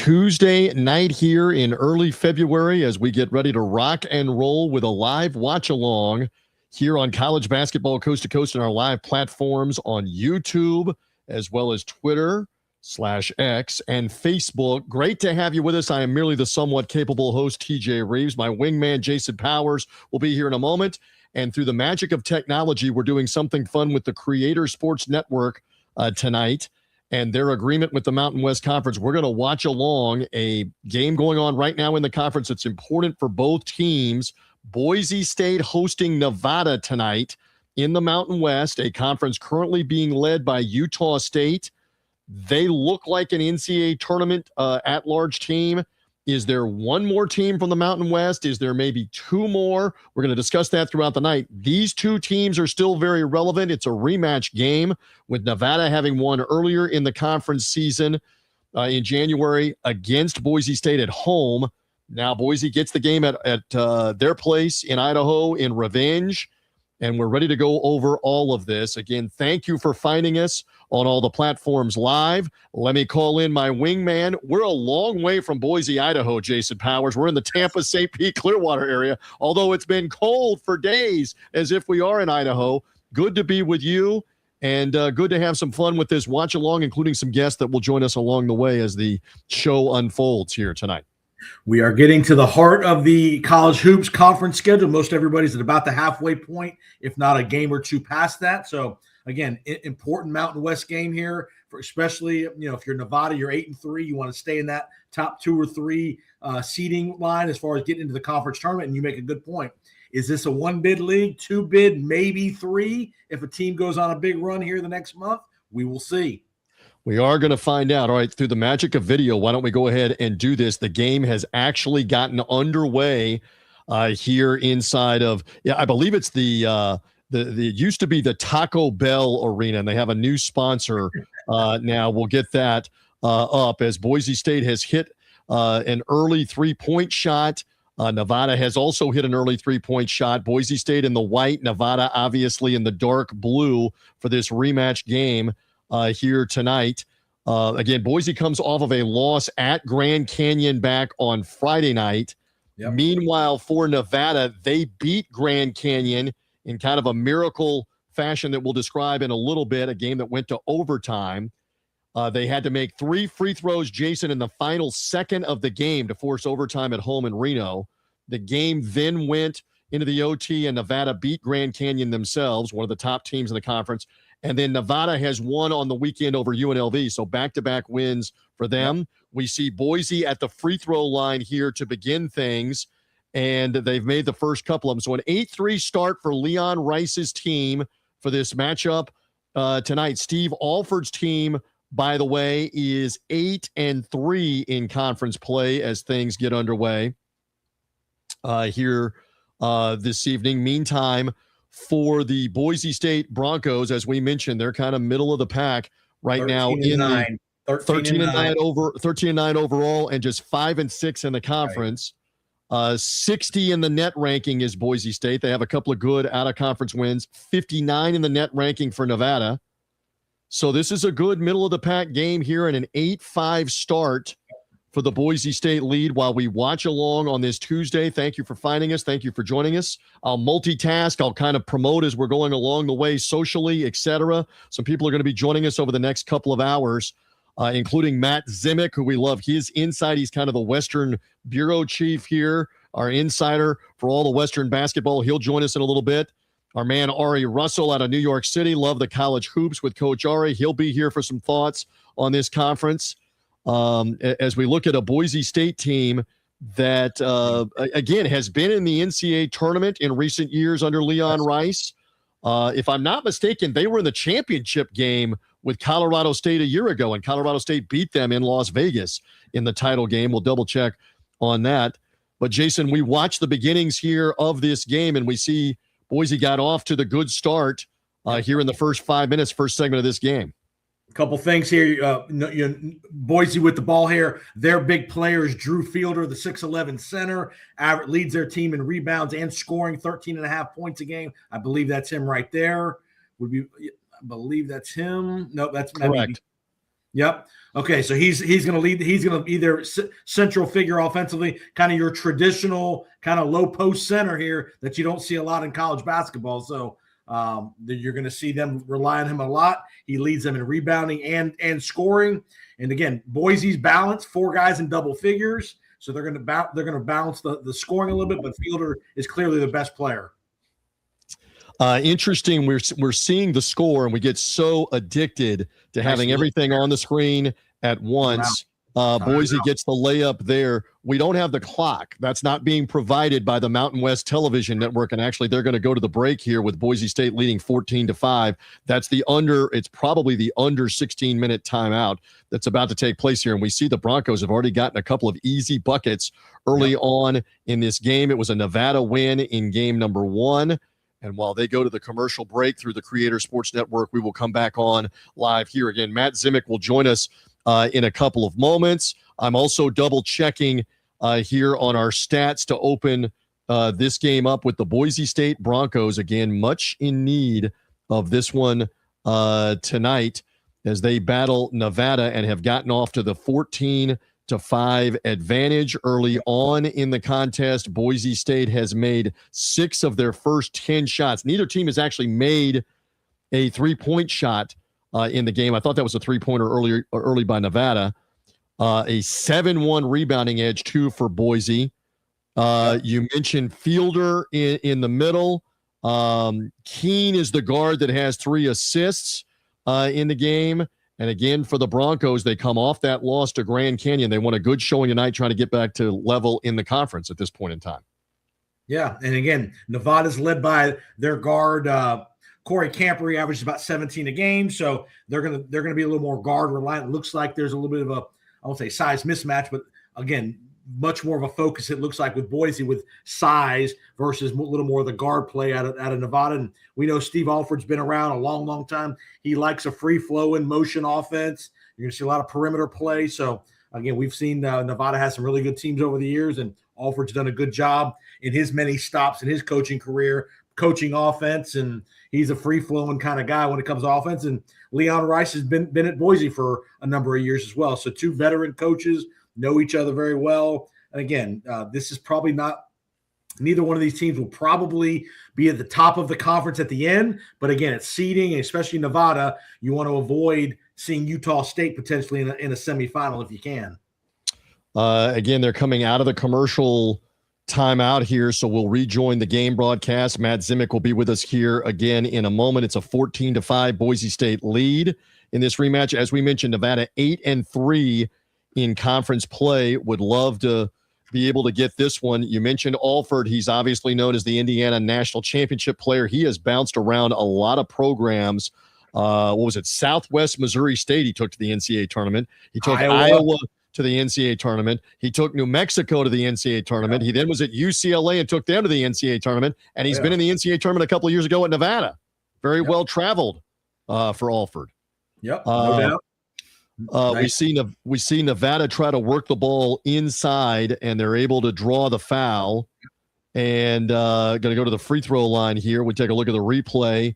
Tuesday night here in early February as we get ready to rock and roll with a live watch-along here on College Basketball Coast to Coast and our live platforms on YouTube as well as Twitter/X and Facebook. Great to have you with us. I am merely the somewhat capable host, TJ Rives. My wingman, Jason Powers, will be here in a moment. And through the magic of technology, we're doing something fun with the Creator Sports Network tonight and their agreement with the Mountain West Conference. We're going to watch along a game going on right now in the conference that's important for both teams. Boise State hosting Nevada tonight in the Mountain West, a conference currently being led by Utah State. They look like an NCAA tournament at-large team. Is there one more team from the Mountain West? Is there maybe two more? We're going to discuss that throughout the night. These two teams are still very relevant. It's a rematch game with Nevada having won earlier in the conference season in January against Boise State at home. Now Boise gets the game at their place in Idaho in revenge, and we're ready to go over all of this. Again, thank you for finding us on all the platforms live. Let me call in my wingman. We're a long way from Boise, Idaho, Jason Powers. We're in the Tampa, St. Pete, Clearwater area, although it's been cold for days as if we are in Idaho. Good to be with you, and good to have some fun with this watch-along, including some guests that will join us along the way as the show unfolds here tonight. We are getting to the heart of the college hoops conference schedule. Most everybody's at about the halfway point, if not a game or two past that. So, again, important Mountain West game here, for especially, if you're Nevada, you're 8-3. You want to stay in that top 2 or 3 seeding line as far as getting into the conference tournament. And you make a good point. Is this a 1-bid league, 2-bid, maybe 3? If a team goes on a big run here the next month, we will see. We are going to find out. All right, through the magic of video, why don't we go ahead and do this? The game has actually gotten underway here inside of, I believe it's the it used to be the Taco Bell Arena, and they have a new sponsor now. We'll get that up as Boise State has hit an early three-point shot. Nevada has also hit an early three-point shot. Boise State in the white, Nevada obviously in the dark blue for this rematch game here tonight. Again, Boise comes off of a loss at Grand Canyon back on Friday night. Yep. Meanwhile, for Nevada, they beat Grand Canyon in kind of a miracle fashion that we'll describe in a little bit, a game that went to overtime. They had to make 3 free throws, Jason, in the final second of the game to force overtime at home in Reno. The game then went into the OT, and Nevada beat Grand Canyon themselves, one of the top teams in the conference. And then Nevada has won on the weekend over UNLV, so back-to-back wins for them. We see Boise at the free throw line here to begin things, and they've made the first couple of them. So an 8-3 start for Leon Rice's team for this matchup tonight. Steve Alford's team, by the way, is 8-3 in conference play as things get underway here this evening. Meantime, for the Boise State Broncos, as we mentioned, they're kind of middle of the pack right now. 13-9 overall, and just 5-6 in the conference. 60 in the net ranking is Boise State. They have a couple of good out-of-conference wins. 59 in the net ranking for Nevada. So this is a good middle-of-the-pack game here and an 8-5 start for the Boise State lead while we watch along on this Tuesday. Thank you for finding us. Thank you for joining us. I'll multitask. I'll kind of promote as we're going along the way socially, etc. Some people are going to be joining us over the next couple of hours, including Matt Zimick, who we love his insight. He's kind of the Western Bureau Chief here, our insider for all the Western basketball. He'll join us in a little bit. Our man Ari Russell out of New York City. Love the college hoops with Coach Ari. He'll be here for some thoughts on this conference. As we look at a Boise State team that, again, has been in the NCAA tournament in recent years under Leon Rice. If I'm not mistaken, they were in the championship game with Colorado State a year ago, and Colorado State beat them in Las Vegas in the title game. We'll double check on that. But, Jason, we watch the beginnings here of this game, and we see Boise got off to the good start here in the first 5 minutes, first segment of this game. A couple things here. Boise with the ball here. Their big players, Drew Fielder, the 6'11 center, leads their team in rebounds and scoring, 13.5 points a game. I believe that's him right there. I believe that's him. No, that's correct. Yep. Okay, so he's going to lead. He's going to be their central figure offensively, kind of your traditional kind of low post center here that you don't see a lot in college basketball. So you're going to see them rely on him a lot. He leads them in rebounding and scoring. And again, Boise's balanced, 4 guys in double figures, so they're going to balance the scoring a little bit. But Fielder is clearly the best player. Interesting. We're seeing the score, and we get so addicted to having everything on the screen at once. Boise gets the layup there. We don't have the clock. That's not being provided by the Mountain West Television Network, and actually they're going to go to the break here with Boise State leading 14-5. That's it's probably the under 16-minute timeout that's about to take place here, and we see the Broncos have already gotten a couple of easy buckets early on in this game. It was a Nevada win in game number 1. And while they go to the commercial break through the Creator Sports Network, we will come back on live here again. Matt Zimick will join us in a couple of moments. I'm also double-checking here on our stats to open this game up with the Boise State Broncos. Again, much in need of this one tonight as they battle Nevada and have gotten off to the 14-5 advantage early on in the contest. Boise State has made 6 of their first 10 shots. Neither team has actually made a 3-point shot in the game. I thought that was a 3-pointer early by Nevada. A 7-1 rebounding edge, too, for Boise. You mentioned Fielder in the middle. Keene is the guard that has 3 assists in the game. And again, for the Broncos, they come off that loss to Grand Canyon. They want a good showing tonight, trying to get back to level in the conference at this point in time. Yeah, and again, Nevada's led by their guard, Corey Camper. He averages about 17 a game, so they're gonna be a little more guard reliant. It looks like there's a little bit of a, I won't say size mismatch, but again, much more of a focus, it looks like, with Boise with size versus a little more of the guard play out of Nevada. And we know Steve Alford's been around a long, long time. He likes a free-flowing motion offense. You're going to see a lot of perimeter play. So, again, we've seen Nevada has some really good teams over the years, and Alford's done a good job in his many stops in his coaching career, coaching offense, and he's a free-flowing kind of guy when it comes to offense. And Leon Rice has been at Boise for a number of years as well. So 2 veteran coaches know each other very well. And again, this is probably not – neither one of these teams will probably be at the top of the conference at the end. But again, it's seeding, and especially Nevada, you want to avoid seeing Utah State potentially in a semifinal if you can. Again, they're coming out of the commercial timeout here, so we'll rejoin the game broadcast. Matt Zimick will be with us here again in a moment. It's a 14-5 Boise State lead in this rematch. As we mentioned, Nevada 8-3 in conference play. Would love to be able to get this one. You mentioned Alford. He's obviously known as the Indiana National Championship player. He has bounced around a lot of programs. What was it? Southwest Missouri State he took to the NCAA tournament. He took Iowa to the NCAA tournament. He took New Mexico to the NCAA tournament. He then was at UCLA and took them to the NCAA tournament. And he's been in the NCAA tournament a couple of years ago at Nevada. Very well traveled for Alford. Yep, no doubt. Nice. We see Nevada try to work the ball inside, and they're able to draw the foul. And going to go to the free throw line here. We take a look at the replay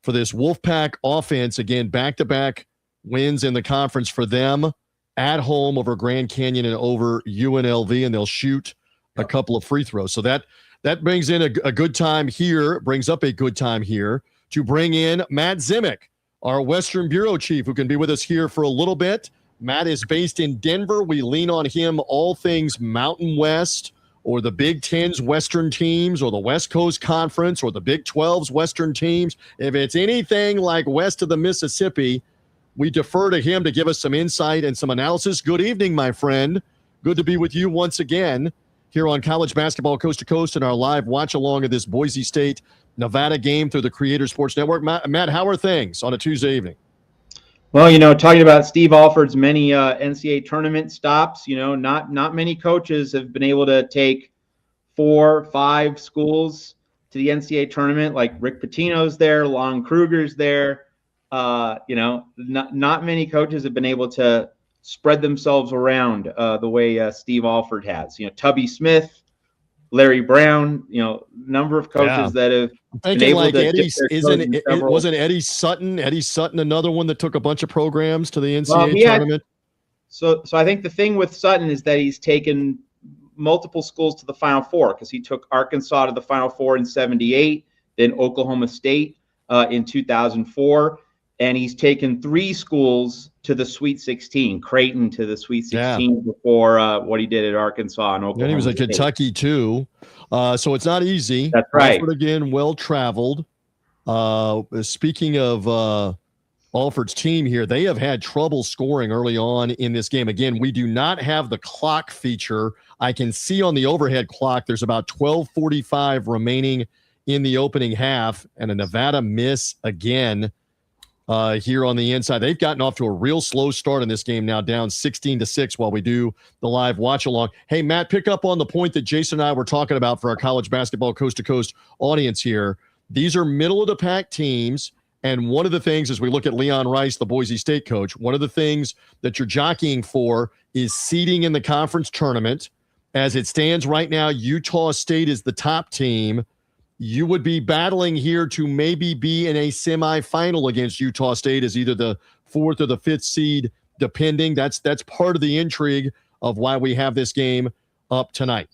for this Wolfpack offense. Again, back-to-back wins in the conference for them at home over Grand Canyon and over UNLV, and they'll shoot a couple of free throws. So that brings in a good time here, brings up a good time here to bring in Matt Zimick, our Western Bureau chief, who can be with us here for a little bit. Matt is based in Denver. We lean on him all things Mountain West, or the Big Ten's Western teams, or the West Coast Conference, or the Big 12's Western teams. If it's anything like west of the Mississippi, we defer to him to give us some insight and some analysis. Good evening, my friend. Good to be with you once again here on College Basketball Coast to Coast and our live watch-along of this Boise State Nevada game through the Creator Sports Network. Matt, how are things on a Tuesday evening? Well, talking about Steve Alford's many NCAA tournament stops, not many coaches have been able to take 4, 5 schools to the NCAA tournament. Like Rick Pitino's there, Lon Kruger's there. Not many coaches have been able to spread themselves around the way Steve Alford has. Tubby Smith Larry Brown, number of coaches that have I'm been thinking able like to Eddie, dip their toes in several. wasn't Eddie Sutton another one that took a bunch of programs to the NCAA Well, tournament? So I think the thing with Sutton is that he's taken multiple schools to the Final Four, because he took Arkansas to the Final Four in '78, then Oklahoma State in 2004, and he's taken 3 schools to the Sweet 16, Creighton to the Sweet 16 before what he did at Arkansas and Oklahoma. Then he was at State. Kentucky too, so it's not easy. That's right. Alford again, well traveled. Speaking of Alford's team here, they have had trouble scoring early on in this game. Again, we do not have the clock feature. I can see on the overhead clock there's about 12:45 remaining in the opening half, and a Nevada miss again here on the inside. They've gotten off to a real slow start in this game now, down 16-6 while we do the live watch along. Hey, Matt, pick up on the point that Jason and I were talking about for our college basketball coast-to-coast audience here. These are middle-of-the-pack teams. And one of the things, as we look at Leon Rice, the Boise State coach, one of the things that you're jockeying for is seeding in the conference tournament. As it stands right now, Utah State is the top team. You would be battling here to maybe be in a semifinal against Utah State as either the 4th or the 5th seed, depending. That's part of the intrigue of why we have this game up tonight.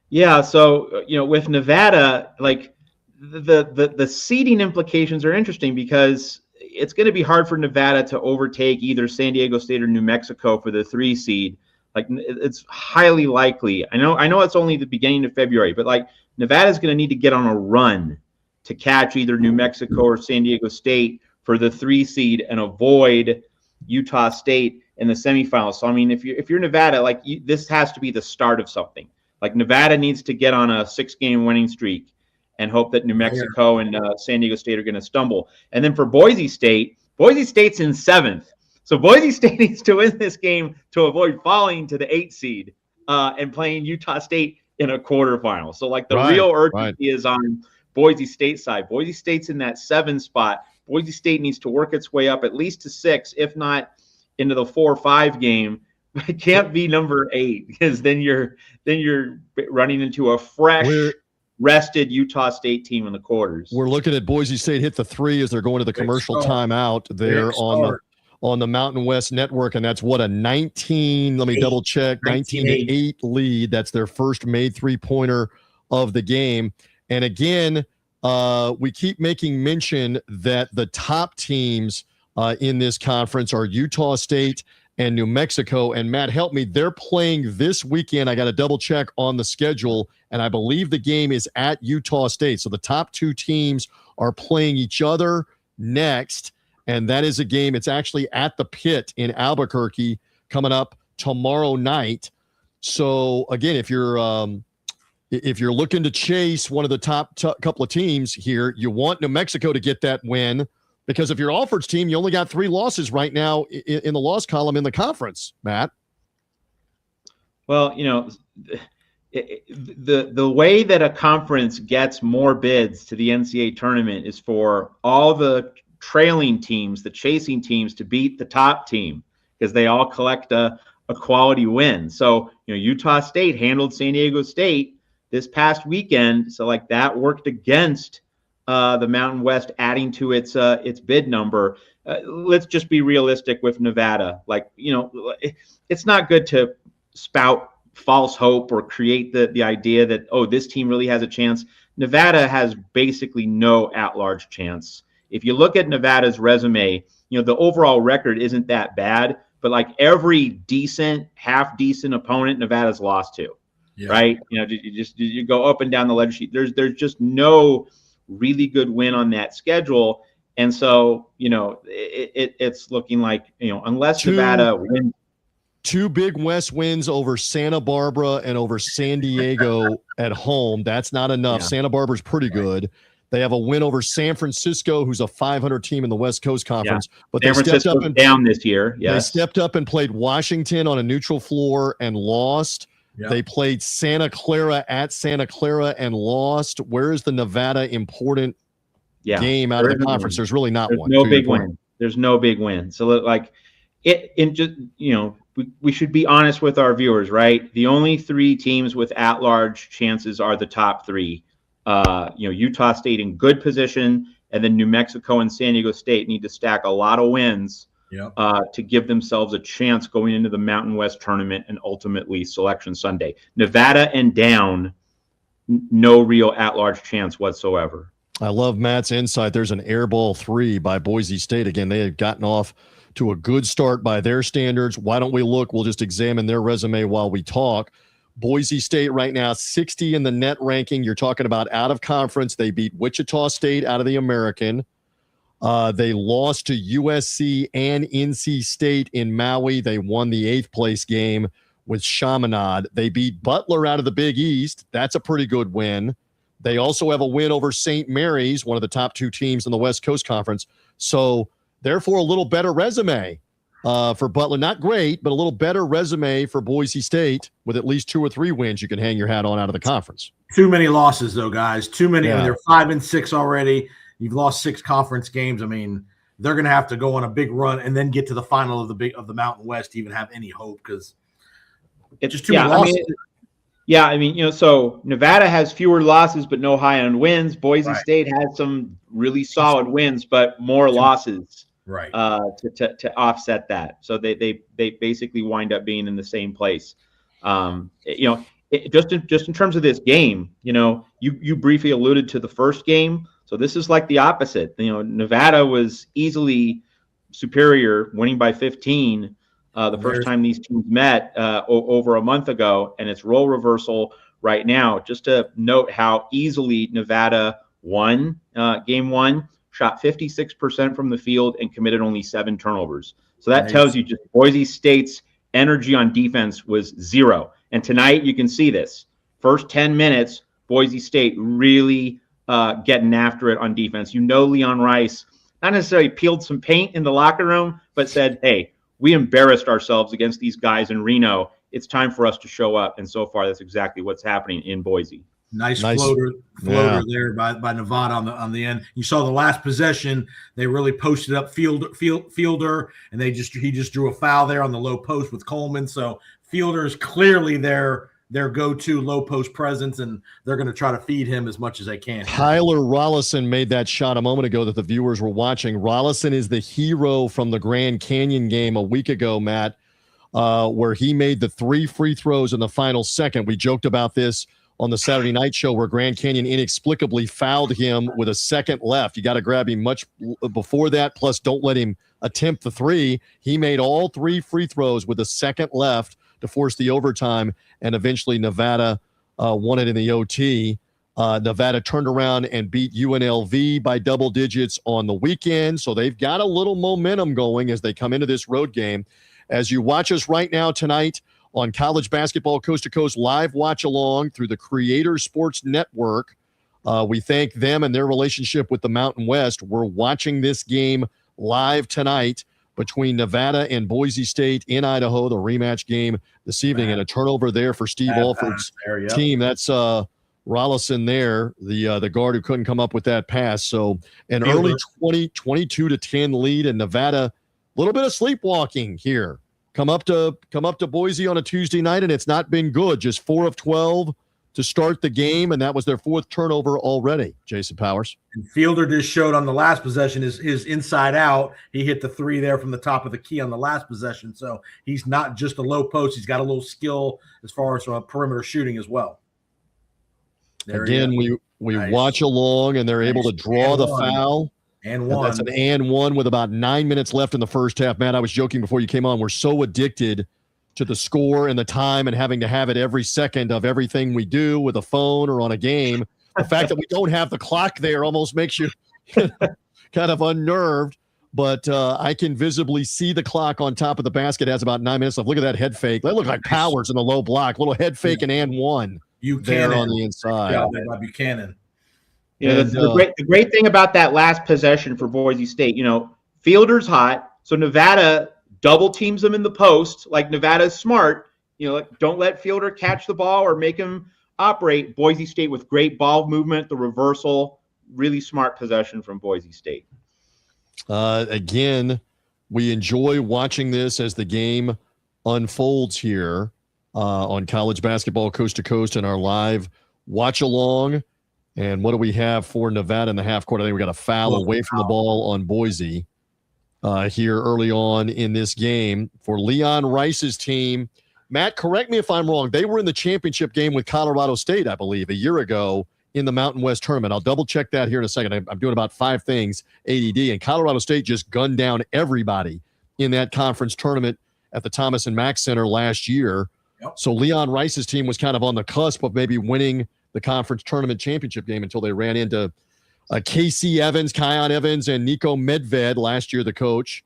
Yeah, so with Nevada, like, the seeding implications are interesting, because it's going to be hard for Nevada to overtake either San Diego State or New Mexico for the 3 seed. Like, it's highly likely. I know it's only the beginning of February, but like, Nevada's going to need to get on a run to catch either New Mexico or San Diego State for the 3 seed and avoid Utah State in the semifinals. So I mean, if you're Nevada, like, this has to be the start of something. Like, Nevada needs to get on a 6-game winning streak and hope that New Mexico and San Diego State are going to stumble. And then for Boise State's in 7th. So Boise State needs to win this game to avoid falling to the 8th seed and playing Utah State in a quarterfinal. So, like, the real urgency is on Boise State's side. Boise State's in that 7 spot. Boise State needs to work its way up at least to 6, if not into the 4 or 5 game. But it can't be number 8, because then you're running into a fresh rested Utah State team in the quarters. We're looking at Boise State hit the 3 as they're going to the commercial timeout there on the Mountain West Network, and that's what, a 19, let me double check, 19-8 lead. That's their first made 3-pointer of the game. And again, we keep making mention that the top teams in this conference are Utah State and New Mexico. And Matt, help me, they're playing this weekend. I got to double check on the schedule, and I believe the game is at Utah State. So the top 2 teams are playing each other next, and that is a game. It's actually at the Pit in Albuquerque coming up tomorrow night. So again, if you're looking to chase one of the top couple of teams here, you want New Mexico to get that win, because if you're Alford's team, you only got 3 losses right now in the loss column in the conference, Matt. Well, the way that a conference gets more bids to the NCAA tournament is for all the trailing teams, the chasing teams, to beat the top team, because they all collect a quality win. So, Utah State handled San Diego State this past weekend. So, like, that worked against the Mountain West adding to its bid number. Let's just be realistic with Nevada. Like, it's not good to spout false hope or create the idea that, oh, this team really has a chance. Nevada has basically no at-large chance. If you look at Nevada's resume, the overall record isn't that bad, but like, every decent, half-decent opponent Nevada's lost to, right? You go up and down the ledger sheet. There's just no really good win on that schedule. And so, it's looking like, unless Nevada wins. 2 Big West wins over Santa Barbara and over San Diego at home. That's not enough. Yeah. Santa Barbara's pretty good. They have a win over San Francisco, who's a 500 team in the West Coast Conference. Yeah. But San Francisco's down this year. They stepped up and played Washington on a neutral floor and lost. Yep. They played Santa Clara at Santa Clara and lost. Where is the Nevada important game out of the conference? There's really not one. No big win. There's no big win. So, like, we should be honest with our viewers, right? The only 3 teams with at-large chances are the top 3. Utah State in good position, and then New Mexico and San Diego State need to stack a lot of wins to give themselves a chance going into the Mountain West tournament and ultimately Selection Sunday. Nevada and down, no real at-large chance whatsoever. I love Matt's insight. There's an air ball 3 by Boise State. Again, they had gotten off to a good start by their standards. Why don't we look? We'll just examine their resume while we talk. Boise State right now, 60 in the net ranking. You're talking about out of conference. They beat Wichita State out of the American. They lost to USC and NC State in Maui. They won the 8th place game with Chaminade. They beat Butler out of the Big East. That's a pretty good win. They also have a win over St. Mary's, one of the top 2 teams in the West Coast Conference. So therefore, a little better resume for Butler. Not great, but a little better resume for Boise State with at least 2 or 3 wins you can hang your hat on out of the conference. Too many losses, though, guys. Too many. Yeah. They're 5-6 already. You've lost 6 conference games. I mean, they're going to have to go on a big run and then get to the final of the Mountain West to even have any hope, because it's just too many losses. So Nevada has fewer losses but no high-end wins. Boise State had some really solid wins but more losses to offset that. So they basically wind up being in the same place. Just in terms of this game, you briefly alluded to the first game. So this is like the opposite. Nevada was easily superior, winning by 15 the first time these teams met over a month ago, and it's role reversal right now. Just to note how easily Nevada won game 1, shot 56% from the field and committed only 7 turnovers. So that tells you just Boise State's energy on defense was 0. And tonight you can see this. First 10 minutes, Boise State really getting after it on defense. Leon Rice not necessarily peeled some paint in the locker room, but said, hey, we embarrassed ourselves against these guys in Reno. It's time for us to show up. And so far, that's exactly what's happening in Boise. Nice floater there by Nevada on the end. You saw the last possession; they really posted up Fielder, and he just drew a foul there on the low post with Coleman. So Fielder is clearly their go-to low post presence, and they're going to try to feed him as much as they can. Tyler Rollison made that shot a moment ago that the viewers were watching. Rollison is the hero from the Grand Canyon game a week ago, Matt, where he made the 3 free throws in the final second. We joked about this on the Saturday night show where Grand Canyon inexplicably fouled him with a second left. You got to grab him much before that, plus don't let him attempt the 3. He made all 3 free throws with a second left to force the overtime, and eventually Nevada won it in the OT. Nevada turned around and beat UNLV by double digits on the weekend, so they've got a little momentum going as they come into this road game. As you watch us right now tonight on College Basketball Coast to Coast live watch along through the Creator Sports Network, we thank them and their relationship with the Mountain West. We're watching this game live tonight between Nevada and Boise State in Idaho, the rematch game this evening, and a turnover there for Steve Alford's team. That's Rollison there, the guard who couldn't come up with that pass. So an early 22-10 lead, and Nevada, a little bit of sleepwalking here. Come up to Boise on a Tuesday night, and it's not been good. Just 4 of 12 to start the game, and that was their 4th turnover already, Jason Powers. And Fielder just showed on the last possession his inside out. He hit the 3 there from the top of the key on the last possession. So he's not just a low post. He's got a little skill as far as perimeter shooting as well. Again, we watch along, and they're able to draw the foul. And one. That's an and one with about 9 minutes left in the first half. Matt, I was joking before you came on. We're so addicted to the score and the time and having to have it every second of everything we do with a phone or on a game. The fact that we don't have the clock there almost makes you kind of unnerved. But I can visibly see the clock on top of the basket. It has about 9 minutes left. Look at that head fake. That looked like Powers in the low block. Little head fake and one there on the inside. Yeah, by Buchanan. Yeah, the great thing about that last possession for Boise State, Fielder's hot, so Nevada double teams them in the post. Like, Nevada's smart, don't let Fielder catch the ball or make him operate. Boise State with great ball movement, the reversal, really smart possession from Boise State. Again, we enjoy watching this as the game unfolds here on college basketball coast to coast in our live watch along. And what do we have for Nevada in the half court? I think we got a foul away from the ball on Boise here early on in this game for Leon Rice's team. Matt, correct me if I'm wrong. They were in the championship game with Colorado State, I believe, a year ago in the Mountain West tournament. I'll double check that here in a second. I'm doing about 5 things ADD, and Colorado State just gunned down everybody in that conference tournament at the Thomas and Mack Center last year. Yep. So Leon Rice's team was kind of on the cusp of maybe winning the conference tournament championship game until they ran into Casey Evans, Kion Evans, and Nico Medved last year, the coach.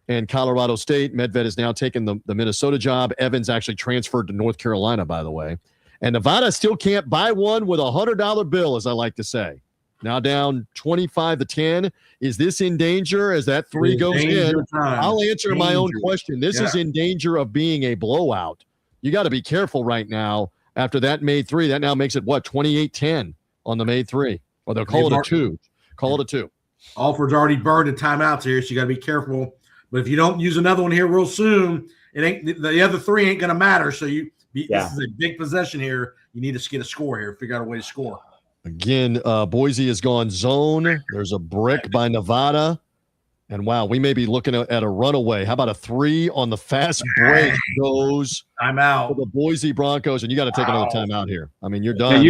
And Colorado State, Medved has now taken the Minnesota job. Evans actually transferred to North Carolina, by the way. And Nevada still can't buy one with a $100 bill, as I like to say. Now down 25-10. Is this in danger as that 3 goes in? I'll answer my own question. This is in danger of being a blowout. You got to be careful right now. After that made 3, that now makes it, 28-10 on the made 3. Or they'll call it a 2. Call it a 2. Alford's already burned the timeouts here, so you got to be careful. But if you don't use another one here real soon, it ain't the other 3 ain't going to matter. So this is a big possession here. You need to get a score here, figure out a way to score. Again, Boise has gone zone. There's a brick by Nevada. And, wow, we may be looking at a runaway. How about a 3 on the fast break goes timeout for the Boise Broncos, and you got to take another timeout here. I mean, you're done.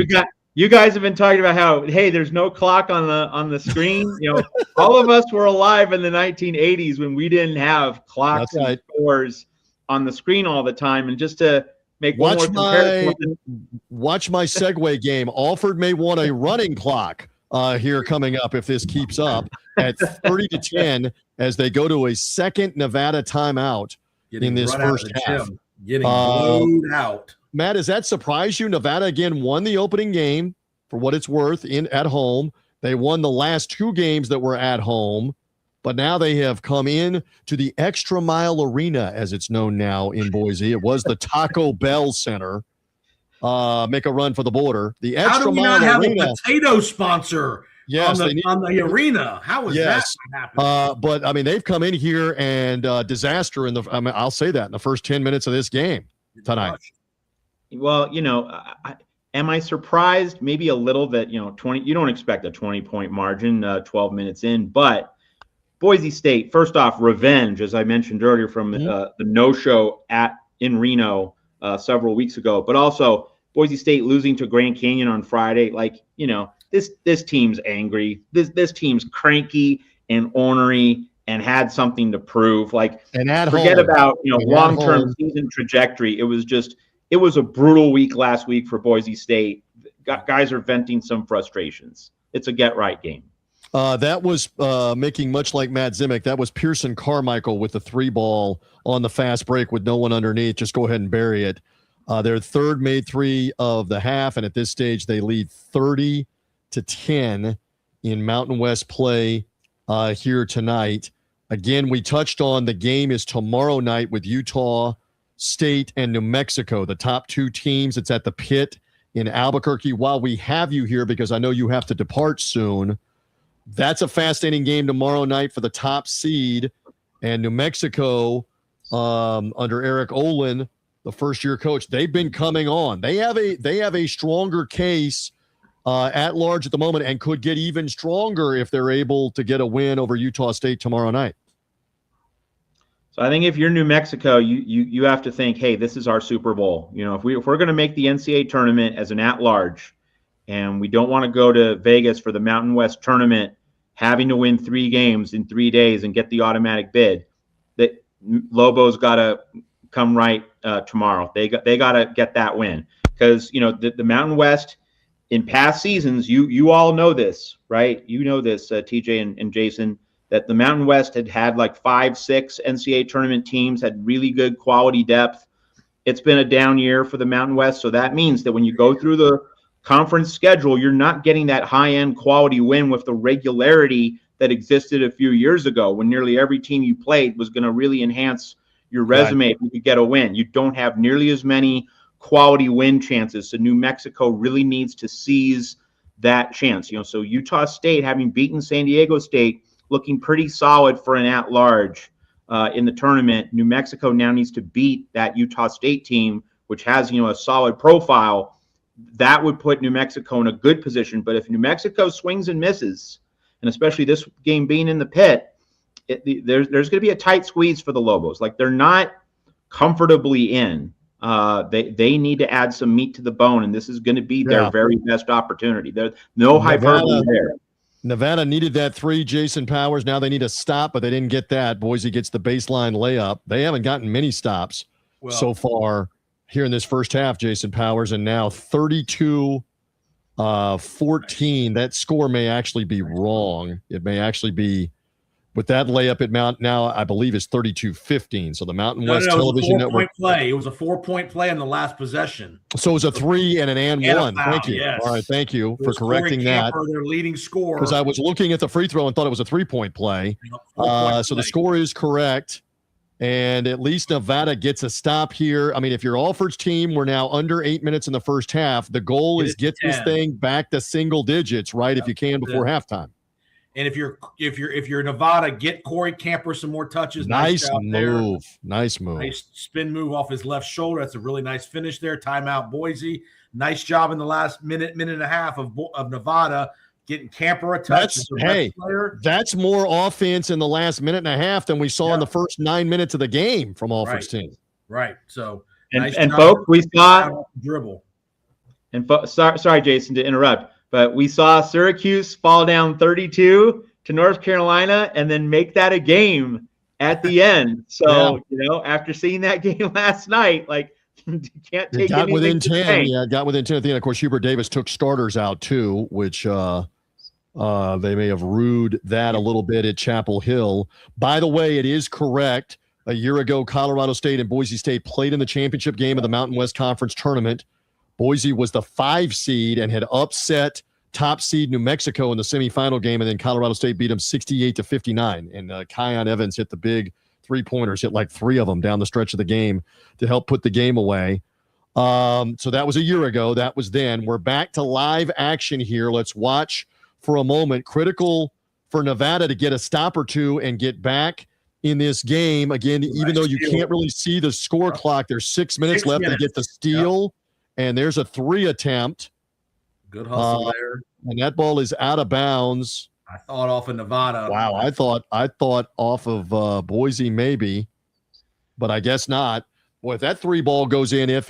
You guys have been talking about how, hey, there's no clock on the screen. All of us were alive in the 1980s when we didn't have clocks and scores on the screen all the time. And just to make one more comparison. Watch my segue game. Alford may want a running clock here coming up if this keeps up at 30-10 as they go to a second Nevada timeout in this first half. Getting blowed out. Matt, does that surprise you? Nevada again won the opening game for what it's worth at home. They won the last 2 games that were at home, but now they have come in to the Extra Mile Arena, as it's known now in Boise. It was the Taco Bell Center. Make a run for the border. The Extra Mile Arena. How do we not have a potato sponsor on the arena? How is that happening? But, I mean, they've come in here and disaster I'll say that in the first 10 minutes of this game tonight. Well, am I surprised? Maybe a little that, 20, you don't expect a 20-point margin 12 minutes in, but Boise State, first off, revenge, as I mentioned earlier from the no-show in Reno several weeks ago, but also Boise State losing to Grand Canyon on Friday. This team's angry. This team's cranky and ornery and had something to prove. Forget about, long-term season trajectory. It was a brutal week last week for Boise State. Guys are venting some frustrations. It's a get-right game. That was making much like Matt Zimick. That was Pearson Carmichael with the 3 ball on the fast break with no one underneath. Just go ahead and bury it. Their third made 3 of the half, and at this stage they lead 30-10 in Mountain West play here tonight. Again, we touched on the game is tomorrow night with Utah State and New Mexico, the top 2 teams. It's at the Pit in Albuquerque. While we have you here, because I know you have to depart soon, that's a fascinating game tomorrow night for the top seed. And New Mexico, under Eric Olin, the first-year coach, they've been coming on. They have a stronger case at large at the moment and could get even stronger if they're able to get a win over Utah State tomorrow night. So I think if you're New Mexico, you have to think, hey, this is our Super Bowl. If we're going to make the NCAA tournament as an at-large, and we don't want to go to Vegas for the Mountain West tournament, having to win 3 games in 3 days and get the automatic bid, that Lobo's got to come right tomorrow. They got to get that win because the Mountain West in past seasons, you all know this, right? You know this, TJ and Jason. That the Mountain West had like 5-6 NCAA tournament teams, had really good quality depth. It's been a down year for the Mountain West. So that means that when you go through the conference schedule, you're not getting that high-end quality win with the regularity that existed a few years ago when nearly every team you played was going to really enhance your resume if you could get a win. You don't have nearly as many quality win chances. So New Mexico really needs to seize that chance. So Utah State, having beaten San Diego State, looking pretty solid for an at-large. in the tournament. New Mexico now needs to beat that Utah State team, which has, a solid profile. That would put New Mexico in a good position. But if New Mexico swings and misses, and especially this game being in the pit, there's going to be a tight squeeze for the Lobos. Like, they're not comfortably in. They need to add some meat to the bone, and this is going to be their very best opportunity. There's no hyperbole there. Nevada needed that 3, Jason Powers. Now they need a stop, but they didn't get that. Boise gets the baseline layup. They haven't gotten many stops so far here in this first half, Jason Powers, and now 32-14. That score may actually be wrong. It may actually be, with that layup at Mount now, I believe, is 32-15. So the Mountain West Television Network. It was a 4-point play in the last possession. So it was a 3 and an one. Thank you. Yes. All right, thank you for correcting that. Their leading scorer. Because I was looking at the free throw and thought it was a 3-point play. So the score is correct. And at least Nevada gets a stop here. I mean, if you're Alford's team, we're now under 8 minutes in the first half. The goal is get this thing back to single digits, right? If you can before halftime. And if you're Nevada, get Corey Camper some more touches. Nice move. Nice spin move off his left shoulder. That's a really nice finish there. Timeout, Boise. Nice job in the last minute and a half of Nevada getting Camper a touch. That's more offense in the last minute and a half than we saw in the first 9 minutes of the game from Alford's team. Right. So and folks, we saw dribble. And sorry, Jason, to interrupt. But we saw Syracuse fall down 32 to North Carolina and then make that a game at the end. So, after seeing that game last night, you can't take got within 10. Yeah, got within 10 at the end. Of course, Hubert Davis took starters out too, which they may have rued that a little bit at Chapel Hill. By the way, it is correct. A year ago, Colorado State and Boise State played in the championship game of the Mountain West Conference tournament. Boise was the 5 seed and had upset top seed New Mexico in the semifinal game, and then Colorado State beat them 68-59. And Kion Evans hit the big 3-pointers, hit like 3 of them down the stretch of the game to help put the game away. So that was a year ago. That was then. We're back to live action here. Let's watch for a moment. Critical for Nevada to get a stop or two and get back in this game. Again, even though you can't really see the score clock, there's 6 minutes left to get the steal. And there's a 3 attempt. Good hustle there. And that ball is out of bounds. I thought off of Nevada. Wow, I thought off of Boise maybe, but I guess not. Boy, if that 3 ball goes in, if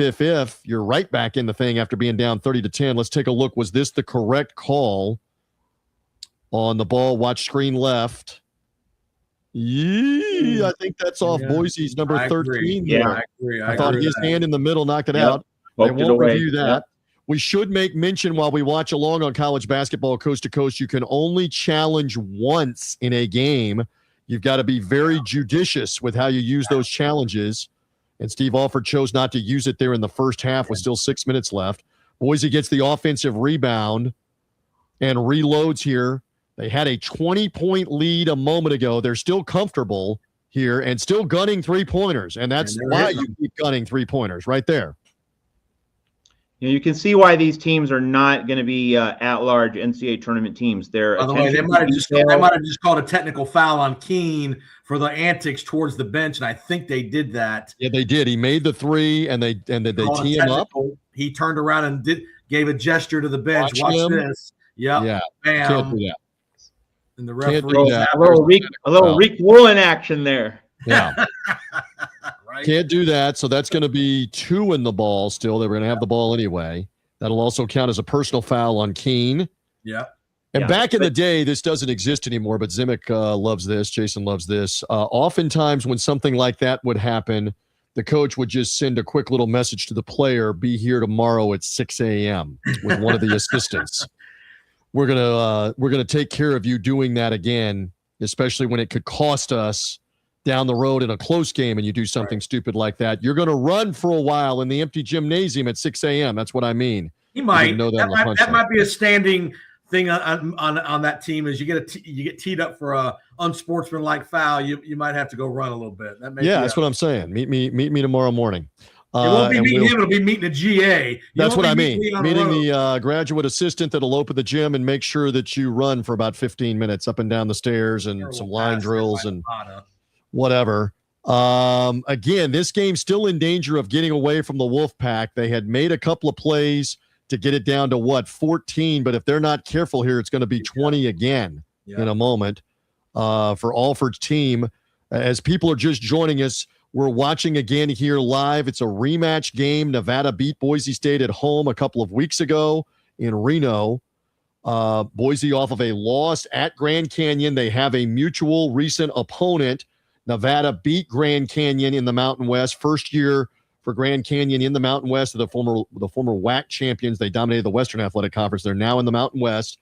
you're right back in the thing after being down 30-10. Let's take a look. Was this the correct call on the ball? Watch screen left. I think that's off Boise's number 13. Yeah, I agree. I thought his hand in the middle knocked it out. They won't review that. We should make mention while we watch along on college basketball coast to coast, you can only challenge once in a game. You've got to be very judicious with how you use those challenges. And Steve Alford chose not to use it there in the first half with still 6 minutes left. Boise gets the offensive rebound and reloads here. They had a 20-point lead a moment ago. They're still comfortable here and still gunning 3-pointers. And that's why you keep gunning 3-pointers right there. You can see why these teams are not going to be at-large NCAA tournament teams. They might have just called a technical foul on Keene for the antics towards the bench, and I think they did that. Yeah, they did. He made the 3, and they tee him up. He turned around and gave a gesture to the bench. Watch this. Yep. Yeah. Bam. Can't do that. And the referee. A little Rick Woolen action there. Yeah. Right. Can't do that. So that's going to be 2 in the ball still. They were going to have the ball anyway. That'll also count as a personal foul on Keene. Yeah. And back in the day, this doesn't exist anymore, but Zimic loves this. Jason loves this. Oftentimes when something like that would happen, the coach would just send a quick little message to the player, be here tomorrow at 6 a.m. with one of the assistants. We're gonna take care of you doing that again, especially when it could cost us down the road in a close game and you do something stupid like that. You're going to run for a while in the empty gymnasium at 6 a.m. That's what I mean. He might. That might be a standing thing on that team is you get teed up for a unsportsmanlike foul. You might have to go run a little bit. That's what I'm saying. Meet me tomorrow morning. It won't be meeting him. It'll be meeting a GA. That's what I mean. Meeting the graduate assistant that'll open the gym and make sure that you run for about 15 minutes up and down the stairs and some line drills and whatever. Again, this game's still in danger of getting away from the Wolfpack. They had made a couple of plays to get it down to 14, but if they're not careful here, it's going to be 20 again in a moment for Alford's team. As people are just joining us, we're watching again here live. It's a rematch game. Nevada beat Boise State at home a couple of weeks ago in Reno. Boise off of a loss at Grand Canyon. They have a mutual recent opponent. Nevada beat Grand Canyon in the Mountain West. First year for Grand Canyon in the Mountain West. The former WAC champions. They dominated the Western Athletic Conference. They're now in the Mountain West.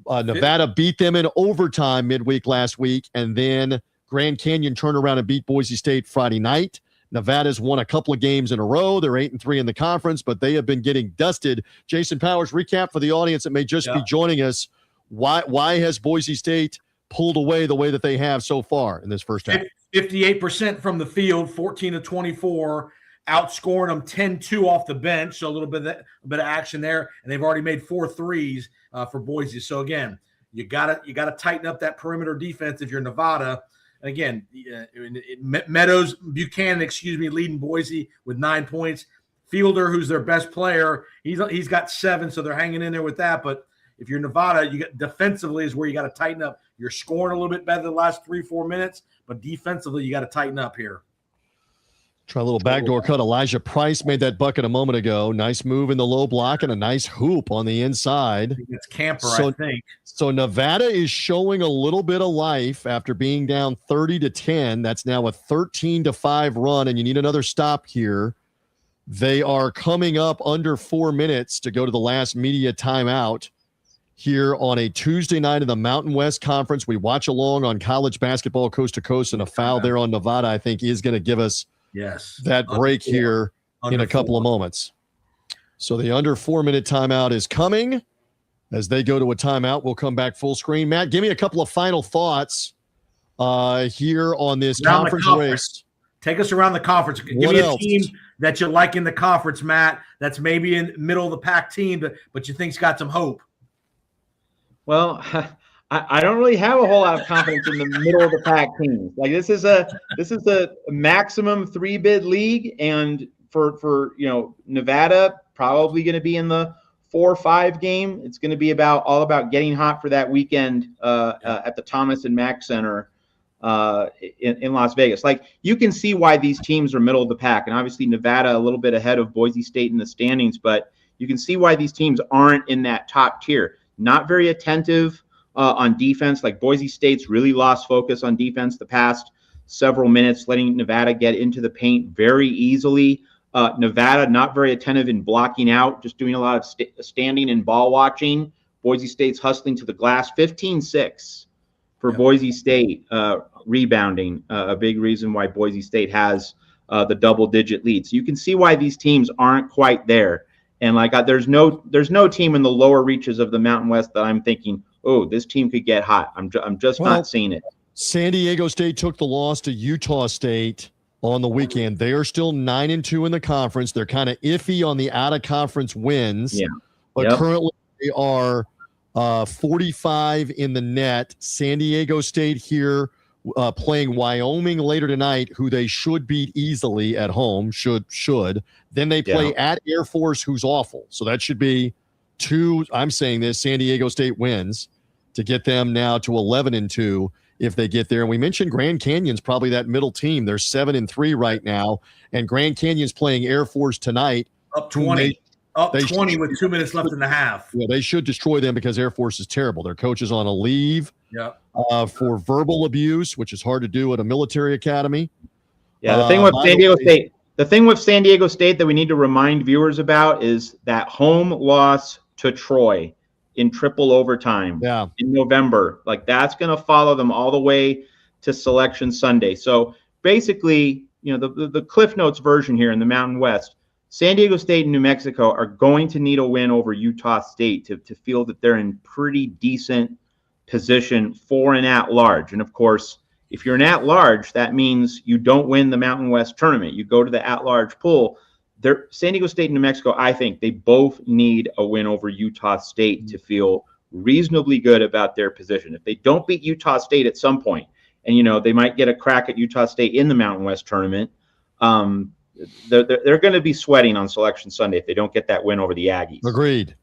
Nevada beat them in overtime midweek last week, and then Grand Canyon turned around and beat Boise State Friday night. Nevada's won a couple of games in a row. They're 8-3 in the conference, but they have been getting dusted. Jason Powers, recap for the audience that may just be joining us. Why has Boise State pulled away the way that they have so far in this first half? 58% from the field, 14 of 24, outscoring them 10-2 off the bench. So a little bit of action there, and they've already made 4 threes for Boise. So again, you gotta tighten up that perimeter defense if you're Nevada. Again, Buchanan, leading Boise with 9 points. Fielder, who's their best player, he's got 7, so they're hanging in there with that. But if you're Nevada, you get defensively is where you got to tighten up. You're scoring a little bit better the last 3-4 minutes, but defensively you got to tighten up here. Try a little backdoor cut. Elijah Price made that bucket a moment ago. Nice move in the low block and a nice hoop on the inside. It's Camper, I think. So Nevada is showing a little bit of life after being down 30-10. That's now a 13-5 run, and you need another stop here. They are coming up under 4 minutes to go to the last media timeout here on a Tuesday night in the Mountain West Conference. We watch along on college basketball coast to coast, and a foul there on Nevada, I think, is going to give us that break here in a couple of moments. So the under 4 minute timeout is coming. As they go to a timeout, we'll come back full screen. Matt, give me a couple of final thoughts here on this conference race. Take us around the conference. Give me a team that you like in the conference, Matt, that's maybe in middle of the pack team, but you think's got some hope. Well, I don't really have a whole lot of confidence in the middle of the pack teams. Like this is a maximum 3-bid league, and for Nevada probably going to be in the 4-5 game. It's going to be all about getting hot for that weekend at the Thomas and Mack Center in Las Vegas. Like you can see why these teams are middle of the pack, and obviously Nevada a little bit ahead of Boise State in the standings, but you can see why these teams aren't in that top tier. Not very attentive on defense. Like Boise State's really lost focus on defense the past several minutes, letting Nevada get into the paint very easily. Nevada not very attentive in blocking out, just doing a lot of standing and ball watching. Boise State's hustling to the glass. 15-6 for Boise State rebounding. A big reason why Boise State has the double-digit lead. So you can see why these teams aren't quite there. And there's no team in the lower reaches of the Mountain West that I'm thinking, oh, this team could get hot. I'm just not seeing it. San Diego State took the loss to Utah State on the weekend. They are still 9-2 in the conference. They're kind of iffy on the out-of-conference wins. Yeah. But currently they are 45 in the net. San Diego State here playing Wyoming later tonight, who they should beat easily at home, should. Then they play at Air Force, who's awful. So that should be 2, I'm saying this, San Diego State wins to get them now to 11-2 if they get there. And we mentioned Grand Canyon's probably that middle team. They're 7-3 right now, and Grand Canyon's playing Air Force tonight. Up 20. Up 20 with 2 minutes left in the half. Yeah, they should destroy them because Air Force is terrible. Their coach is on a leave for verbal abuse, which is hard to do at a military academy. Yeah, the thing with San Diego State that we need to remind viewers about is that home loss to Troy in triple overtime in November. Like that's going to follow them all the way to Selection Sunday. So basically, the Cliff Notes version here in the Mountain West, San Diego State and New Mexico are going to need a win over Utah State to feel that they're in pretty decent position for an at-large. And, of course, if you're an at-large, that means you don't win the Mountain West tournament. You go to the at-large pool. San Diego State and New Mexico, I think they both need a win over Utah State to feel reasonably good about their position. If they don't beat Utah State at some point, and they might get a crack at Utah State in the Mountain West tournament. They're going to be sweating on Selection Sunday if they don't get that win over the Aggies. Agreed.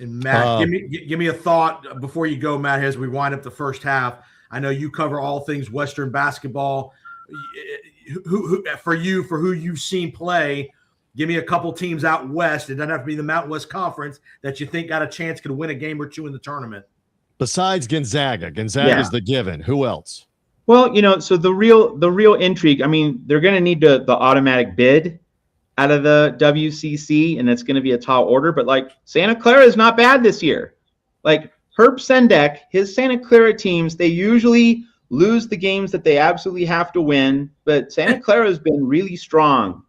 And Matt, give me a thought before you go, Matt, as we wind up the first half. I know you cover all things Western basketball. For who you've seen play, give me a couple teams out west. It doesn't have to be the Mountain West Conference that you think got a chance could win a game or two in the tournament. Besides Gonzaga, Gonzaga's the given. Who else? Well, so the real intrigue. I mean, they're going to need the automatic bid out of the WCC, and it's going to be a tall order. But like Santa Clara is not bad this year. Like Herb Sendek, his Santa Clara teams, they usually lose the games that they absolutely have to win. But Santa Clara has been really strong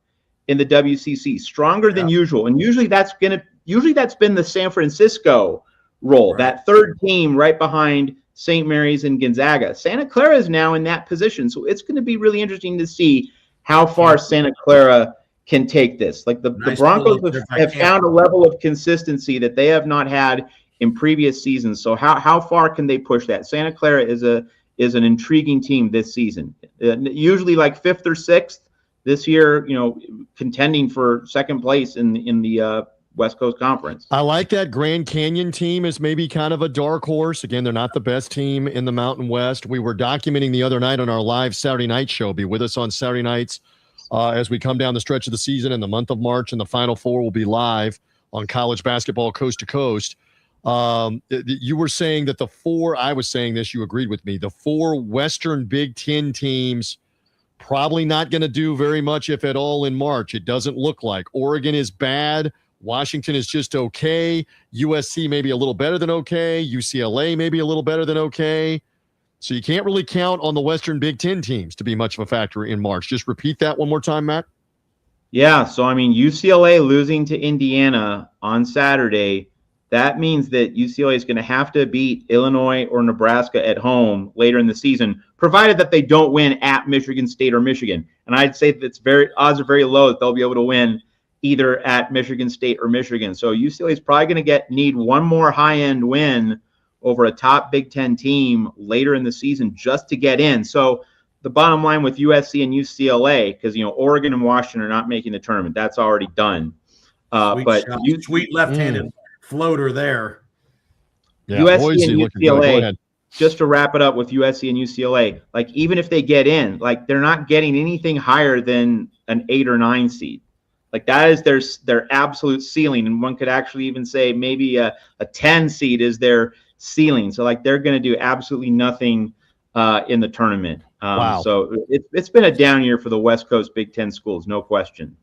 in the WCC, stronger than usual. And usually that's been the San Francisco role, that third team right behind St. Mary's and Gonzaga. Santa Clara is now in that position. So it's going to be really interesting to see how far Santa Clara can take this. Like the Broncos have found a level of consistency that they have not had in previous seasons. So how far can they push that? Santa Clara is an intriguing team this season. Usually like 5th or 6th. This year, contending for second place in the West Coast Conference. I like that Grand Canyon team is maybe kind of a dark horse. Again, they're not the best team in the Mountain West. We were documenting the other night on our live Saturday night show. Be with us on Saturday nights as we come down the stretch of the season in the month of March, and the Final Four will be live on college basketball coast to coast. You were saying that I was saying this, you agreed with me, the 4 Western Big Ten teams probably not going to do very much, if at all, in March. It doesn't look like. Oregon is bad. Washington is just okay. USC maybe a little better than okay. UCLA maybe a little better than okay. So you can't really count on the Western Big Ten teams to be much of a factor in March. Just repeat that one more time, Matt. Yeah, so I mean, UCLA losing to Indiana on Saturday, that means that UCLA is going to have to beat Illinois or Nebraska at home later in the season, provided that they don't win at Michigan State or Michigan. And I'd say that odds are very low that they'll be able to win either at Michigan State or Michigan. So UCLA is probably going to need one more high-end win over a top Big Ten team later in the season just to get in. So the bottom line with USC and UCLA, because Oregon and Washington are not making the tournament, that's already done. Sweet left-handed floater there. Yeah, USC Boise and UCLA. Just to wrap it up with USC and UCLA, like even if they get in, like they're not getting anything higher than an 8 or 9 seed. Like that is their absolute ceiling, and one could actually even say maybe a 10 seed is their ceiling. So like they're going to do absolutely nothing in the tournament. Wow. So it's been a down year for the West Coast Big Ten schools, no question.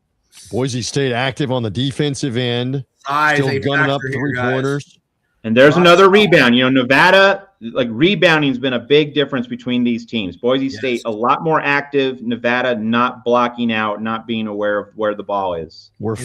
Boise State active on the defensive end, Size, still gunning up 3-pointers. And there's another rebound. Nevada, like rebounding's been a big difference between these teams. Boise State, a lot more active. Nevada, not blocking out, not being aware of where the ball is. We're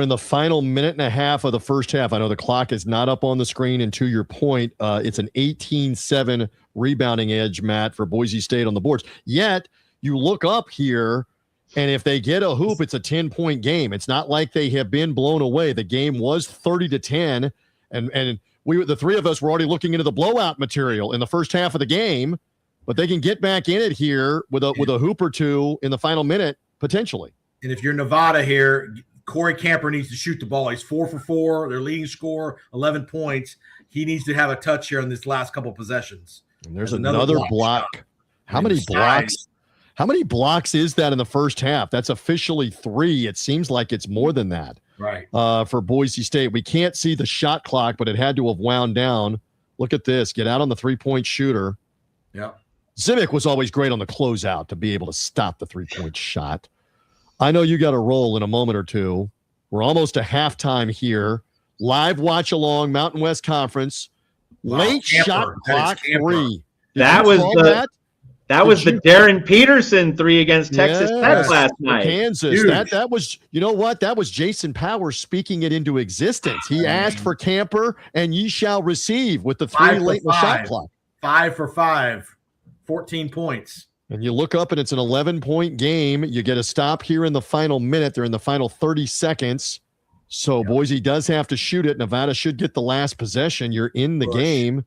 in the final minute and a half of the first half. I know the clock is not up on the screen, and to your point, it's an 18-7 rebounding edge, Matt, for Boise State on the boards. Yet, you look up here, and if they get a hoop, it's a 10-point game. It's not like they have been blown away. The game was 30-10, and the three of us were already looking into the blowout material in the first half of the game, but they can get back in it here with a hoop or two in the final minute, potentially. And if you're Nevada here, Corey Camper needs to shoot the ball. He's 4 for 4. Their leading scorer, 11 points. He needs to have a touch here in this last couple possessions. And there's another block. How many blocks? How many blocks is that in the first half? That's officially 3. It seems like it's more than that. Right. For Boise State. We can't see the shot clock, but it had to have wound down. Look at this. Get out on the 3-point shooter. Yeah. Zimic was always great on the closeout to be able to stop the 3-point shot. I know you got a roll in a moment or two. We're almost to halftime here. Live watch along Mountain West Conference. Wow, Late Camper. shot clock 3. That was the Darren Peterson 3 against Texas Tech last night. Kansas. That was, you know what? That was Jason Powers speaking it into existence. He asked for Camper, and ye shall receive with the 3 late in the shot clock. 5 for 5, 14 points. And you look up, and it's an 11-point game. You get a stop here in the final minute. They're in the final 30 seconds. So Boise does have to shoot it. Nevada should get the last possession. You're in the game.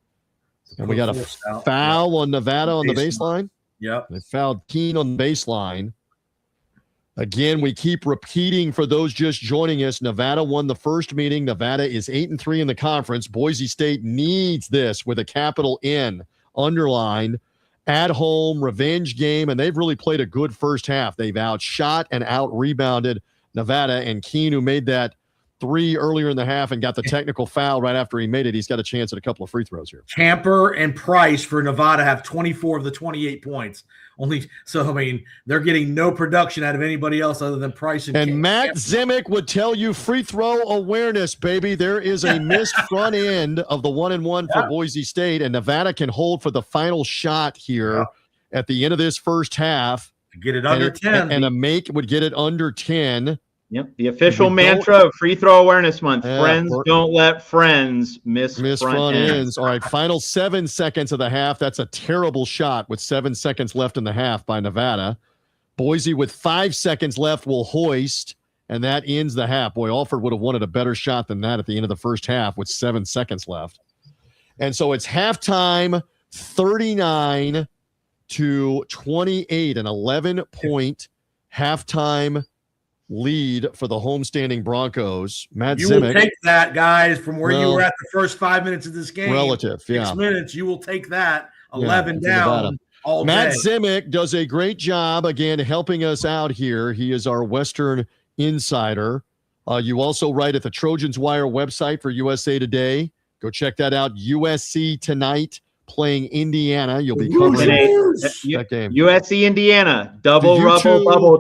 And we got a foul on Nevada on the baseline. Yep. They fouled Keene on the baseline. Again, we keep repeating for those just joining us, Nevada won the first meeting. Nevada is 8-3 in the conference. Boise State needs this with a capital N, underline, at home, revenge game, and they've really played a good first half. They've outshot and out-rebounded Nevada, and Keene, who made that three earlier in the half and got the technical foul right after he made it, he's got a chance at a couple of free throws here. Camper and Price for Nevada have 24 of the 28 points. So, I mean, they're getting no production out of anybody else other than Price and Matt Zimick would tell you free throw awareness, baby. There is a missed front end of the 1-and-1 for Boise State, and Nevada can hold for the final shot here at the end of this first half. Get it under 10. And a make would get it under 10. Yep, the official mantra of Free Throw Awareness Month. Friends don't let friends miss front ends. All right, final 7 seconds of the half. That's a terrible shot with 7 seconds left in the half by Nevada. Boise with 5 seconds left will hoist, and that ends the half. Boy, Alford would have wanted a better shot than that at the end of the first half with 7 seconds left. And so it's halftime, 39-28, an 11-point halftime lead for the homestanding Broncos. Matt you Zimick. Will take that, guys, from where you were at the first 5 minutes of this game. Relative, 6 minutes, you will take that 11 down all Matt day. Zimick does a great job, again, helping us out here. He is our Western insider. You also write at the Trojans Wire website for USA Today. Go check that out. USC tonight playing Indiana. You'll be covering that game. USC Indiana, double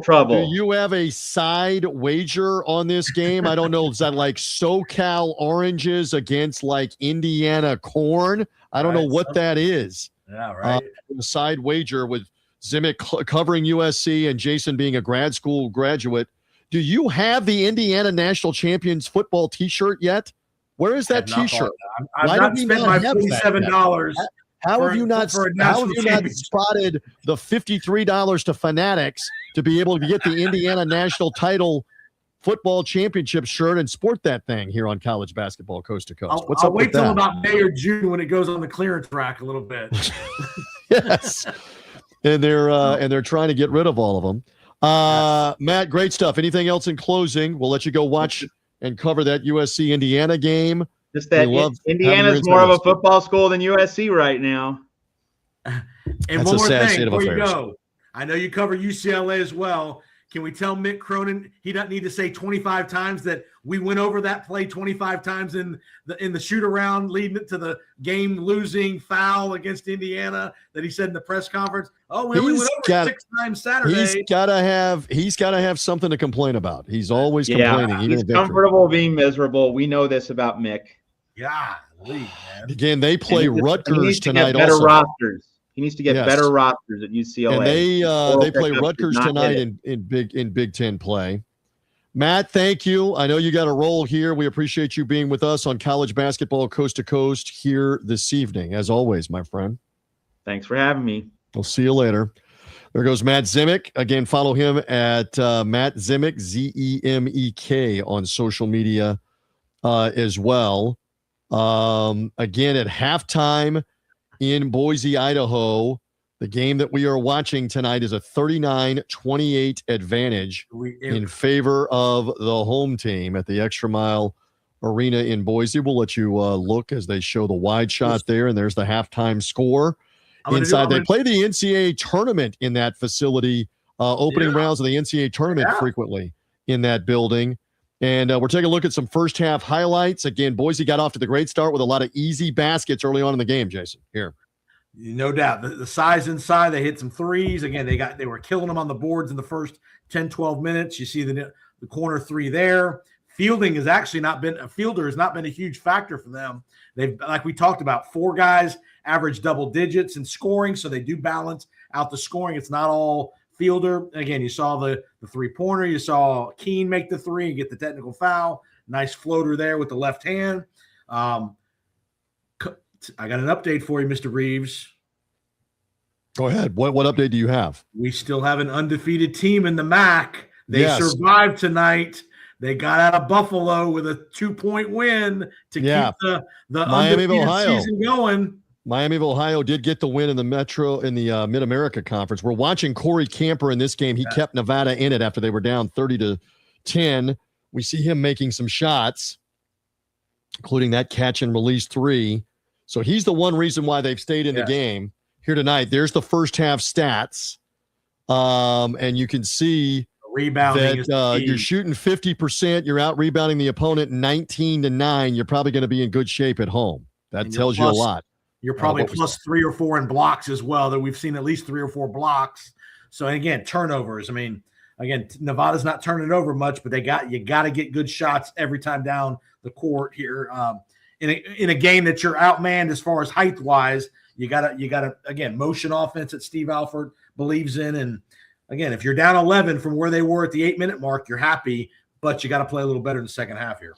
trouble. Do you have a side wager on this game? I don't know. Is that like SoCal Oranges against like Indiana Corn? I don't know what that is. Yeah, right. A side wager with Zimick covering USC and Jason being a grad school graduate. Do you have the Indiana National Champions football T-shirt yet? Where is that T-shirt? I've not spent my $47. How have you not spotted the $53 to Fanatics to be able to get the Indiana National Title Football Championship shirt and sport that thing here on College Basketball Coast to Coast? I'll wait till about May or June when it goes on the clearance rack a little bit. Yes, and they're trying to get rid of all of them. Matt, great stuff. Anything else in closing? We'll let you go watch and cover that USC Indiana game. Just that Indiana's more of a football school than USC right now. And one more thing before you go. I know you cover UCLA as well. Can we tell Mick Cronin he doesn't need to say 25 times that we went over that play 25 times in the shoot around leading to the game losing foul against Indiana that he said in the press conference? Oh, we went over it 6 times Saturday. He's gotta have something to complain about. He's always complaining. He's comfortable being miserable. We know this about Mick. Yeah, man. Again, they play Rutgers tonight. Better rosters. He needs to get better rosters at UCLA. And they play Rutgers tonight in Big Ten play. Matt, thank you. I know you got a role here. We appreciate you being with us on College Basketball Coast to Coast here this evening. As always, my friend. Thanks for having me. We'll see you later. There goes Matt Zimick. Again, follow him at Matt Zimick, Zemek, on social media as well. Again, at halftime in Boise, Idaho, the game that we are watching tonight is a 39-28 advantage in favor of the home team at the Extra Mile Arena in Boise. We'll let you look as they show the wide shot there, and there's the halftime score. Inside, they play the NCAA tournament in that facility, opening rounds of the NCAA tournament frequently in that building. And we're taking a look at some first half highlights. Again, Boise got off to the great start with a lot of easy baskets early on in the game, Jason. Here. No doubt. The size inside, they hit some threes. Again, they were killing them on the boards in the first 10, 12 minutes. You see the corner three there. Fielding has actually not been a huge factor for them. They've, like we talked about, 4 guys average double digits in scoring, so they do balance out the scoring. It's not all Fielder. Again, you saw the three-pointer. You saw Keene make the three and get the technical foul. Nice floater there with the left hand. I got an update for you, Mr. Rives. Go ahead. What update do you have? We still have an undefeated team in the MAC. They survived tonight. They got out of Buffalo with a 2-point win to keep the Miami undefeated season going. Miami of Ohio did get the win in the Mid-America Conference. We're watching Corey Camper in this game. He kept Nevada in it after they were down 30-10. We see him making some shots, including that catch and release 3. So he's the one reason why they've stayed in the game here tonight. There's the first half stats. And you can see rebounding that you're shooting 50%. You're out rebounding the opponent 19-9. You're probably going to be in good shape at home. That tells you a lot. You're probably plus 3 or 4 in blocks as well. That we've seen at least 3 or 4 blocks. So again, turnovers. I mean, again, Nevada's not turning it over much, but you got to get good shots every time down the court here. In a game that you're outmanned as far as height wise, you gotta again motion offense that Steve Alford believes in. And again, if you're down 11 from where they were at the 8-minute mark, you're happy, but you got to play a little better in the second half here.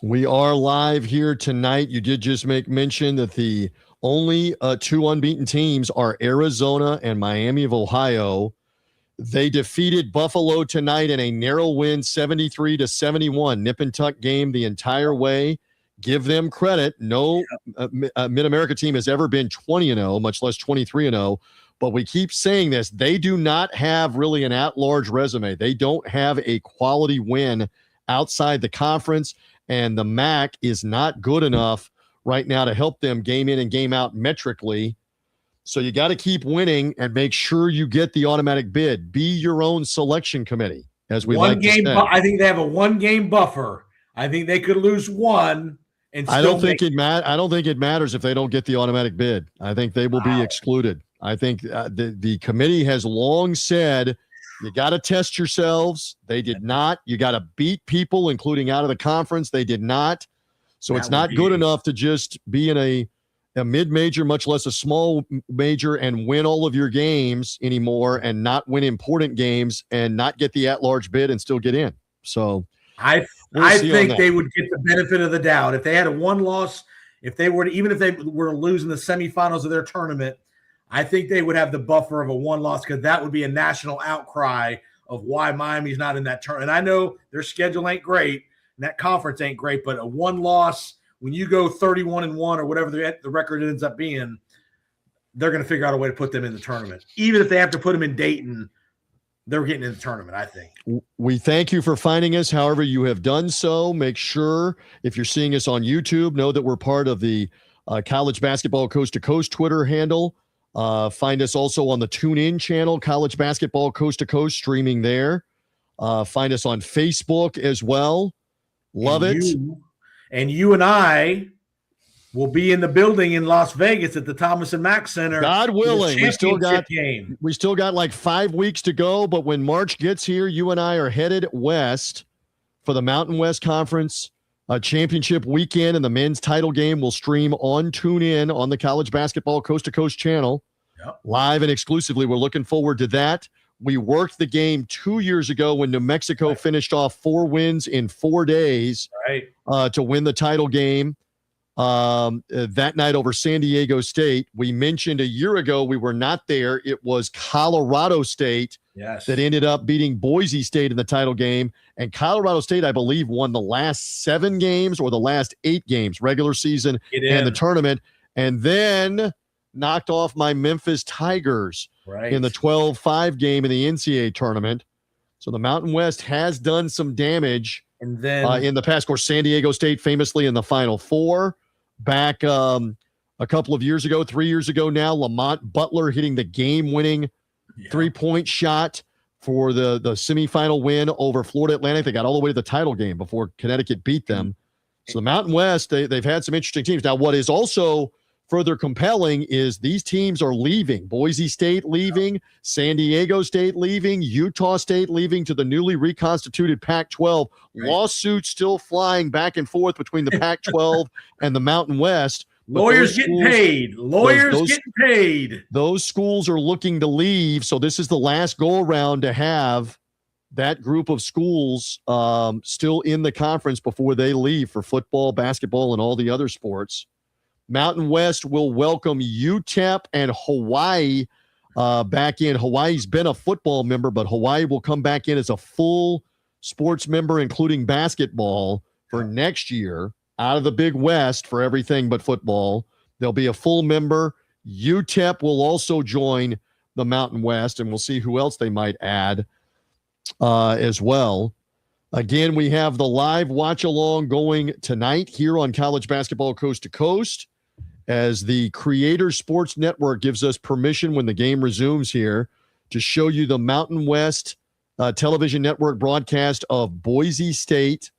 We are live here tonight. You did just make mention that the only 2 unbeaten teams are Arizona and Miami of Ohio. They defeated Buffalo tonight in a narrow win, 73-71. Nip and tuck game the entire way. Give them credit. No Mid-America team has ever been 20-0, much less 23-0. But we keep saying this. They do not have really an at-large resume. They don't have a quality win outside the conference, and the MAC is not good enough right now to help them game in and game out metrically. So you got to keep winning and make sure you get the automatic bid. Be your own selection committee, as we like to say. I think they have a 1-game buffer. I think they could lose one. And I don't think it matters if they don't get the automatic bid. I think they will be excluded. I think the committee has long said you got to test yourselves. They did not. You got to beat people, including out of the conference. They did not. So it's not good enough to just be in a mid-major, much less a small major, and win all of your games anymore and not win important games and not get the at-large bid and still get in. So I think they would get the benefit of the doubt. If they had a 1 loss, even if they were losing the semifinals of their tournament, I think they would have the buffer of a 1 loss, because that would be a national outcry of why Miami's not in that tournament. And I know their schedule ain't great and that conference ain't great, but a 1 loss, when you go 31-1 or whatever the record ends up being, they're going to figure out a way to put them in the tournament. Even if they have to put them in Dayton, they're getting in the tournament, I think. We thank you for finding us. However you have done so, make sure if you're seeing us on YouTube, know that we're part of the College Basketball Coast to Coast Twitter handle. Find us also on the TuneIn channel, College Basketball Coast to Coast, streaming there. Find us on Facebook as well. Love it. And you and I will be in the building in Las Vegas at the Thomas and Mack Center. God willing. We still got like 5 weeks to go, but when March gets here, you and I are headed west for the Mountain West Conference championship weekend, and the men's title game will stream on TuneIn on the College Basketball Coast to Coast channel. Live and exclusively. We're looking forward to that. We worked the game 2 years ago when New Mexico finished off 4 wins in 4 days to win the title game that night over San Diego State. We mentioned a year ago we were not there. It was Colorado State that ended up beating Boise State in the title game. And Colorado State, I believe, won the last 7 games or the last 8 games, regular season and the tournament, and then knocked off my Memphis Tigers in the 12-5 game in the NCAA tournament. So the Mountain West has done some damage in the past. Of course, San Diego State famously in the Final Four back a couple of years ago, 3 years ago now. Lamont Butler hitting the game-winning 3-point shot for the semifinal win over Florida Atlantic. They got all the way to the title game before Connecticut beat them. So the Mountain West, they've had some interesting teams. Now, what is also further compelling is these teams are leaving. Boise State leaving, San Diego State leaving, Utah State leaving to the newly reconstituted Pac-12. Lawsuits still flying back and forth between the Pac-12 and the Mountain West. Lawyers getting paid. Getting paid. Those schools are looking to leave, so this is the last go-around to have that group of schools still in the conference before they leave for football, basketball, and all the other sports. Mountain West will welcome UTEP and Hawaii back in. Hawaii's been a football member, but Hawaii will come back in as a full sports member, including basketball, for next year, out of the Big West for everything but football. They'll be a full member. UTEP will also join the Mountain West, and we'll see who else they might add as well. Again, we have the live watch along going tonight here on College Basketball Coast to Coast, as the Creator Sports Network gives us permission when the game resumes here to show you the Mountain West television network broadcast of Boise State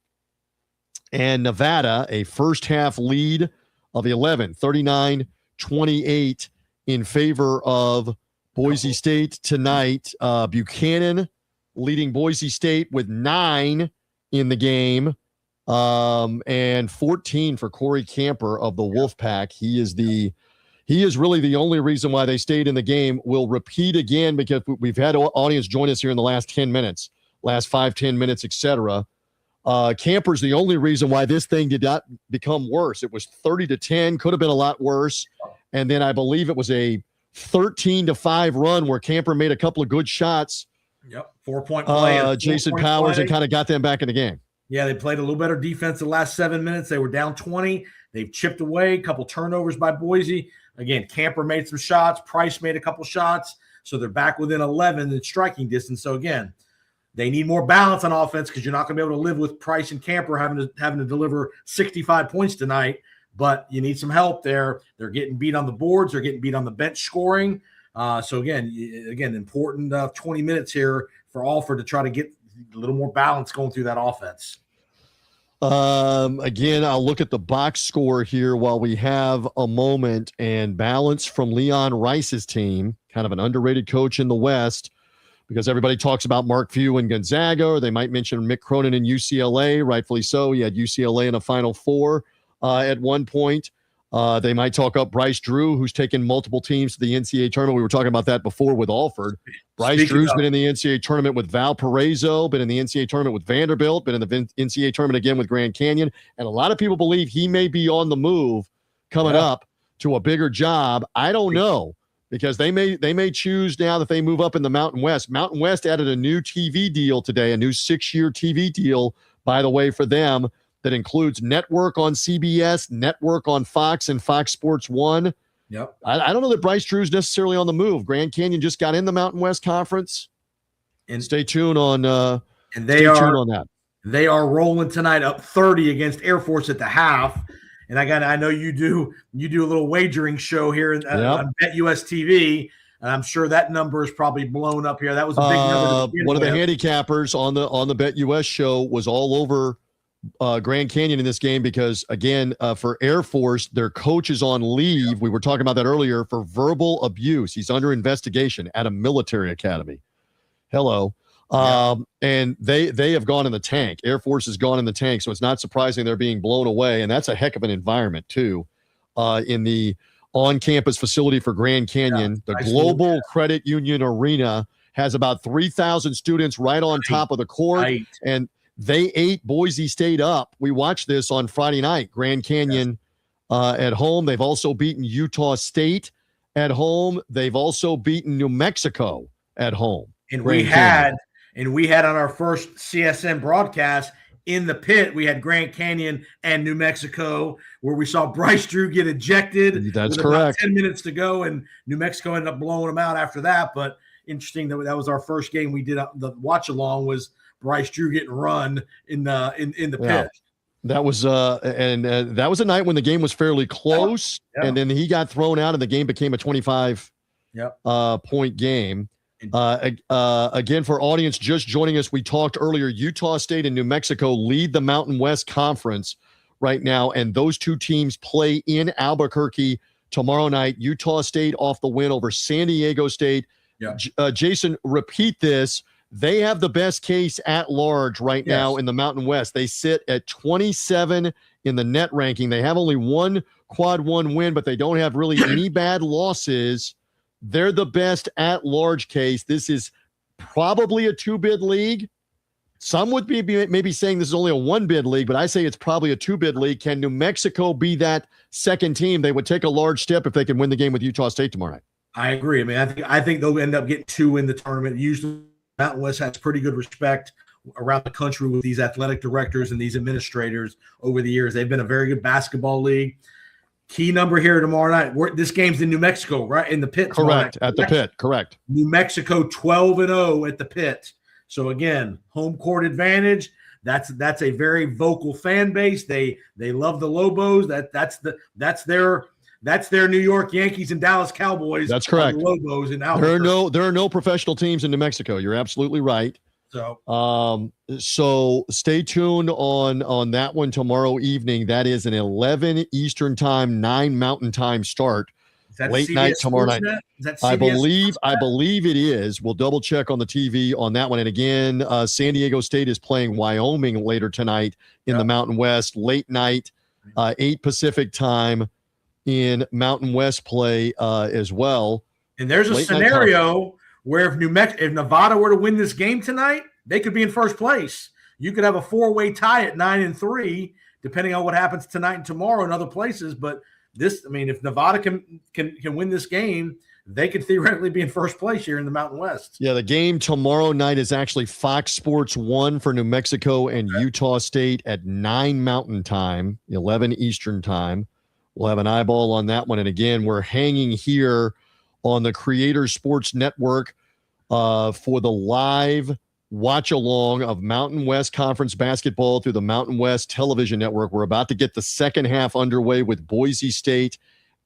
and Nevada, a first half lead of 11, 39-28 in favor of Boise State tonight. Buchanan leading Boise State with 9 in the game, and 14 for Corey Camper of the Wolfpack. He is really the only reason why they stayed in the game. We'll repeat again because we've had audience join us here in the last 10 minutes, last 5-10 minutes, etc. Camper's the only reason why this thing did not become worse. It was 30-10, could have been a lot worse. And then I believe it was a 13-5 run where Camper made a couple of good shots. Yep, 4-point play. Jason Powers play. And kind of got them back in the game. Yeah, they played a little better defense the last 7 minutes. They were down 20. They've chipped away, a couple turnovers by Boise. Again, Camper made some shots. Price made a couple shots. So they're back within 11 in striking distance. So again, they need more balance on offense because you're not going to be able to live with Price and Camper having to deliver 65 points tonight. But you need some help there. They're getting beat on the boards. They're getting beat on the bench scoring. So again, important 20 minutes here for Alford to try to get a little more balance going through that offense. Again, I'll look at the box score here while we have a moment, and balance from Leon Rice's team, kind of an underrated coach in the West, because everybody talks about Mark Few and Gonzaga, or they might mention Mick Cronin and UCLA, rightfully so. He had UCLA in a Final Four at one point. They might talk up Bryce Drew, who's taken multiple teams to the NCAA tournament. We were talking about that before with Alford. Bryce Drew's been in the NCAA tournament with Val Paraiso, been in the NCAA tournament with Vanderbilt, been in the NCAA tournament again with Grand Canyon. And a lot of people believe he may be on the move coming up to a bigger job. I don't know, because they may choose now that they move up in the Mountain West. Mountain West added a new TV deal today, a new 6-year TV deal, by the way, for them, that includes network on CBS, network on Fox and Fox Sports 1. Yep. I don't know that Bryce Drew's necessarily on the move. Grand Canyon just got in the Mountain West Conference. And stay tuned on on that. They are rolling tonight up 30 against Air Force at the half. And I know you do a little wagering show here on BetUS TV. And I'm sure that number is probably blown up here. That was a big number. One of the handicappers on the BetUS show was all over Grand Canyon in this game because, again, for Air Force, their coach is on leave. We were talking about that earlier for verbal abuse. He's under investigation at a military academy. Hello. And they have gone in the tank. Air Force has gone in the tank, so it's not surprising they're being blown away. And that's a heck of an environment, too, in the on-campus facility for Grand Canyon. The Global Credit Union Arena has about 3,000 students right on top of the court. And they ate Boise State up. We watched this on Friday night. Grand Canyon at home. They've also beaten Utah State at home. They've also beaten New Mexico at home. And we had on our first CSN broadcast in the pit, we had Grand Canyon and New Mexico, where we saw Bryce Drew get ejected. That's correct. About 10 minutes to go, and New Mexico ended up blowing them out after that. But interesting that was our first game we did. The watch along was Bryce Drew getting run in the pit. That was that was a night when the game was fairly close, and then he got thrown out, and the game became a 25 point game. Again, for audience just joining us, we talked earlier. Utah State and New Mexico lead the Mountain West Conference right now, and those two teams play in Albuquerque tomorrow night. Utah State off the win over San Diego State. Jason, repeat this. They have the best case at large right now in the Mountain West. They sit at 27 in the net ranking. They have only one quad one win, but they don't have really any bad losses. They're the best at large case. This is probably a 2-bid league. Some would be maybe saying this is only a 1-bid league, but I say it's probably a 2-bid league. Can New Mexico be that second team? They would take a large step if they can win the game with Utah State tomorrow night. I agree. I mean, I think they'll end up getting 2 in the tournament. Usually Mountain West has pretty good respect around the country with these athletic directors and these administrators over the years. They've been a very good basketball league. Key number here tomorrow night. This game's in New Mexico, right? In the pit. Correct. At the pit. Correct. New Mexico 12-0 at the pit. So again, home court advantage. That's a very vocal fan base. They love the Lobos. That's their New York Yankees and Dallas Cowboys. That's correct. The Lobos in Albuquerque. There are no professional teams in New Mexico. You're absolutely right. So stay tuned on that one tomorrow evening. That is an 11 Eastern time, 9 Mountain time start. Late night tomorrow night. Is that I believe it is. We'll double check on the TV on that one. And again, San Diego State is playing Wyoming later tonight in the Mountain West. Late night, 8 Pacific time in Mountain West play as well. And there's a scenario where if Nevada were to win this game tonight, they could be in first place. You could have a 4-way tie at 9-3, depending on what happens tonight and tomorrow in other places. But if Nevada can win this game, they could theoretically be in first place here in the Mountain West. Yeah, the game tomorrow night is actually Fox Sports 1 for New Mexico and Utah State at 9 Mountain time, 11 Eastern time. We'll have an eyeball on that one. And again, we're hanging here on the Creator Sports Network for the live watch along of Mountain West Conference basketball through the Mountain West Television Network. We're about to get the second half underway with Boise State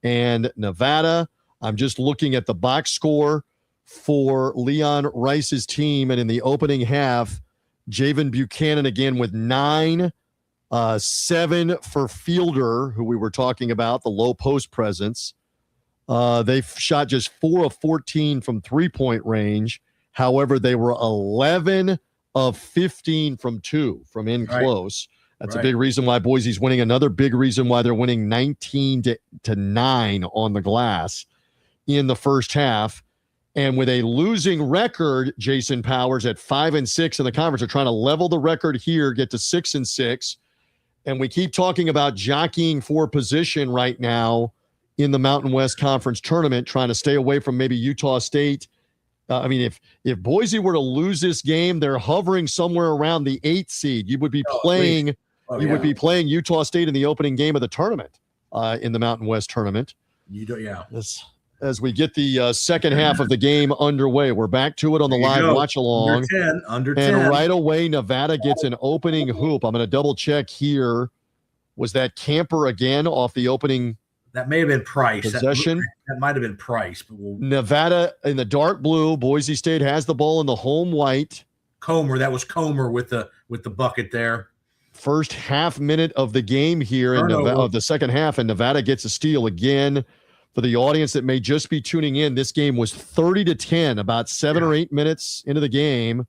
and Nevada. I'm just looking at the box score for Leon Rice's team. And in the opening half, Javen Buchanan again with 9, 7 for Fielder, who we were talking about, the low post presence. They shot just 4 of 14 from 3-point range. However, they were 11 of 15 from 2 from in close. That's a big reason why Boise's winning. Another big reason why they're winning 19-9 on the glass in the first half. And with a losing record, Jason Powers at 5-6 in the conference, they're trying to level the record here, get to 6-6. And we keep talking about jockeying for position right now in the Mountain West Conference tournament, trying to stay away from maybe Utah State. If Boise were to lose this game, they're hovering somewhere around the 8th seed. You would be playing Utah State in the opening game of the tournament in the Mountain West tournament. As we get the second half of the game underway, we're back to it on the live watch along. Under 10. And right away, Nevada gets an opening hoop. I'm going to double check here. Was that Camper again off the opening? That may have been Price. Possession. That might have been Price. But Nevada in the dark blue. Boise State has the ball in the home white. Comer. That was Comer with the bucket there. First half minute of the game here of the second half, and Nevada gets a steal again. For the audience that may just be tuning in, this game was 30-10, about 7 or 8 minutes into the game.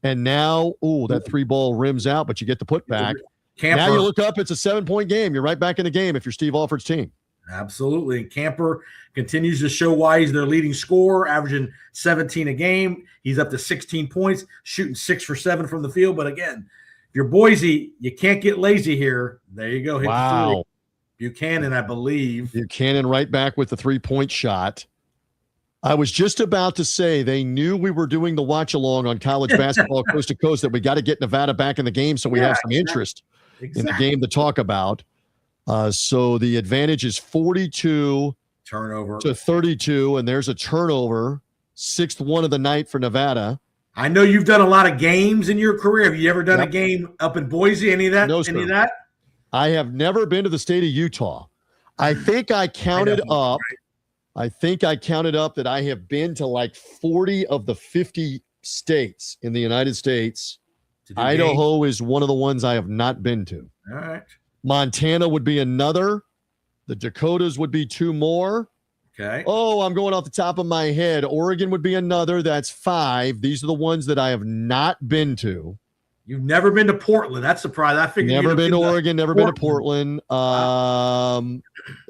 And now, that 3-ball rims out, but you get the putback. Now you look up, it's a 7-point game. You're right back in the game if you're Steve Alford's team. Absolutely. And Camper continues to show why he's their leading scorer, averaging 17 a game. He's up to 16 points, shooting 6 for 7 from the field. But again, if you're Boise, you can't get lazy here. There you go. Hit the 3. Buchanan, I believe. Buchanan right back with the 3-point shot. I was just about to say they knew we were doing the watch along on college basketball coast to coast, that we got to get Nevada back in the game so we have some interest in the game to talk about. So the advantage is 42 to 32, and there's a turnover, 6th one of the night for Nevada. I know you've done a lot of games in your career. Have you ever done a game up in Boise? Any of that? No, sir. Any of that? I have never been to the state of Utah. I think I counted up. I think I counted up that I have been to like 40 of the 50 states in the United States. Idaho is one of the ones I have not been to. All right. Montana would be another. The Dakotas would be 2 more. Okay. Oh, I'm going off the top of my head. Oregon would be another. That's 5. These are the ones that I have not been to. You've never been to Portland. That's surprising. I figured never been to Oregon, never been to Portland. Wow.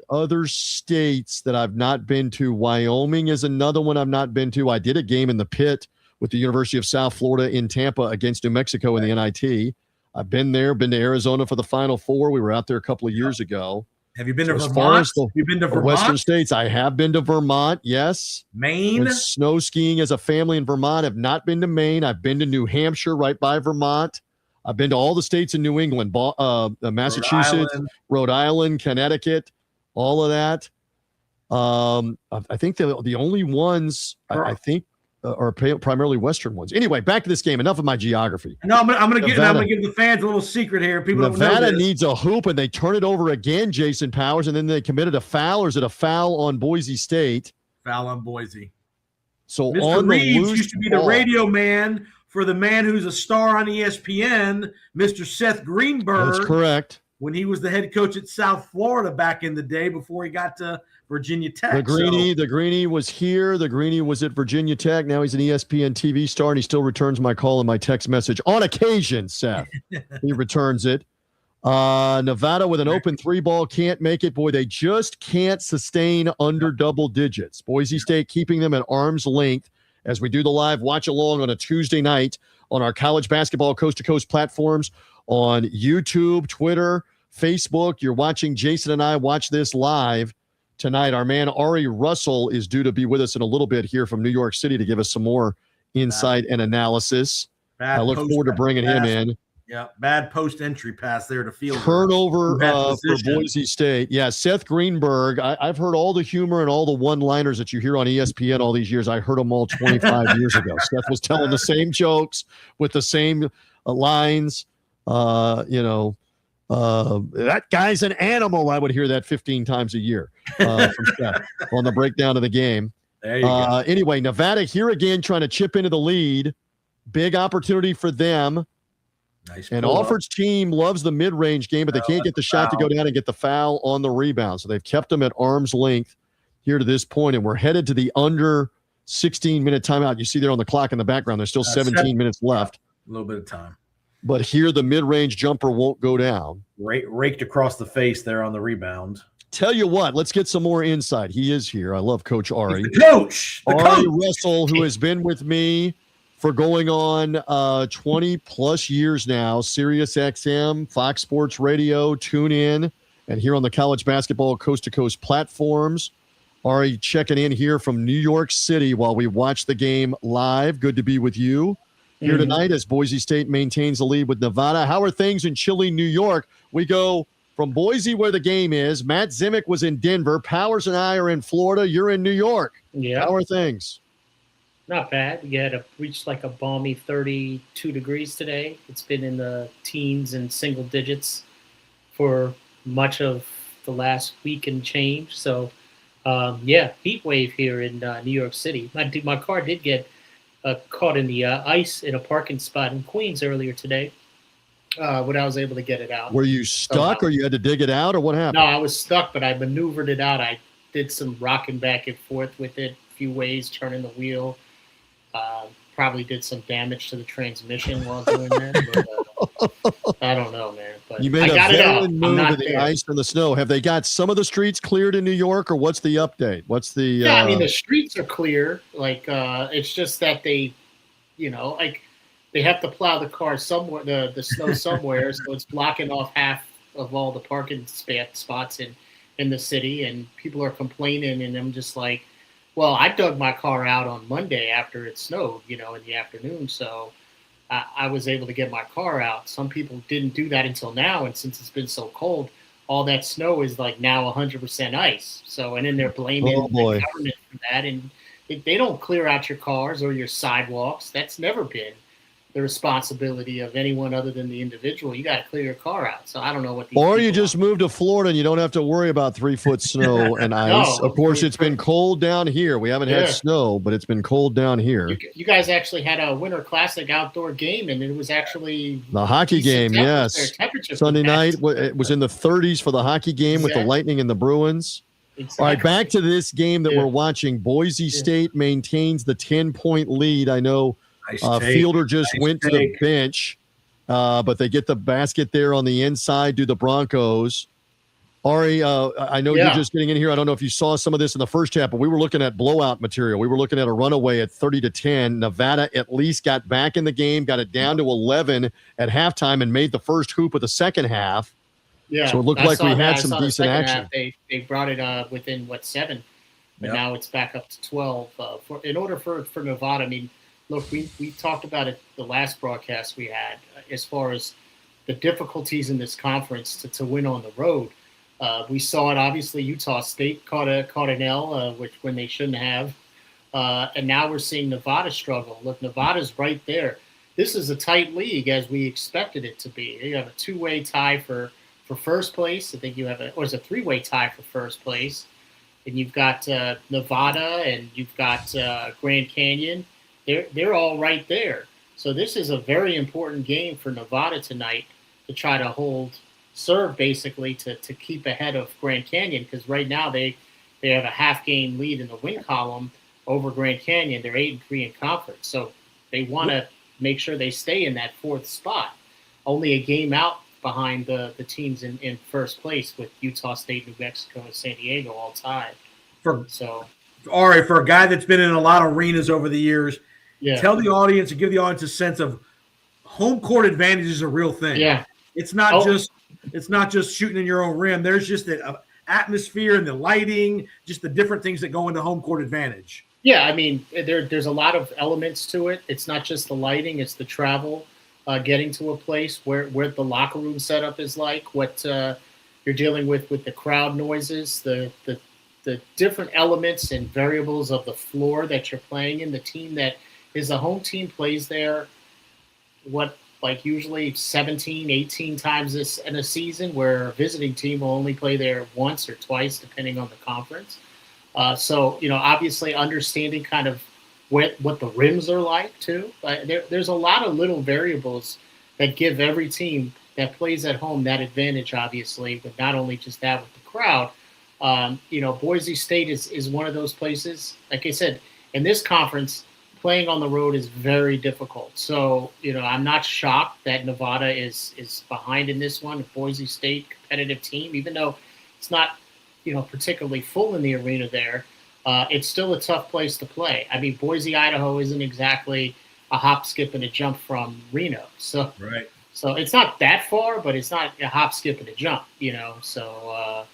Other states that I've not been to. Wyoming is another one I've not been to. I did a game in the pit with the University of South Florida in Tampa against New Mexico in the NIT. I've been there, been to Arizona for the Final Four. We were out there a couple of years ago. Have you been to Vermont? Have you been to Vermont? Western states, I have been to Vermont, yes. Maine? Went snow skiing as a family in Vermont. I've not been to Maine. I've been to New Hampshire, right by Vermont. I've been to all the states in New England, Massachusetts, Rhode Island, Connecticut. all of that. I think the only ones I think are primarily Western ones. Anyway, back to this game. Enough of my geography. No, I'm gonna give the fans a little secret here. People Nevada don't know this. needs a hoop, and they turn it over again, Jason Powers, and then they committed a foul. Or is it a foul on Boise State? Foul on Boise. So Mr. Rives used to be the radio man for the man who's a star on ESPN, Mr. Seth Greenberg. That's correct. When he was the head coach at South Florida back in the day before he got to Virginia Tech. The Greenie was here. The Greenie was at Virginia Tech. Now he's an ESPN TV star, and he still returns my call and my text message on occasion, Seth. He returns it. Nevada with an open 3-ball can't make it. Boy, they just can't sustain under double digits. Boise State keeping them at arm's length as we do the live watch along on a Tuesday night on our college basketball coast-to-coast platforms on YouTube, Twitter, Facebook. You're watching Jason and I watch this live tonight. Our man Ari Russell is due to be with us in a little bit here from New York City to give us some more insight and analysis. I look forward to bringing him in. Yeah, bad post-entry pass there to field. Turnover for Boise State. Yeah, Seth Greenberg. I've heard all the humor and all the one-liners that you hear on ESPN all these years. I heard them all 25 years ago. Seth was telling the same jokes with the same lines. That guy's an animal. I would hear that 15 times a year from Seth on the breakdown of the game. There you go. Anyway, Nevada here again trying to chip into the lead. Big opportunity for them. Nice. And Alford's team loves the mid-range game, but they can't get the shot to go down and get the foul on the rebound. So they've kept them at arm's length here to this point, and we're headed to the under 16-minute timeout. You see there on the clock in the background, there's still 17 minutes left. A little bit of time. But here the mid-range jumper won't go down. Raked across the face there on the rebound. Tell you what, let's get some more insight. He is here. I love Coach Ari. The coach. Ari Russell, who has been with me for going on 20-plus years now. Sirius XM, Fox Sports Radio, tune in, and here on the college basketball coast-to-coast platforms. Ari checking in here from New York City while we watch the game live. Good to be with you here tonight as Boise State maintains the lead with Nevada. How are things in chilly New York? We go from Boise, where the game is. Matt Zimick was in Denver. Powers and I are in Florida. You're in New York. Yeah. How are things? Not bad. We had reached like a balmy 32 degrees today. It's been in the teens and single digits for much of the last week and change. So, heat wave here in New York City. My car did get caught in the ice in a parking spot in Queens earlier today when I was able to get it out. Were you stuck or you had to dig it out or what happened? No, I was stuck, but I maneuvered it out. I did some rocking back and forth with it, a few ways, turning the wheel. Probably did some damage to the transmission while doing that. But, I don't know, man. But you made I got a it out. veteran move in the ice and the snow. Have they got some of the streets cleared in New York, or what's the update? What's the? Yeah, I mean the streets are clear. Like it's just that they, they have to plow the car somewhere, the snow somewhere, so it's blocking off half of all the parking spots in the city, and people are complaining, and I'm just like. Well, I dug my car out on Monday after it snowed, in the afternoon. So I was able to get my car out. Some people didn't do that until now. And since it's been so cold, all that snow is like now 100% ice. So, and then they're blaming the government for that. And they don't clear out your cars or your sidewalks. That's never been the responsibility of anyone other than the individual. You got to clear your car out. So I don't know what. Or you just move to Florida and you don't have to worry about 3-foot snow and ice. No, of course, it's been cold down here. We haven't had snow, but it's been cold down here. You guys actually had a Winter Classic outdoor game, and it was actually the hockey game. Yes, Sunday night it was in the 30s for the hockey game with the Lightning and the Bruins. Exactly. All right, back to this game that we're watching. Boise State maintains the 10-point lead. I know. Fielder just went to the bench, but they get the basket there on the inside. Do the Broncos. Ari, I know you're just getting in here. I don't know if you saw some of this in the first half, but we were looking at blowout material. We were looking at a runaway at 30-10. Nevada at least got back in the game, got it down to 11 at halftime, and made the first hoop of the second half. Yeah, so it looked like we had some decent action. They brought it within 7, but now it's back up to 12. In order for Nevada, I mean. Look, we talked about it the last broadcast we had as far as the difficulties in this conference to win on the road. We saw it, obviously. Utah State caught an L, which when they shouldn't have. And now we're seeing Nevada struggle. Look, Nevada's right there. This is a tight league as we expected it to be. You have a two-way tie for first place. I think you have it's a three-way tie for first place. And you've got Nevada and you've got Grand Canyon. They're all right there. So this is a very important game for Nevada tonight to try to serve basically to keep ahead of Grand Canyon, because right now they have a half-game lead in the win column over Grand Canyon. They're 8-3 in conference. So they want to make sure they stay in that fourth spot. Only a game out behind the teams in first place with Utah State, New Mexico, and San Diego all tied. For a guy that's been in a lot of arenas over the years, tell the audience and give the audience a sense of home court advantage is a real thing. Yeah, it's not just shooting in your own rim. There's just the atmosphere and the lighting, just the different things that go into home court advantage. Yeah, I mean, there's a lot of elements to it. It's not just the lighting; it's the travel. Getting to a place where the locker room setup is like, what you're dealing with the crowd noises, the different elements and variables of the floor that you're playing in. The team that is a home team plays there, usually 17, 18 times in a season, where a visiting team will only play there once or twice, depending on the conference. So, obviously understanding kind of what the rims are like too. There's a lot of little variables that give every team that plays at home that advantage, obviously, but not only just that with the crowd. Boise State is one of those places. Like I said, in this conference, playing on the road is very difficult. So, I'm not shocked that Nevada is behind in this one. Boise State, competitive team, even though it's not, particularly full in the arena there. It's still a tough place to play. I mean, Boise, Idaho isn't exactly a hop, skip, and a jump from Reno. So, right. So it's not that far, but it's not a hop, skip, and a jump. So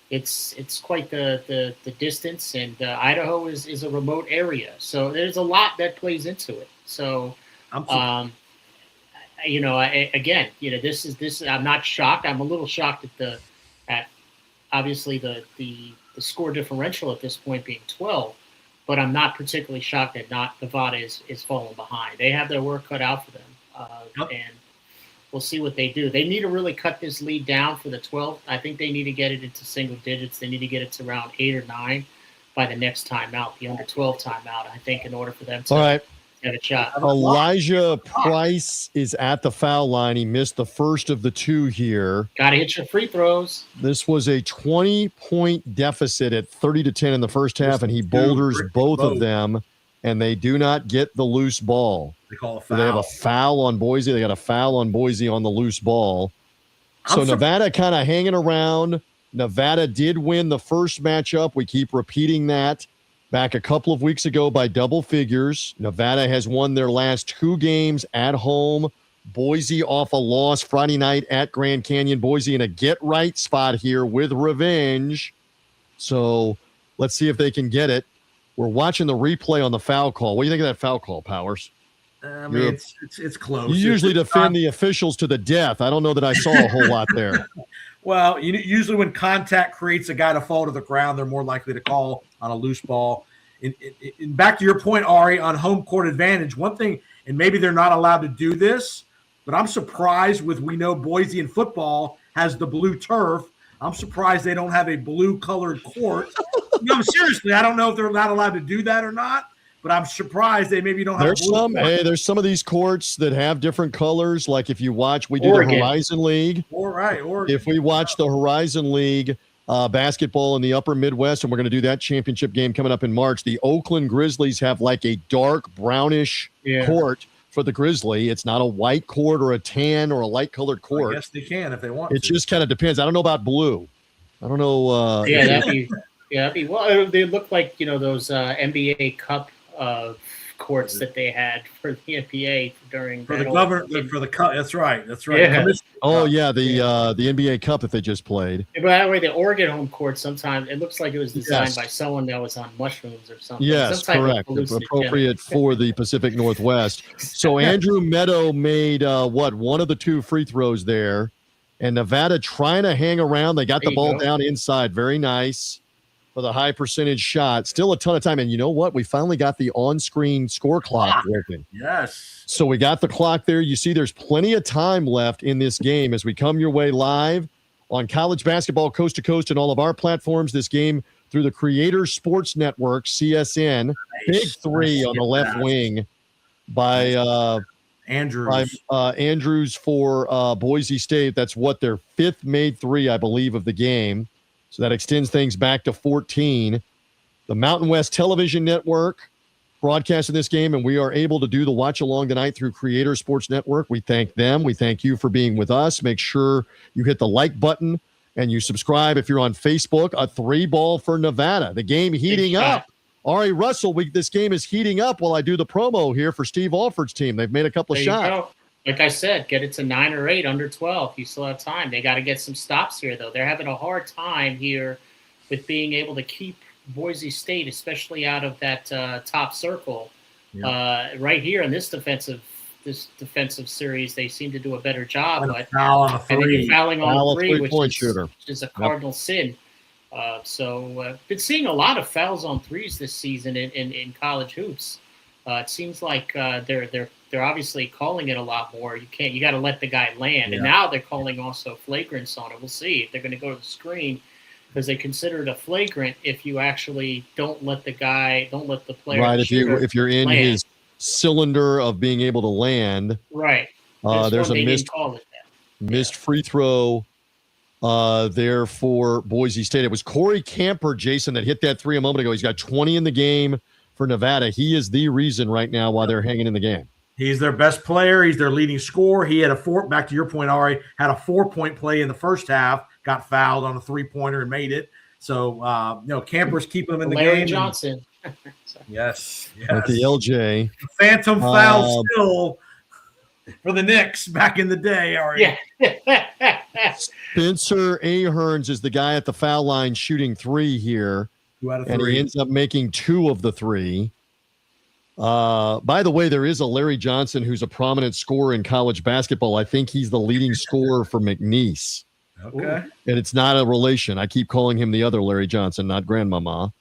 it's quite the distance, and Idaho is a remote area. So there's a lot that plays into it. So, this is I'm not shocked. I'm a little shocked at obviously the score differential at this point being 12, but I'm not particularly shocked that Nevada is falling behind. They have their work cut out for them, and we'll see what they do. They need to really cut this lead down for the 12th. I think they need to get it into single digits. They need to get it to around 8 or 9 by the next timeout, the under 12 timeout, I think, in order for them to have a shot. Elijah Price is at the foul line. He missed the first of the two here. Got to hit your free throws. This was a 20-point deficit at 30-10 in the first half, and he boulders both of them, and they do not get the loose ball. They call a foul. They have a foul on Boise. They got a foul on Boise on the loose ball. So Nevada kind of hanging around. Nevada did win the first matchup. We keep repeating that. Back a couple of weeks ago by double figures. Nevada has won their last 2 games at home. Boise off a loss Friday night at Grand Canyon. Boise in a get-right spot here with revenge. So let's see if they can get it. We're watching the replay on the foul call. What do you think of that foul call, Powers? I mean, it's close. You usually defend the officials to the death. I don't know that I saw a whole lot there. Well, usually when contact creates a guy to fall to the ground, they're more likely to call on a loose ball. And back to your point, Ari, on home court advantage, one thing, and maybe they're not allowed to do this, but I'm surprised we know Boise in football has the blue turf. I'm surprised they don't have a blue-colored court. No, seriously, I don't know if they're not allowed to do that or not, but I'm surprised they maybe don't have there's some of these courts that have different colors. Like if you watch, we do the Horizon League. Oregon. If we watch the Horizon League basketball in the upper Midwest, and we're going to do that championship game coming up in March, the Oakland Grizzlies have like a dark brownish court for the Grizzly. It's not a white court or a tan or a light colored court. I guess they can if they want to. It just kind of depends. I don't know about blue. I don't know. Well, they look like, those NBA Cup courts that they had for the NBA during for the cup. That's right. Yeah. The NBA Cup that they just played. But by the way, the Oregon home court, sometimes it looks like it was designed by someone that was on mushrooms or something. Yes, correct. Appropriate for the Pacific Northwest. So Andrew Meadow made one of the 2 free throws there. And Nevada trying to hang around. They got There the you ball go. down inside. Very nice for the high percentage shot. Still a ton of time. And you know what? We finally got the on-screen score clock working. Yes. So we got the clock there. You see there's plenty of time left in this game as we come your way live on College Basketball Coast to Coast and all of our platforms. This game through the Creator Sports Network, CSN. Nice. Big three on the left wing by Andrews. Andrews for Boise State. That's what their fifth made three, I believe, of the game. So that extends things back to 14. The Mountain West Television Network broadcasting this game, and we are able to do the watch along tonight through Creator Sports Network. We thank them. We thank you for being with us. Make sure you hit the like button and you subscribe if you're on Facebook. A 3-ball for Nevada. The game heating up. Ari Russell, this game is heating up while I do the promo here for Steve Alford's team. They've made a couple of shots. Like I said, get it to 9 or 8, under 12. You still have time. They got to get some stops here, though. They're having a hard time here with being able to keep Boise State, especially out of that top circle. Yeah. Right here in this defensive series, they seem to do a better job. But foul on a three. Fouling on a three, which is a cardinal sin. So been seeing a lot of fouls on threes this season in college hoops. It seems like they're obviously calling it a lot more. You got to let the guy land, and now they're calling also flagrants on it. We'll see if they're going to go to the screen because they consider it a flagrant if you actually don't let the player right. If you're in land. His cylinder of being able to land, right. There's a missed free throw. There for Boise State. It was Corey Camper, Jason, that hit that three a moment ago. He's got 20 in the game for Nevada. He is the reason right now why they're hanging in the game. He's their best player. He's their leading scorer. He had back to your point, Ari, had a 4-point play in the first half, got fouled on a 3-pointer and made it. So, Camper's keeping him in the game. Larry Johnson. Yes. At the LJ. Phantom foul still for the Knicks back in the day, Ari. Yeah. Spencer Aherns is the guy at the foul line shooting 3 here. 2 out of 3. And he ends up making 2 of the 3. By the way, there is a Larry Johnson who's a prominent scorer in college basketball. I think he's the leading scorer for McNeese. Okay. And it's not a relation. I keep calling him the other Larry Johnson, not Grandmama.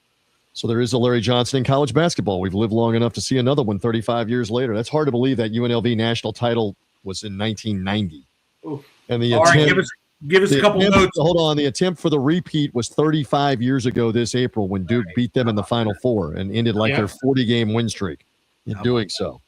So there is a Larry Johnson in college basketball. We've lived long enough to see another one 35 years later. That's hard to believe that UNLV national title was in 1990. Oof. And the All attempt, right, give us a couple notes. Hold on. The attempt for the repeat was 35 years ago this April when Duke beat them in the Final Four and ended their 40-game win streak in doing so.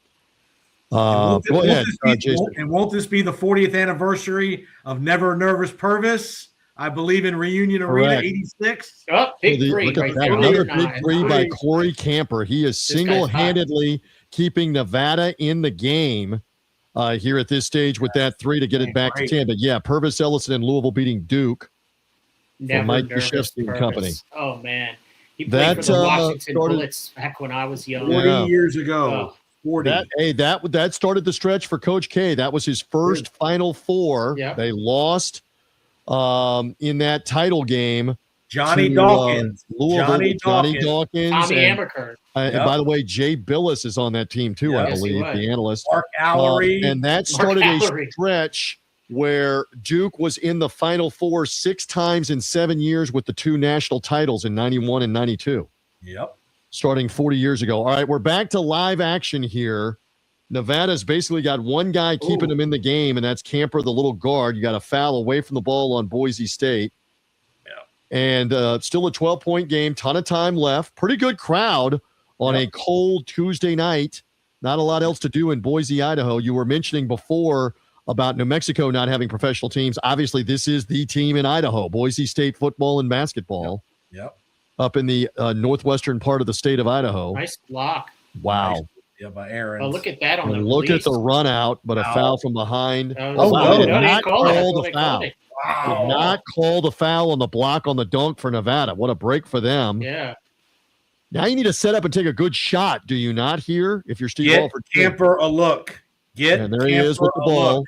Go ahead, Jason. And won't this be the 40th anniversary of Never Nervous Purvis? I believe in Reunion Arena, 86. Oh, big three. Look at that. Another big three by Corey Camper. He is single-handedly keeping Nevada in the game here at this stage with that 3 to get it back to 10. But, yeah, Purvis Ellison and Louisville beating Duke. Never Mike Nervous Krzyzewski and company. Oh, man. He played for the Washington Bullets back when I was young. 40 years ago. 40. That started the stretch for Coach K. That was his first Final Four. Yeah. They lost in that title game. Johnny Dawkins. Johnny Dawkins. Tommy Amerkirk. And by the way, Jay Billis is on that team too, I believe, the analyst. Mark Allery. And that started a stretch where Duke was in the Final Four 6 times in 7 years with the 2 national titles in 91 and 92. Yep. Starting 40 years ago. All right, we're back to live action here. Nevada's basically got one guy keeping them in the game, and that's Camper, the little guard. You got a foul away from the ball on Boise State. Yeah. And still a 12-point game, ton of time left. Pretty good crowd on a cold Tuesday night. Not a lot else to do in Boise, Idaho. You were mentioning before about New Mexico not having professional teams. Obviously, this is the team in Idaho, Boise State football and basketball. Yep. Up in the northwestern part of the state of Idaho. Nice block. Wow. Nice. Yeah, by Aaron. Oh, look at that on the look at the run out, but a foul from behind. They did not call the foul. Wow. Did not call the foul on the block on the dunk for Nevada. What a break for them. Yeah. Now you need to set up and take a good shot, do you not, here? If you're Steve Alford. Camper a look. And there he is with the ball.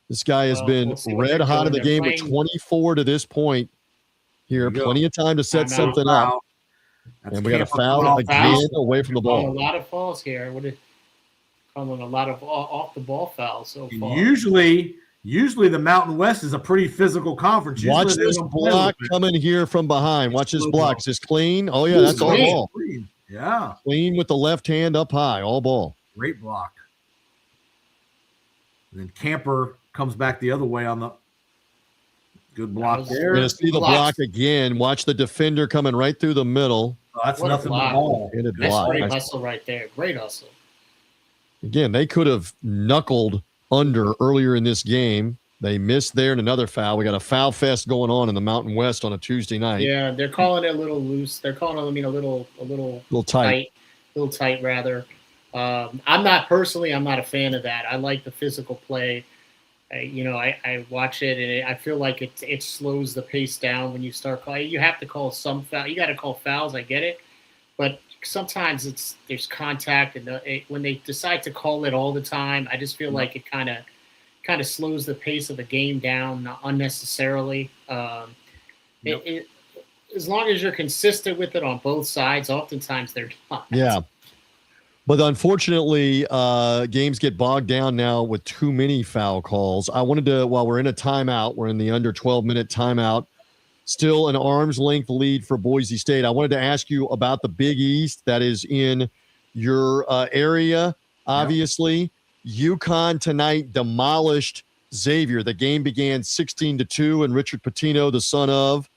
This guy has been red hot in the game with 24 to this point. Here, plenty of time to set something up. And we got a foul again away from the ball. A lot of falls here. Calling a lot of off the ball fouls so far. Usually Usually the Mountain West is a pretty physical conference. Usually Watch this block coming here from behind. Watch this block. Is this clean? Oh, yeah, that's all ball. Clean. Yeah. Clean with the left hand up high, all ball. Great block. And then Camper comes back the other way on the good block there. You're going to see the block again. Watch the defender coming right through the middle. Oh, that's nothing but ball. That's great hustle right there. Great hustle. Again, they could have knuckled under earlier in this game. They missed there and another foul. We got a foul fest going on in the Mountain West on a Tuesday night. Yeah, they're calling it a little loose. They're calling it, a little tight. A little tight, rather. I'm not a fan of that. I like the physical play. I watch it and I feel like it slows the pace down when you start calling. You have to call some foul. You got to call fouls. I get it, but sometimes there's contact, and when they decide to call it all the time, I just feel like it kind of slows the pace of the game down unnecessarily. As long as you're consistent with it on both sides, oftentimes they're not. Yeah. But unfortunately, games get bogged down now with too many foul calls. I wanted to, while we're in a timeout, we're in the under 12-minute timeout, still an arm's length lead for Boise State. I wanted to ask you about the Big East that is in your area. Obviously, UConn tonight demolished Xavier. The game began 16-2, and Richard Pitino, the son of,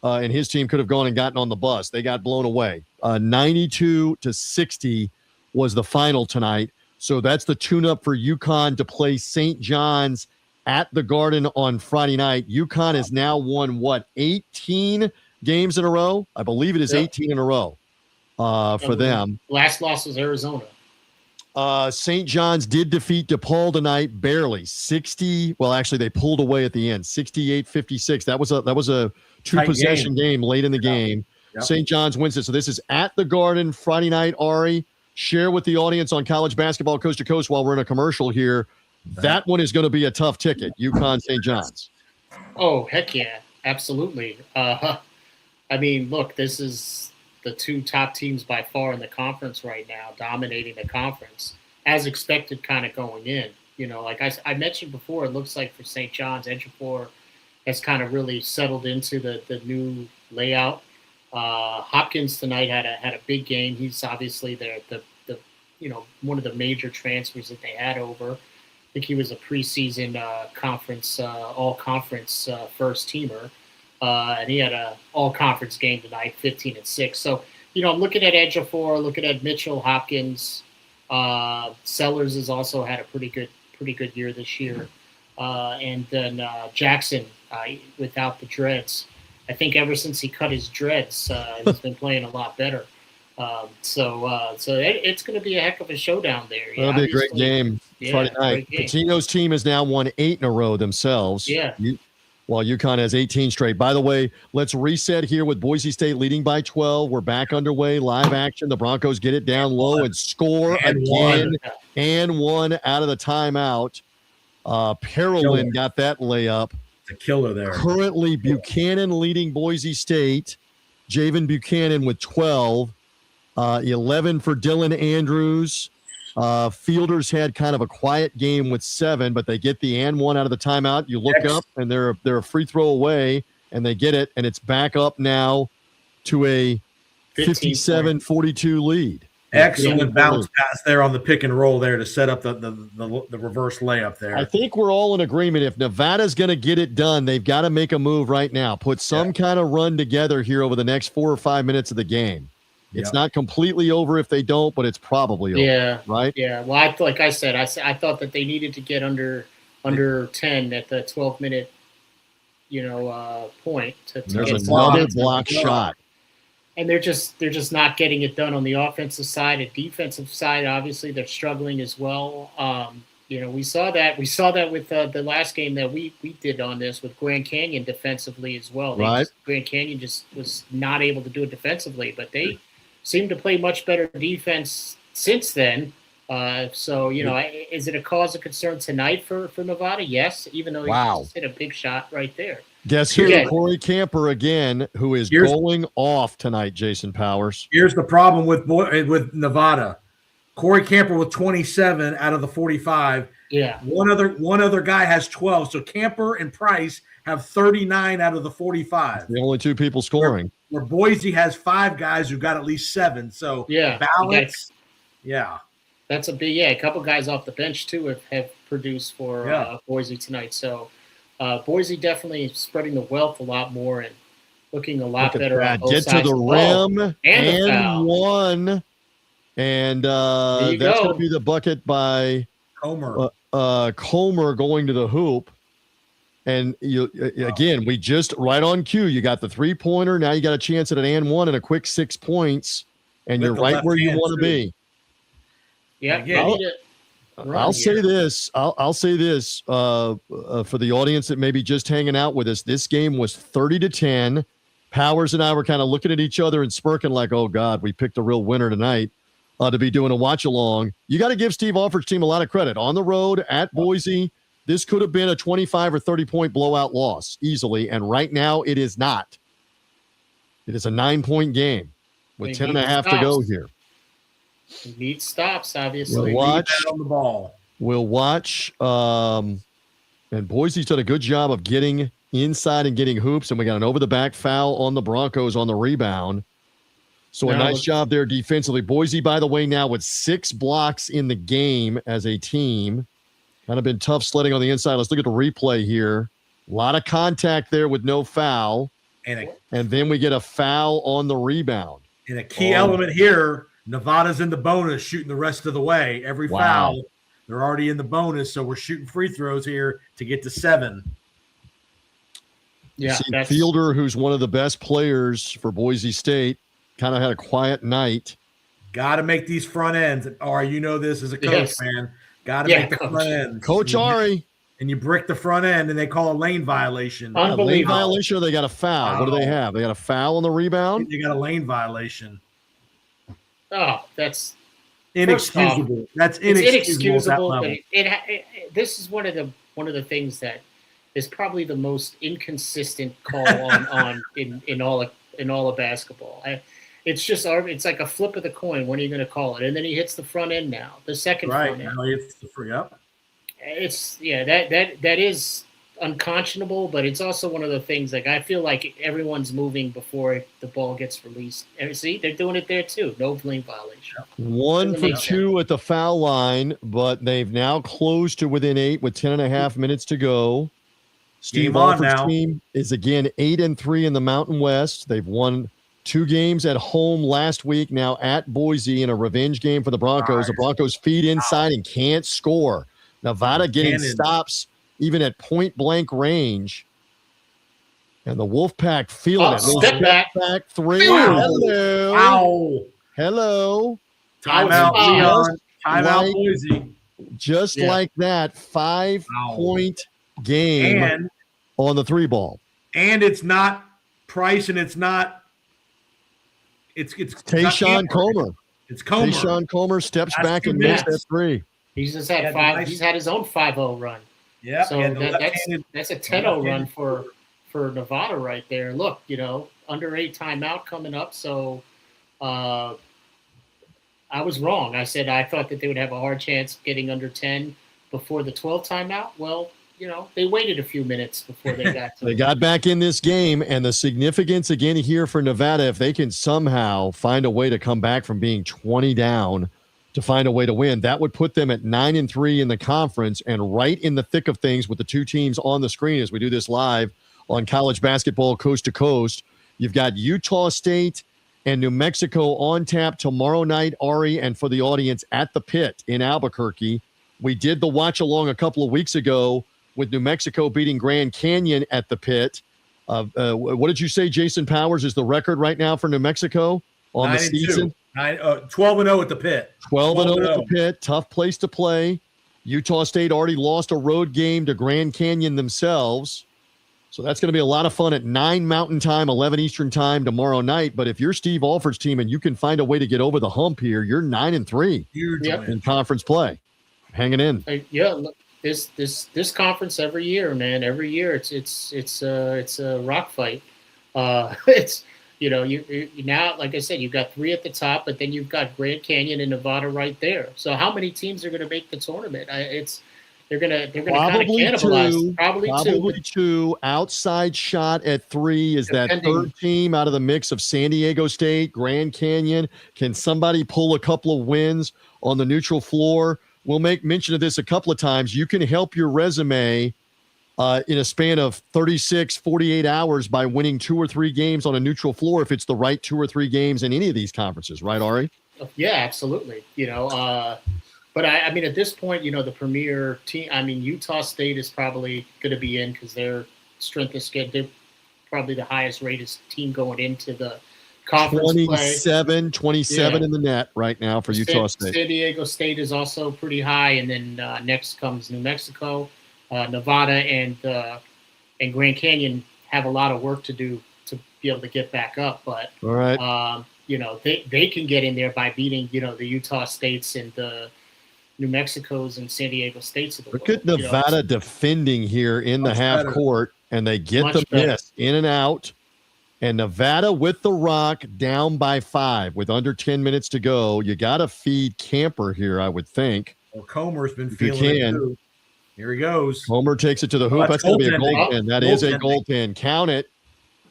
and his team could have gone and gotten on the bus. They got blown away. 92-60 was the final tonight. So that's the tune-up for UConn to play St. John's at the Garden on Friday night. UConn has now won, 18 games in a row? I believe it is 18 in a row for them. Last loss was Arizona. St. John's did defeat DePaul tonight, barely. 60. Well, actually, they pulled away at the end, 68-56. That was a two-possession game late in the game. Yep. St. John's wins it. So this is at the Garden Friday night. Ari, share with the audience on college basketball coast to coast while we're in a commercial here. That one is going to be a tough ticket, UConn St. John's. Oh, heck yeah. Absolutely. Look, this is the two top teams by far in the conference right now, dominating the conference, as expected kind of going in. Like I mentioned before, it looks like for St. John's, Ejiofor has kind of really settled into the new layout. Hopkins tonight had a big game. He's obviously the one of the major transfers that they had over. I think he was a preseason conference all-conference first teamer, and he had a all-conference game tonight, 15-6. So I'm looking at Ejiofor, looking at Mitchell, Hopkins. Sellers has also had a pretty good year this year, and then Jackson without the dreads. I think ever since he cut his dreads, he's been playing a lot better. So it's going to be a heck of a showdown there. That'll be a great game Friday night. Pitino's team has now won 8 in a row themselves. Yeah. While UConn has 18 straight. By the way, let's reset here with Boise State leading by 12. We're back underway, live action. The Broncos get it down low and score again. And one out of the timeout. Parolin got that layup. The killer there. Currently, Buchanan leading Boise State. Javen Buchanan with 12. 11 for Dylan Andrews. Fielders had kind of a quiet game with 7, but they get the and one out of the timeout. You look up, and they're a free throw away, and they get it, and it's back up now to a 57-42 lead. Excellent bounce pass there on the pick and roll there to set up the reverse layup there. I think we're all in agreement. If Nevada's going to get it done, they've got to make a move right now. Put some kind of run together here over the next 4 or 5 minutes of the game. It's not completely over if they don't, but it's probably over. Right? Yeah. Well, like I said, I thought that they needed to get under 10 at the 12-minute, point. There's another block shot. And they're just not getting it done on the offensive side. The defensive side, obviously, they're struggling as well. We saw that with the last game that we did on this with Grand Canyon defensively as well. Grand Canyon just was not able to do it defensively, but they seem to play much better defense since then. Is it a cause of concern tonight for Nevada? Yes, even though he just hit a big shot right there. Guess who? Corey Camper again, who is going off tonight, Jason Powers. Here's the problem with Nevada. Corey Camper with 27 out of the 45. Yeah. One other guy has 12. So Camper and Price have 39 out of the 45. The only two people scoring. Where Boise has 5 guys who got at least 7. So yeah, balance. Yeah. That's a big a couple guys off the bench too have produced for Boise tonight. So Boise definitely spreading the wealth a lot more and looking a lot better. On both Get sides to the rim and one. And that's going to be the bucket by Comer. Comer going to the hoop. And again, we just right on cue. You got the 3-pointer. Now you got a chance at an and one and a quick 6 points. And you're right where you want to be. Yeah. I'll say this. I'll say this for the audience that may be just hanging out with us. This game was 30-10. Powers and I were kind of looking at each other and smirking like, oh, God, we picked a real winner tonight to be doing a watch-along. You got to give Steve Alford's team a lot of credit. On the road at Boise, this could have been a 25 or 30-point blowout loss easily, and right now it is not. It is a 9-point game with 10 and a half to go here. We need stops, obviously. We'll watch on the ball. We'll watch. And Boise's done a good job of getting inside and getting hoops, and we got an over-the-back foul on the Broncos on the rebound. So a nice job there defensively. Boise, by the way, now with 6 blocks in the game as a team. Kind of been tough sledding on the inside. Let's look at the replay here. A lot of contact there with no foul. And then we get a foul on the rebound. And a key element here, Nevada's in the bonus, shooting the rest of the way. Every foul, they're already in the bonus, so we're shooting free throws here to get to 7. Yeah, Fielder, who's one of the best players for Boise State, kind of had a quiet night. Got to make these front ends. Ari, you know this as a coach, man. Got to make the front ends. Coach Ari. And you brick the front end, and they call a lane violation. A lane violation, or they got a foul? What do they have? They got a foul on the rebound? They got a lane violation. Oh, that's inexcusable. That's inexcusable. But this is one of the things that is probably the most inconsistent call in all of basketball. It's like a flip of the coin. When are you going to call it? And then he hits the front end now. The second front end. Now he hits the free up. That is unconscionable, but it's also one of the things like I feel like everyone's moving before the ball gets released. And see, they're doing it there too. No lane violation. 1 for 2 at the foul line, but they've now closed to within 8 with 10.5 minutes to go. Steve Alford's team is again 8-3 in the Mountain West. They've won 2 games at home last week, now at Boise in a revenge game for the Broncos. The Broncos feed inside and can't score. Nevada getting stops even at point-blank range. And the Wolfpack feeling it. Step back 3. Wow. Hello. Timeout, Leon. Timeout, Boise. Just like that, 5-point game on the 3 ball. And it's not Price, and it's not – it's Tayshawn Comer. It's Comer. Tayshawn Comer steps back and makes that 3. He's just had 5. He's had his own 5-0 run. Yeah. So that's a 10-0 run for Nevada right there. Look, under 8 timeout coming up. So I was wrong. I said I thought that they would have a hard chance getting under 10 before the 12th timeout. Well, they waited a few minutes before they got to They got back in this game, and the significance again here for Nevada, if they can somehow find a way to come back from being 20 down to find a way to win, that would put them at 9-3 in the conference and right in the thick of things with the 2 teams on the screen as we do this live on college basketball coast to coast. You've got Utah State and New Mexico on tap tomorrow night, Ari, and for the audience at the Pit in Albuquerque. We did the watch along a couple of weeks ago with New Mexico beating Grand Canyon at the Pit. What did you say, Jason Powers, is the record right now for New Mexico on the season? 12-0 at the Pit. 12-0 at the Pit. Tough place to play. Utah State already lost a road game to Grand Canyon themselves. So that's going to be a lot of fun at 9 Mountain Time, 11 Eastern Time tomorrow night. But if you're Steve Alford's team and you can find a way to get over the hump here, you're 9-3 in conference play. Hanging in. Look, this conference every year, man. Every year it's a rock fight. you now, like I said, you've got 3 at the top, but then you've got Grand Canyon and Nevada right there. So how many teams are going to make the tournament? They're gonna kind of cannibalize. Probably two. Outside shot at 3 is that third team out of the mix of San Diego State, Grand Canyon. Can somebody pull a couple of wins on the neutral floor? We'll make mention of this a couple of times. You can help your resume in a span of 36, 48 hours by winning 2 or 3 games on a neutral floor if it's the right 2 or 3 games in any of these conferences, right, Ari? Yeah, absolutely. But I mean, at this point, the premier team, I mean, Utah State is probably going to be in because their strength of schedule, they're probably the highest rated team going into the conference 27 in the net right now for Utah State. San Diego State is also pretty high. And then next comes New Mexico, Nevada, and Grand Canyon have a lot of work to do to be able to get back up. But, all right. They can get in there by beating, the Utah States and the New Mexico's and San Diego States of the world. Look at Nevada defending here in the half court, and they get the miss in and out. And Nevada with the rock down by 5 with under 10 minutes to go. You got to feed Camper here, I would think. Well, Comer's been feeling it too. Here he goes. Comer takes it to the hoop. That's going to be a goaltend. That is a goaltend. Count it.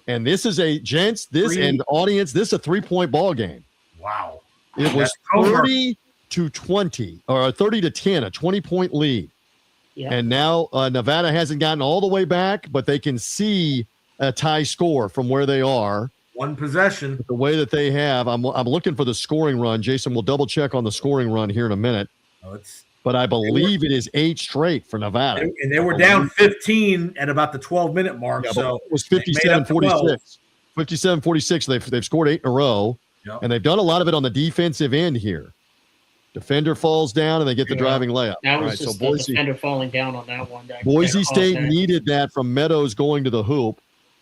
And this is and audience, this is a 3-point ball game. Wow. It was 30-20 or 30-10, a 20-point lead. Yeah. And now Nevada hasn't gotten all the way back, but they can see a tie score from where they are. One possession. The way that they have, I'm looking for the scoring run. Jason will double check on the scoring run here in a minute. But I believe it is 8 straight for Nevada. And they were down 15 at about the 12-minute mark. Yeah, so it was 57-46. 57-46. They've scored 8 in a row. Yep. And they've done a lot of it on the defensive end here. Defender falls down, and they get the driving layup. That was just the defender falling down on that one. Boise State needed that from Meadows going to the hoop.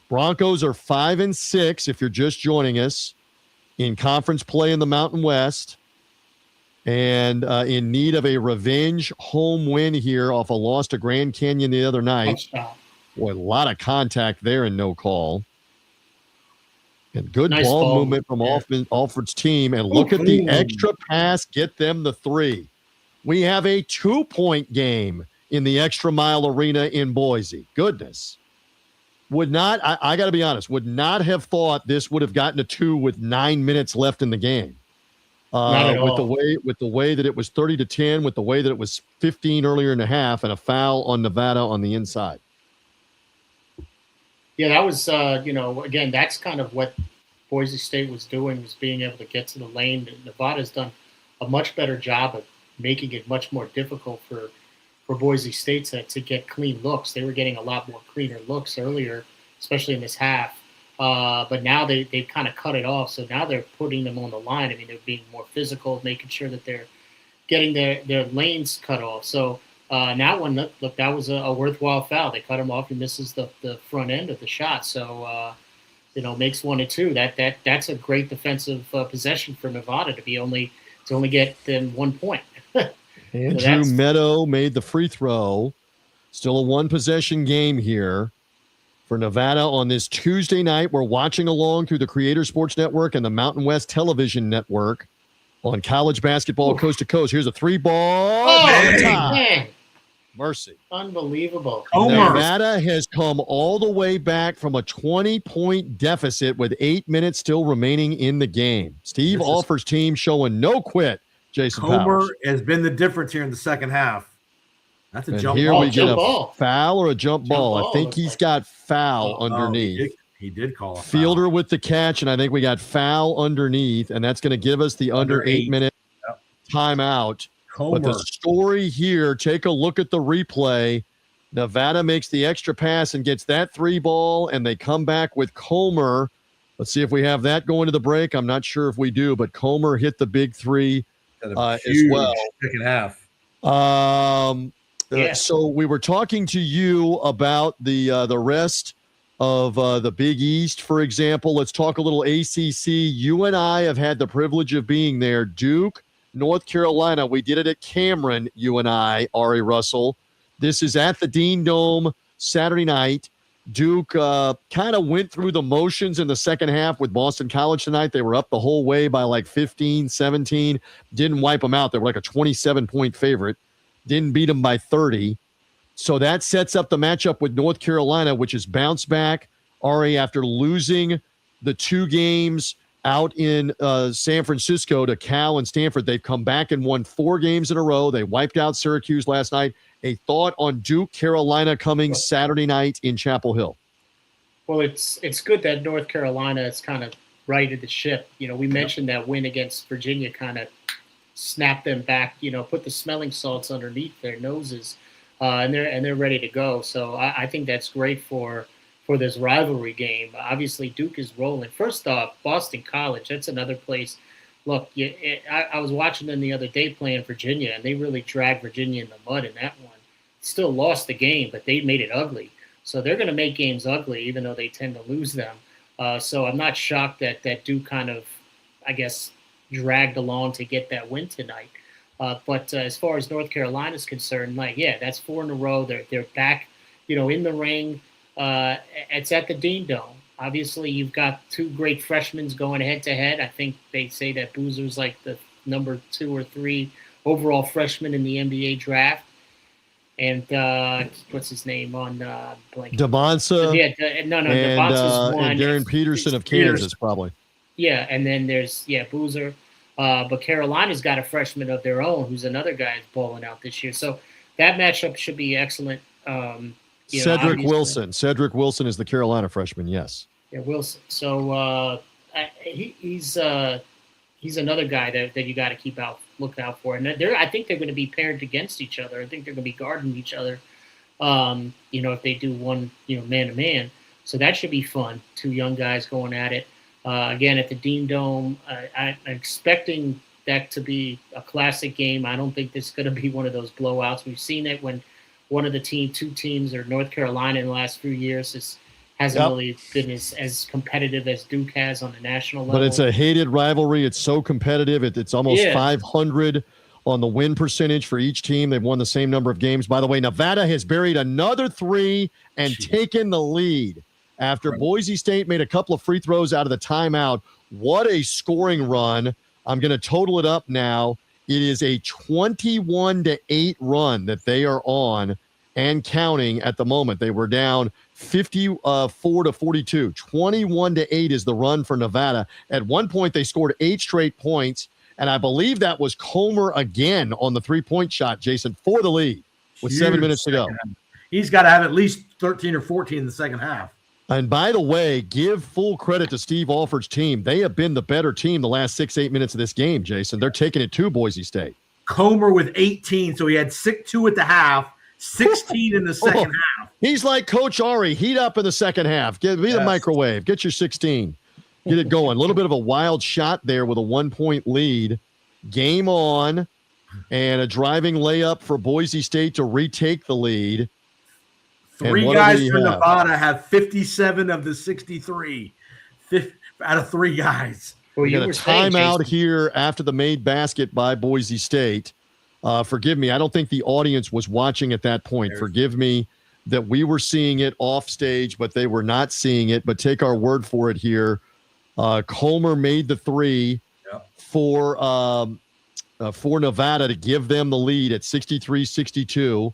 Broncos are 5-6, if you're just joining us, in conference play in the Mountain West, and in need of a revenge home win here off a loss to Grand Canyon the other night. Boy, a lot of contact there and no call. And good ball movement from Alford's team. And look at the extra pass, get them the 3. We have a 2-point game in the Extra Mile Arena in Boise. Goodness. I got to be honest, would not have thought this would have gotten to 2 with 9 minutes left in the game. With the way that it was 30-10, with the way that it was 15 earlier in the half, and a foul on Nevada on the inside. Yeah, that was, again, that's kind of what Boise State was doing, was being able to get to the lane. Nevada's done a much better job of making it much more difficult for Boise State to get clean looks. They were getting a lot more cleaner looks earlier, especially in this half. But now they've kind of cut it off. So now they're putting them on the line. I mean, they're being more physical, making sure that they're getting their lanes cut off. So now look, that was a worthwhile foul. They cut him off. He misses the front end of the shot. So, makes 1 and 2. That's a great defensive possession for Nevada to only get them 1 point. Andrew Meadow made the free throw. Still a 1-possession game here for Nevada on this Tuesday night. We're watching along through the Creator Sports Network and the Mountain West Television Network on college basketball coast to coast. Here's a 3-ball. Man. Mercy. Unbelievable. Nevada has come all the way back from a 20-point deficit with 8 minutes still remaining in the game. Steve Alford's team showing no quit. Jason Powers has been the difference here in the second half. That's a jump here ball. We get a foul or a jump ball. I think he's got foul underneath. He did call a foul. Fielder with the catch, and I think we got foul underneath, and that's going to give us the under 8-minute timeout. But the story here, take a look at the replay. Nevada makes the extra pass and gets that 3-ball, and they come back with Comer. Let's see if we have that going to the break. I'm not sure if we do, but Comer hit the big 3 as well. Second half. So we were talking to you about the rest of the Big East, for example. Let's talk a little ACC. You and I have had the privilege of being there. Duke, North Carolina. We did it at Cameron, you and I, Ari Russell. This is at the Dean Dome Saturday night. Duke kind of went through the motions in the second half with Boston College tonight. They were up the whole way by like 15, 17. Didn't wipe them out. They were like a 27-point favorite. Didn't beat them by 30. So that sets up the matchup with North Carolina, which is bounced back, Ari, after losing the 2 games out in San Francisco to Cal and Stanford. They've come back and won 4 games in a row. They wiped out Syracuse last night. A thought on Duke, Carolina coming Saturday night in Chapel Hill? Well, it's good that North Carolina has kind of righted the ship. We mentioned that win against Virginia kind of snapped them back, put the smelling salts underneath their noses, and they're ready to go. So I think that's great for this rivalry game. Obviously, Duke is rolling. First off, Boston College, that's another place. Look, I was watching them the other day playing Virginia, and they really dragged Virginia in the mud in that one. Still lost the game, but they made it ugly. So they're going to make games ugly, even though they tend to lose them. So I'm not shocked that Duke kind of, I guess, dragged along to get that win tonight. But as far as North Carolina is concerned, that's 4 in a row. They're back, in the ring. It's at the Dean Dome. Obviously, you've got 2 great freshmen going head-to-head. I think they say that Boozer's like the number 2 or 3 overall freshman in the NBA draft. And what's his name on DeBonsa? Yeah, DeBonsa's one. And Darren Peterson of Kansas, probably. Yeah, and then there's Boozer. But Carolina's got a freshman of their own who's another guy who's balling out this year. So that matchup should be excellent. Cedric Wilson. Cedric Wilson is the Carolina freshman, yes. Yeah, Wilson. So he's another guy that you got to look out for. And I think they're going to be paired against each other. I think they're going to be guarding each other, if they do one, man-to-man. So that should be fun. 2 young guys going at it. Again, at the Dean Dome, I'm expecting that to be a classic game. I don't think this is going to be one of those blowouts. We've seen it when one of the 2 teams, or North Carolina in the last few years, hasn't really been as competitive as Duke has on the national level. But it's a hated rivalry. It's so competitive. It's almost 500 on the win percentage for each team. They've won the same number of games. By the way, Nevada has buried another 3 and taken the lead after Boise State made a couple of free throws out of the timeout. What a scoring run. I'm going to total it up now. It is a 21-8 run that they are on and counting at the moment. They were down 54-42. 21-8 is the run for Nevada. At one point, they scored 8 straight points, and I believe that was Comer again on the 3-point shot, Jason, for the lead with 7 minutes to go. He's got to have at least 13 or 14 in the second half. And by the way, give full credit to Steve Alford's team. They have been the better team the last 6-8 minutes of this game, Jason. They're taking it to Boise State. Comer with 18, so he had 2 at the half, 16 in the second half. He's like Coach Ari. Heat up in the second half. Give me the microwave. Get your 16. Get it going. A little bit of a wild shot there with a 1-point lead. Game on, and a driving layup for Boise State to retake the lead. 3 guys from Nevada have 57 of the 63 out of 3 guys. We got a timeout here after the made basket by Boise State. Forgive me. I don't think the audience was watching at that point. Forgive me that we were seeing it off stage, but they were not seeing it. But take our word for it here. Comer made the 3 for Nevada to give them the lead at 63-62.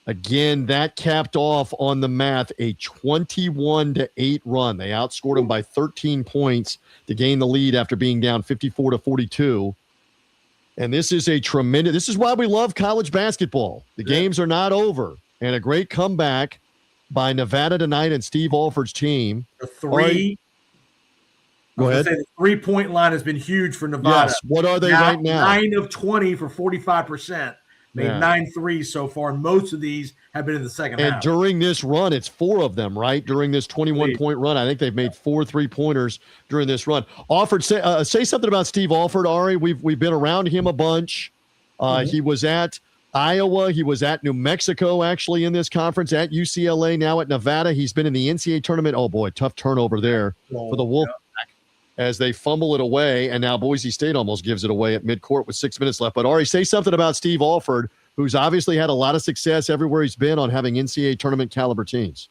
Again, that capped off on the math a 21-8 run. They outscored them by 13 points to gain the lead after being down 54-42. And this is this is why we love college basketball. The games are not over. And a great comeback by Nevada tonight and Steve Alford's team. The 3. Go ahead. The 3-point line has been huge for Nevada. Yes. What are they right now? 9 of 20 for 45%. Made 9 threes so far. Most of these have been in the second half. And during this run, it's 4 of them, right? During this 21-point run, I think they've made 4 3-pointers during this run. Alford, say something about Steve Alford, Ari. We've been around him a bunch. He was at Iowa. He was at New Mexico, actually, in this conference, at UCLA, now at Nevada. He's been in the NCAA tournament. Oh, boy, tough turnover there for the Wolfpack as they fumble it away, and now Boise State almost gives it away at midcourt with 6 minutes left. But Ari, say something about Steve Alford, who's obviously had a lot of success everywhere he's been on having NCAA tournament caliber teams.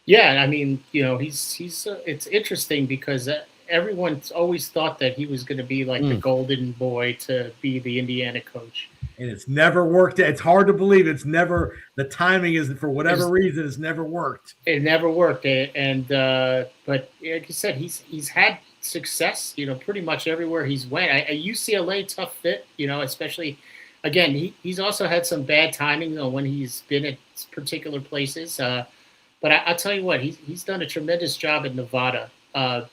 Yeah, I mean, he's it's interesting because everyone's always thought that he was going to be like the golden boy to be the Indiana coach. And it's never worked. It's hard to believe the timing is for whatever reason, it's never worked. It never worked. But like you said, he's had success, pretty much everywhere he's went. UCLA, tough fit, especially, again, he's also had some bad timing on when he's been at particular places. But I'll tell you what, he's done a tremendous job in Nevada.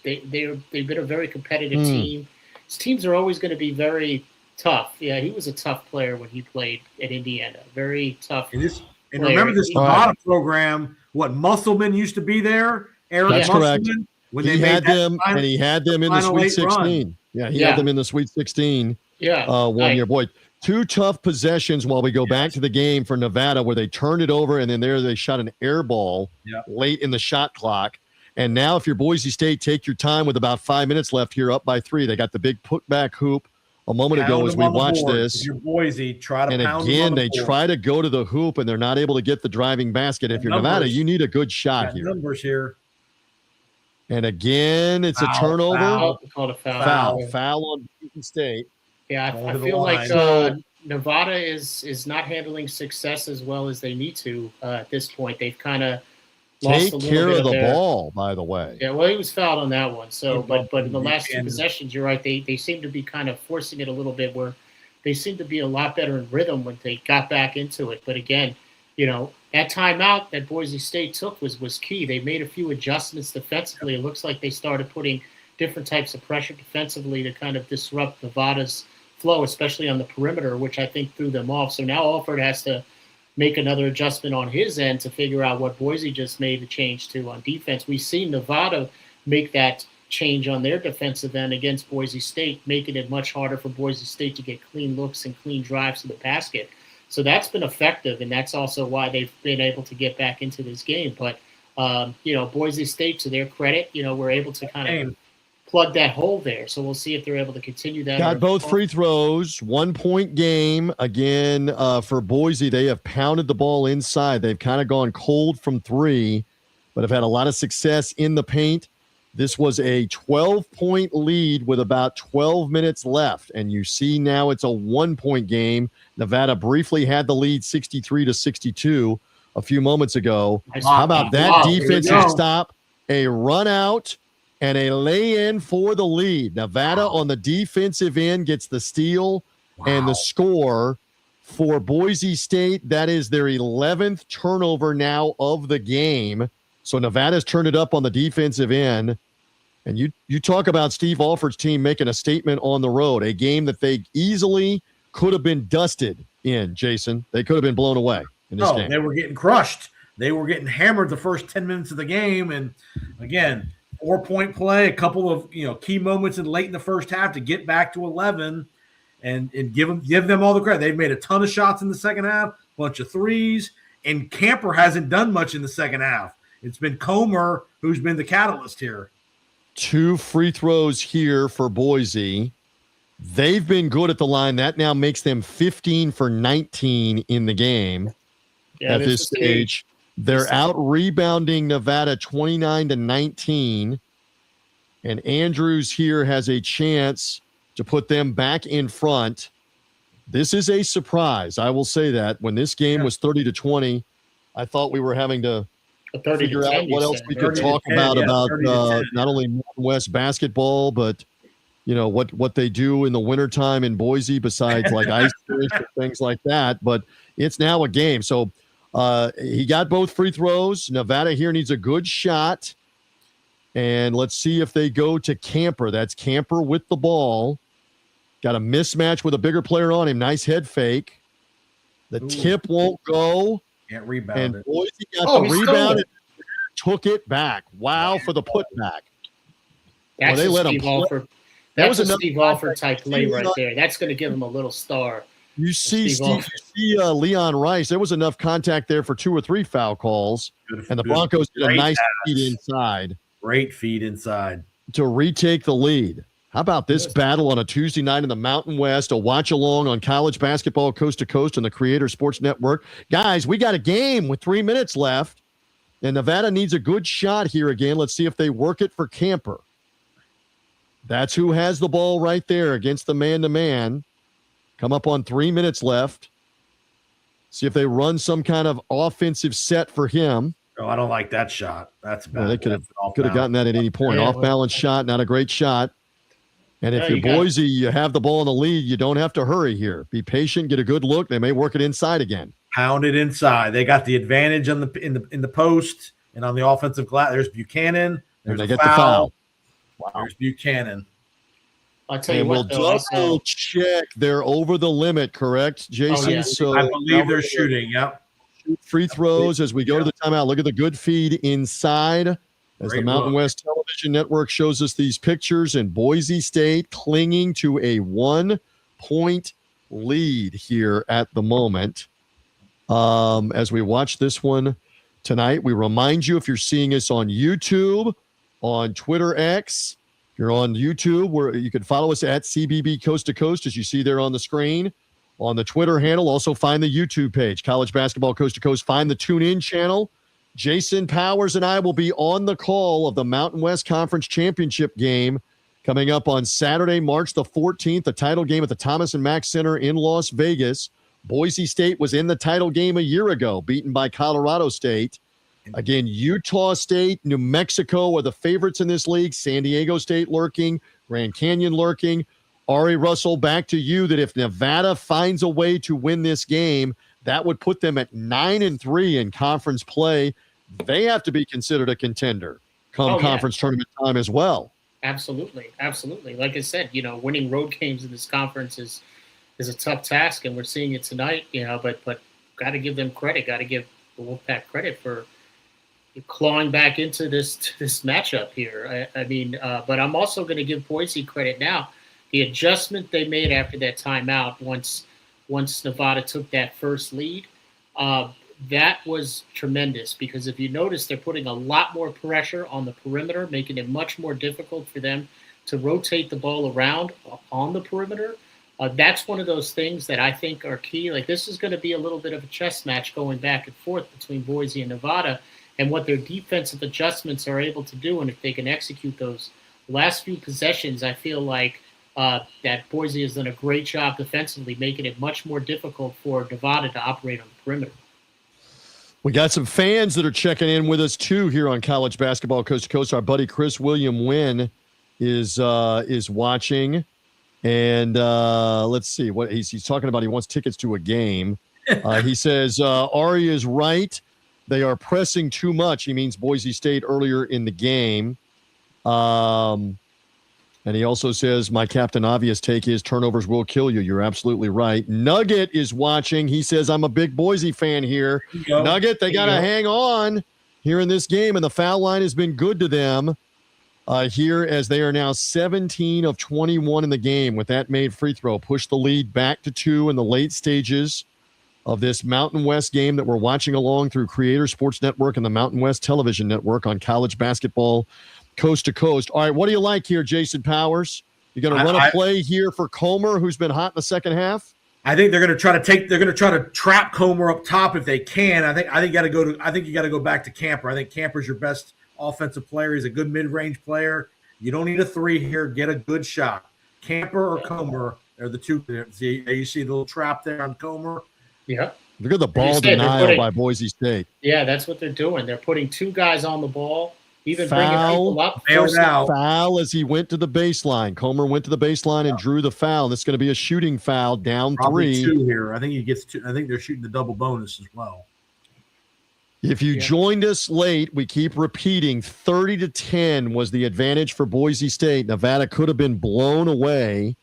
They've been a very competitive team. His teams are always going to be very tough. Yeah, he was a tough player when he played at Indiana. Very tough. And remember this Nevada program, what Musselman used to be there? Aaron That's Musselman, correct. When he had them in the Sweet 16. Run. Yeah, he had them in the Sweet 16 one year. Boy, two tough possessions while we go back to the game for Nevada where they turned it over and then they shot an air ball late in the shot clock. And now if you're Boise State, take your time with about 5 minutes left here, up by 3. They got the big putback hoop a moment ago as we watched this. If you're Boise, try to pound again, they try to go to the hoop, and they're not able to get the driving basket. If you're Nevada, you need a good shot here. Numbers here. And again, it's a turnover. Called a foul. Foul on Boise State. Yeah, I feel like Nevada is not handling success as well as they need to at this point. They've kind of lost a little care bit of the ball, by the way. Yeah, well, he was fouled on that one. So, but in the last two possessions, you're right. They seem to be kind of forcing it a little bit, where they seem to be a lot better in rhythm when they got back into it. But again, that timeout that Boise State took was key. They made a few adjustments defensively. It looks like they started putting different types of pressure defensively to kind of disrupt Nevada's flow, especially on the perimeter, which I think threw them off. So now Alford has to make another adjustment on his end to figure out what Boise just made a change to on defense. We've seen Nevada make that change on their defensive end against Boise State, making it much harder for Boise State to get clean looks and clean drives to the basket. So that's been effective, and that's also why they've been able to get back into this game. But, Boise State, to their credit, were able to kind of plug that hole there. So we'll see if they're able to continue that. Got both free throws, 1 point game. Again, for Boise, they have pounded the ball inside. They've kind of gone cold from 3, but have had a lot of success in the paint. This was a 12-point lead with about 12 minutes left. And you see now it's a 1 point game. Nevada briefly had the lead 63-62 a few moments ago. How about that defensive stop, a run out, and a lay-in for the lead. Nevada on the defensive end gets the steal and the score for Boise State. That is their 11th turnover now of the game. So Nevada's turned it up on the defensive end. And you talk about Steve Alford's team making a statement on the road, a game that they easily could have been dusted in, Jason. They could have been blown away in this game. They were getting crushed. They were getting hammered the first 10 minutes of the game. And, again, 4-point play, a couple of key moments late in the first half to get back to 11 and give them all the credit. They've made a ton of shots in the second half, bunch of threes, and Camper hasn't done much in the second half. It's been Comer who's been the catalyst here. 2 free throws here for Boise. They've been good at the line. That now makes them 15 for 19 in the game at this stage. They're out rebounding Nevada 29-19. And Andrews here has a chance to put them back in front. This is a surprise. I will say that. When this game was 30-20, I thought we were having to figure out what else we could talk about not only Mountain West basketball, but what they do in the wintertime in Boise besides like ice fish and things like that. But it's now a game. So he got both free throws. Nevada here needs a good shot. And let's see if they go to Camper. That's Camper with the ball. Got a mismatch with a bigger player on him. Nice head fake. The tip won't go. Can't rebound and it. Boise got the rebound and took it back. Wow for the putback. That's they let him play. That was a Steve Alford type play right there. That's going to give him a little star. You see Leon Rice. There was enough contact there for 2 or 3 foul calls. And the Broncos did a nice feed inside. Great feed inside. To retake the lead. How about this battle on a Tuesday night in the Mountain West, a watch along on college basketball coast to coast on the Creator Sports Network. Guys, we got a game with 3 minutes left. And Nevada needs a good shot here again. Let's see if they work it for Camper. That's who has the ball right there against the man-to-man. Come up on 3 minutes left. See if they run some kind of offensive set for him. Oh, I don't like that shot. That's bad. Well, they could have gotten that at any point. Off-balance shot, not a great shot. And if you're Boise, you have the ball in the lead, you don't have to hurry here. Be patient, get a good look. They may work it inside again. Pound it inside. They got the advantage on in the post and on the offensive glass. There's Buchanan. There's the foul. Wow. There's Buchanan. I'll tell you what, we'll double check. They're over the limit, correct, Jason? Yeah. So I believe they're shooting. Yep. Free throws as we go to the timeout. Look at the good feed inside as the Mountain West Television Network shows us these pictures, and Boise State clinging to a 1-point lead here at the moment. As we watch this one tonight, we remind you, if you're seeing us on YouTube, on Twitter X, if you're on YouTube, where you can follow us at CBB Coast to Coast, as you see there on the screen. On the Twitter handle, also find the YouTube page, College Basketball Coast to Coast. Find the TuneIn channel. Jason Powers and I will be on the call of the Mountain West Conference Championship game coming up on Saturday, March the 14th, the title game at the Thomas and Mack Center in Las Vegas. Boise State was in the title game a year ago, beaten by Colorado State. Again, Utah State, New Mexico are the favorites in this league. San Diego State lurking, Grand Canyon lurking. Ari Russell, back to you, that if Nevada finds a way to win this game, that would put them at 9-3 in conference play. They have to be considered a contender come conference tournament time as well. Absolutely. Like I said, winning road games in this conference is a tough task, and we're seeing it tonight. But got to give them credit. Got to give the Wolfpack credit for clawing back into this matchup here. But I'm also going to give Boise credit now. The adjustment they made after that timeout, once Nevada took that first lead, that was tremendous, because if you notice, they're putting a lot more pressure on the perimeter, making it much more difficult for them to rotate the ball around on the perimeter. That's one of those things that I think are key. Like, this is going to be a little bit of a chess match going back and forth between Boise and Nevada, and what their defensive adjustments are able to do. And if they can execute those last few possessions, I feel like that Boise has done a great job defensively, making it much more difficult for Nevada to operate on the perimeter. We got some fans that are checking in with us too here on College Basketball Coast to Coast. Our buddy Chris William Wynn is watching, and let's see what he's talking about. He wants tickets to a game. He says Ari is right. They are pressing too much. He means Boise State earlier in the game. And he also says, my Captain Obvious take is turnovers will kill you. You're absolutely right. Nugget is watching. He says, I'm a big Boise fan here. Nugget, they got to hang on here in this game, and the foul line has been good to them here, as they are now 17 of 21 in the game with that made free throw. Push the lead back to 2 in the late stages of this Mountain West game that we're watching along through Creator Sports Network and the Mountain West Television Network on College Basketball Coast to Coast. All right, what do you like here, Jason Powers? You going to run a play here for Comer, who's been hot in the second half? I think they're going to try to trap Comer up top if they can. I think you got to go back to Camper. I think Camper's your best offensive player. He's a good mid-range player. You don't need a three here. Get a good shot. Camper or Comer are the two. You see the little trap there on Comer. Yeah. Look at the ball denial by Boise State. Yeah, that's what they're doing. They're putting two guys on the ball. Even bringing people up. Foul as he went to the baseline. Comer went to the baseline and drew the foul. This is going to be a shooting foul, down Probably 3. 2 here. I think he gets 2. I think they're shooting the double bonus as well. If you joined us late, we keep repeating 30-10 was the advantage for Boise State. Nevada could have been blown away,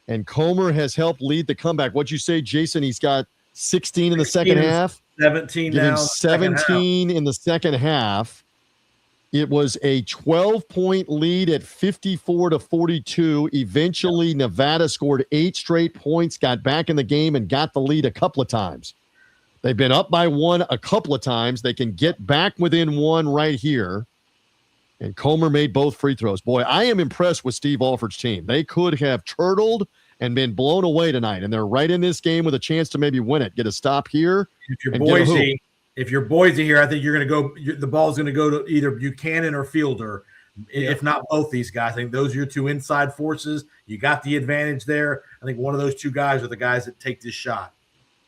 and Comer has helped lead the comeback. What'd you say, Jason? He's got 16 in the second half. 17 now. 17 in the second half. It was a 12-point lead at 54-42. Eventually, Nevada scored 8 straight points, got back in the game, and got the lead a couple of times. They've been up by 1 a couple of times. They can get back within 1 right here. And Comer made both free throws. Boy, I am impressed with Steve Alford's team. They could have turtled and been blown away tonight, and they're right in this game with a chance to maybe win it. Get a stop here. If you're Boise, if you're Boise here, I think you're going to go. The ball's going to go to either Buchanan or Fielder, if not both these guys. I think those are your two inside forces. You got the advantage there. I think one of those two guys are the guys that take this shot.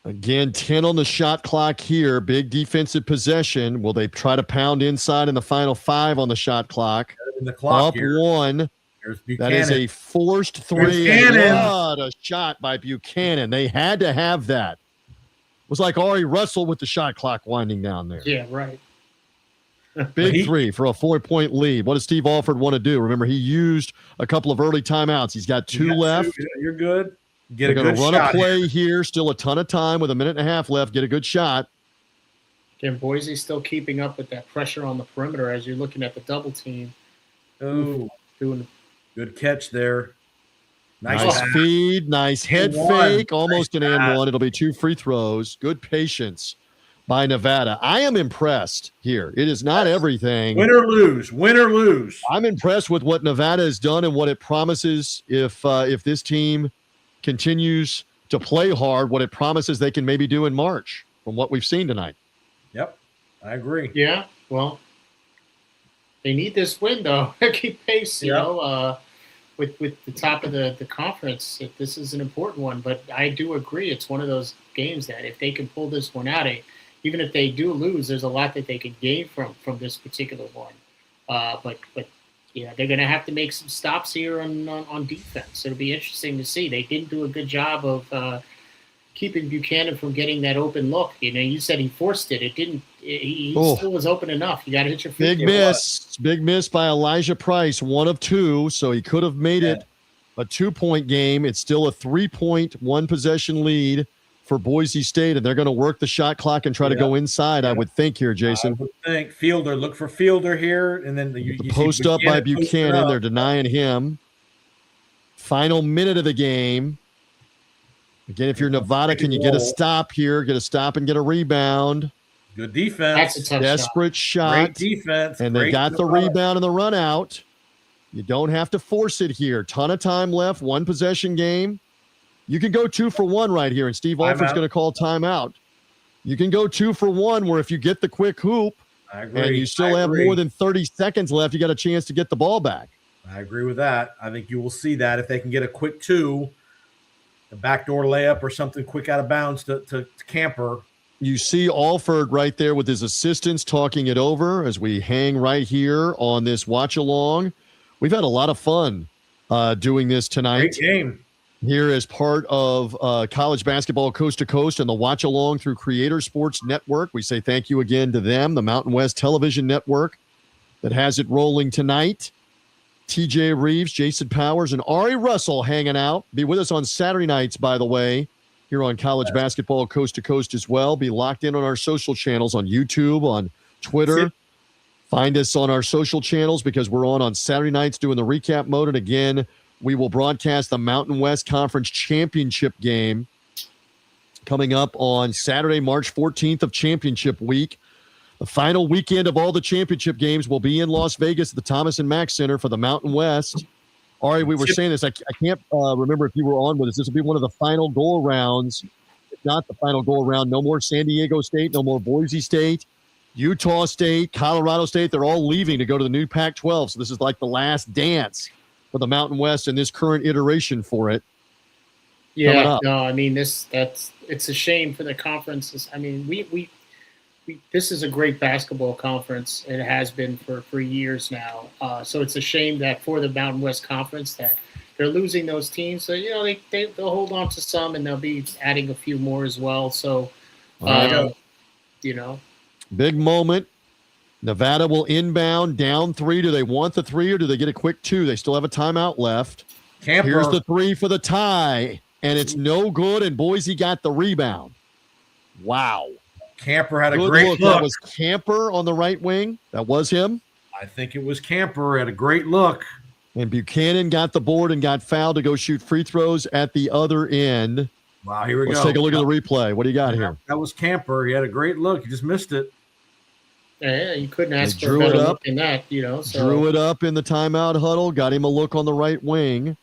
Again, 10 on the shot clock here. Big defensive possession. Will they try to pound inside in the final 5 on the shot clock? In the clock Up here. 1. That is a forced 3. What a shot by Buchanan. They had to have that. It was like Ari Russell with the shot clock winding down there. Yeah, right. Big 3 for a 4-point lead. What does Steve Alford want to do? Remember, he used a couple of early timeouts. He's got 2 left. You're good. They're going to run a play here. Still a ton of time with a minute and a half left. Get a good shot. Again, Boise's still keeping up with that pressure on the perimeter as you're looking at the double team. Oh, doing good catch there. Nice feed. Nice head fake. Almost an and one. It'll be 2 free throws. Good patience by Nevada. I am impressed here. It is not everything. Win or lose. Win or lose. I'm impressed with what Nevada has done and what it promises if this team continues to play hard, what it promises they can maybe do in March from what we've seen tonight. Yep, I agree. Yeah, well, they need this win, though. Keep pace, you know, with the top of the conference. This is an important one, but I do agree it's one of those games that if they can pull this one out, even if they do lose, there's a lot that they can gain from this particular one. But yeah, they're going to have to make some stops here on defense. It'll be interesting to see. They didn't do a good job of keeping Buchanan from getting that open look. You know, you said he forced it. It didn't. He still was open enough. You got to hit your feet. Big miss by Elijah Price, 1 of 2. So he could have made it a 2-point game. It's still a 3-point, 1-possession lead for Boise State, and they're going to work the shot clock and try to go inside, I would think here, Jason. I would think Fielder, look for Fielder here, and then the post up by Buchanan. They're denying him. Final minute of the game. Again, if you're Nevada, can you get a stop here? Get a stop and get a rebound. Good defense. That's a tough Desperate shot. Great defense. And they got the rebound and the run out. You don't have to force it here. Ton of time left. 1-possession game. You can go 2 for 1 right here, and Steve Alford's going to call timeout. You can go 2 for 1 where if you get the quick hoop and you still have more than 30 seconds left, you got a chance to get the ball back. I agree with that. I think you will see that if they can get a quick 2, a backdoor layup or something quick out of bounds to Camper. You see Alford right there with his assistants talking it over as we hang right here on this watch-along. We've had a lot of fun doing this tonight. Great game. Here as part of college basketball coast to coast and the watch along through Creator Sports Network. We say thank you again to them, the Mountain West Television Network that has it rolling tonight. TJ Rives, Jason Powers, and Ari Russell hanging out. Be with us on Saturday nights, by the way, here on college basketball coast to coast as well. Be locked in on our social channels on YouTube, on Twitter. Find us on our social channels because we're on Saturday nights doing the recap mode. And again, we will broadcast the Mountain West Conference Championship game coming up on Saturday, March 14th of Championship Week. The final weekend of all the championship games will be in Las Vegas at the Thomas and Mack Center for the Mountain West. Ari, we were saying this. I can't remember if you were on with us. This will be one of the final go-arounds, if not the final go-around. No more San Diego State, no more Boise State, Utah State, Colorado State. They're all leaving to go to the new Pac-12. So this is like the last dance for the Mountain West in this current iteration for it. Yeah, no, I mean it's a shame for the conferences. I mean, we this is a great basketball conference. It has been for years now. So it's a shame that for the Mountain West Conference that they're losing those teams. So you know they'll hold on to some and they'll be adding a few more as well. So you know, big moment. Nevada will inbound down 3. Do they want the 3 or do they get a quick 2? They still have a timeout left. Camper. Here's the 3 for the tie, and it's no good, and Boise got the rebound. Wow. Camper had a great look. That was Camper on the right wing. That was him. I think it was Camper. Had a great look. And Buchanan got the board and got fouled to go shoot free throws at the other end. Wow, here we go. Let's take a look at the replay. What do you got here? That was Camper. He had a great look. He just missed it. Yeah, you couldn't ask for a better look than that, you know. So. Drew it up in the timeout huddle, got him a look on the right wing.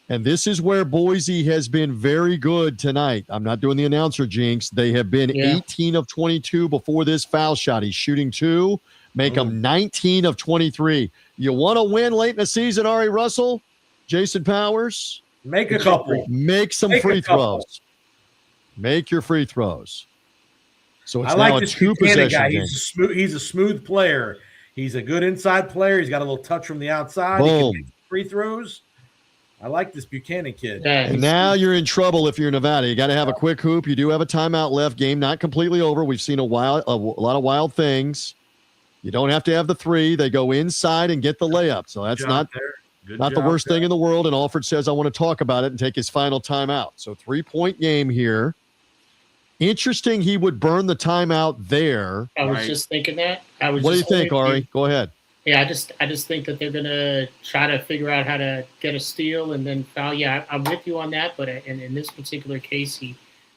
And this is where Boise has been very good tonight. I'm not doing the announcer jinx. They have been 18 of 22 before this foul shot. He's shooting 2, make them 19 of 23. You want to win late in the season, Ari Russell, Jason Powers? Make a couple. Make some free throws. Make your free throws. So it's I like now a this 2-possession guy. game. He's a smooth player. He's a good inside player. He's got a little touch from the outside. Boom. He can make free throws. I like this Buchanan kid. Yeah, And now you're in trouble if you're Nevada. You got to have a quick hoop. You do have a timeout left. Game not completely over. We've seen a lot of wild things. You don't have to have the 3. They go inside and get the layup. So that's not the worst thing in the world. And Alford says, I want to talk about it and take his final timeout. So 3-point game here. Interesting he would burn the timeout there. I was just thinking that. What do you think, Ari? Go ahead. Yeah, I just think that they're gonna try to figure out how to get a steal and then foul. Yeah, I'm with you on that, but in this particular case, he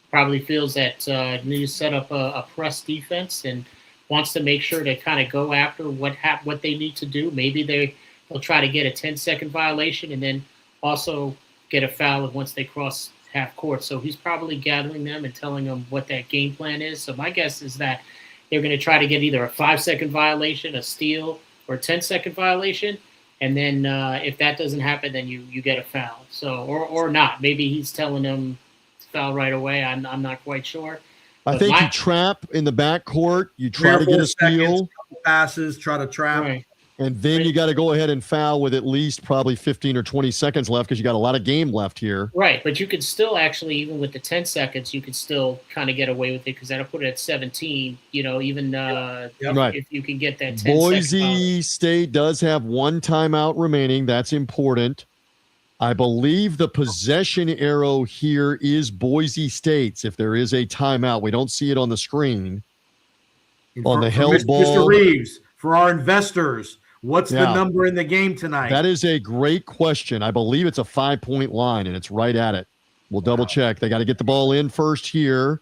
probably feels that needs to set up a press defense and wants to make sure to kind of go after what they need to do. Maybe they'll try to get a 10-second violation and then also get a foul once they cross half court. So he's probably gathering them and telling them what that game plan is. So my guess is that they're going to try to get either a 5-second violation, a steal, or a 10-second violation. And then if that doesn't happen, then you get a foul. So or not. Maybe he's telling them to foul right away. I'm not quite sure. I think you trap in the backcourt. You try to get a steal. Passes, try to trap. Right. And then you got to go ahead and foul with at least probably 15 or 20 seconds left because you got a lot of game left here. Right, but you could still actually, even with the 10 seconds, you could still kind of get away with it because that'll put it at 17, even if you can get that 10 Boise State does have 1 timeout remaining. That's important. I believe the possession arrow here is Boise State's if there is a timeout. We don't see it on the screen. On the held ball. Mr. Rives, for our investors, what's the number in the game tonight? That is a great question. I believe it's a 5-point line, and it's right at it. We'll double check. They got to get the ball in first here.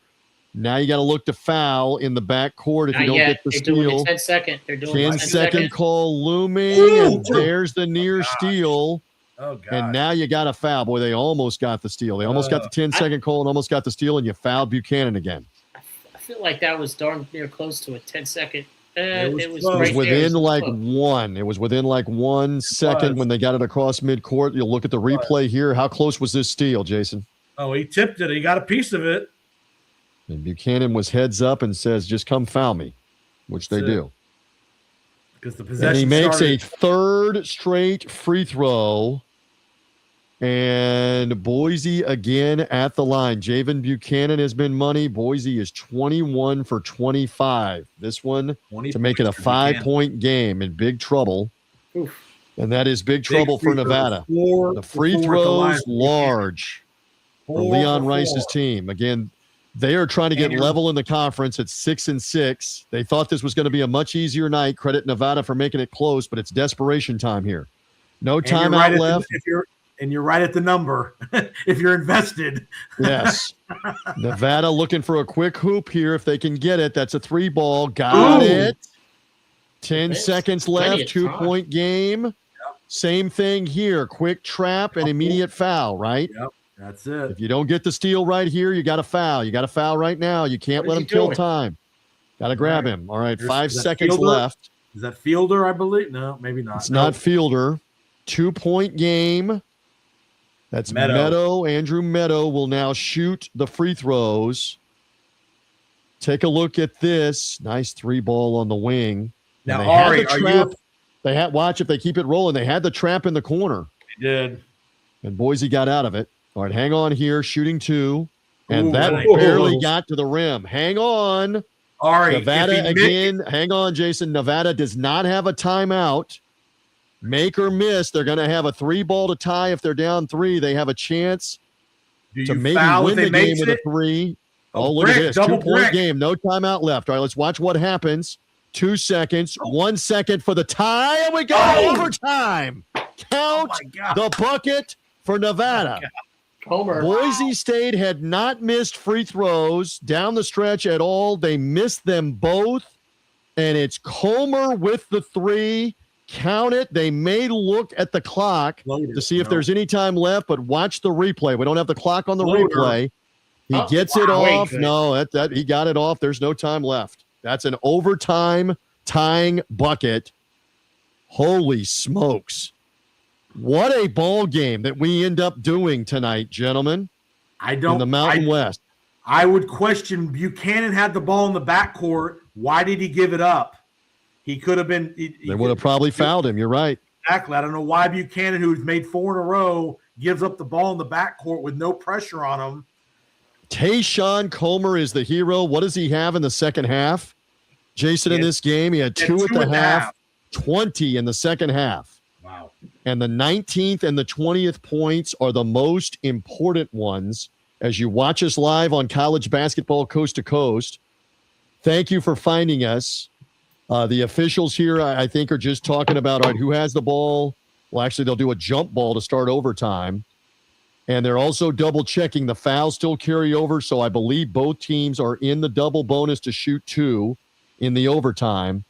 Now you got to look to foul in the backcourt if you don't get the steal. They're doing the 10-second. They're doing 10-second call looming, and there's the near steal. Oh, God. And now you got a foul. Boy, they almost got the steal. They almost got the 10-second call and almost got the steal, and you fouled Buchanan again. I feel like that was darn near close to a 10-second. It was within like 1. It was within like 1 second when they got it across midcourt. You'll look at the replay here. How close was this steal, Jason? Oh, he tipped it. He got a piece of it. And Buchanan was heads up and says, just come foul me, which they do. Because the possession and he makes a 3rd straight free throw. And Boise again at the line. Javen Buchanan has been money. Boise is 21 for 25. This one to make it a 5-point game in big trouble. Oof. And that is big trouble for Nevada. The free throws large for Leon Rice's team. Again, they are trying to get level in the conference at 6-6. They thought this was going to be a much easier night. Credit Nevada for making it close, but it's desperation time here. No timeout left. And you're right at the number if you're invested. Yes. Nevada looking for a quick hoop here if they can get it. That's a 3-ball. Got it. 10 seconds left. 2-point game. Yep. Same thing here. Quick trap and immediate foul, right? Yep. That's it. If you don't get the steal right here, you got to foul. You got to foul right now. You can't let him kill time. Got to grab him. All right, 5 seconds left. Is that Fielder, I believe? No, maybe not. It's not Fielder. 2-point game. That's Meadow. Andrew Meadow will now shoot the free throws. Take a look at this. Nice 3-ball on the wing. Now, Ari, watch if they keep it rolling. They had the trap in the corner. They did. And Boise got out of it. All right, hang on here. Shooting 2. And that barely got to the rim. Hang on. Ari, Nevada again. Hang on, Jason. Nevada does not have a timeout. Make or miss, they're going to have a 3-ball to tie. If they're down 3, they have a chance to maybe win the game with a 3. Oh, look at this. 2-point game. No timeout left. All right, let's watch what happens. 2 seconds. 1 second for the tie, and we got overtime. Count the bucket for Nevada. Boise State had not missed free throws down the stretch at all. They missed them both, and it's Comer with the 3. count it. They may look at the clock to see if there's any time left, but watch the replay. We don't have the clock on the replay. He gets it off. No, that he got it off. There's no time left. That's an overtime tying bucket. Holy smokes. What a ball game that we end up doing tonight, gentlemen. In the Mountain West. I would question Buchanan had the ball in the backcourt. Why did he give it up? He could have been. They would have probably fouled him. You're right. Exactly. I don't know why Buchanan, who's made 4 in a row, gives up the ball in the backcourt with no pressure on him. Tayshawn Comer is the hero. What does he have in the second half? Jason, in this game, he had 2 at the half, 20 in the second half. Wow. And the 19th and the 20th points are the most important ones as you watch us live on College Basketball Coast to Coast. Thank you for finding us. The officials here, I think, are just talking about, all right, who has the ball? Well, actually, they'll do a jump ball to start overtime. And they're also double-checking the fouls still carry over, so I believe both teams are in the double bonus to shoot 2 in the overtime.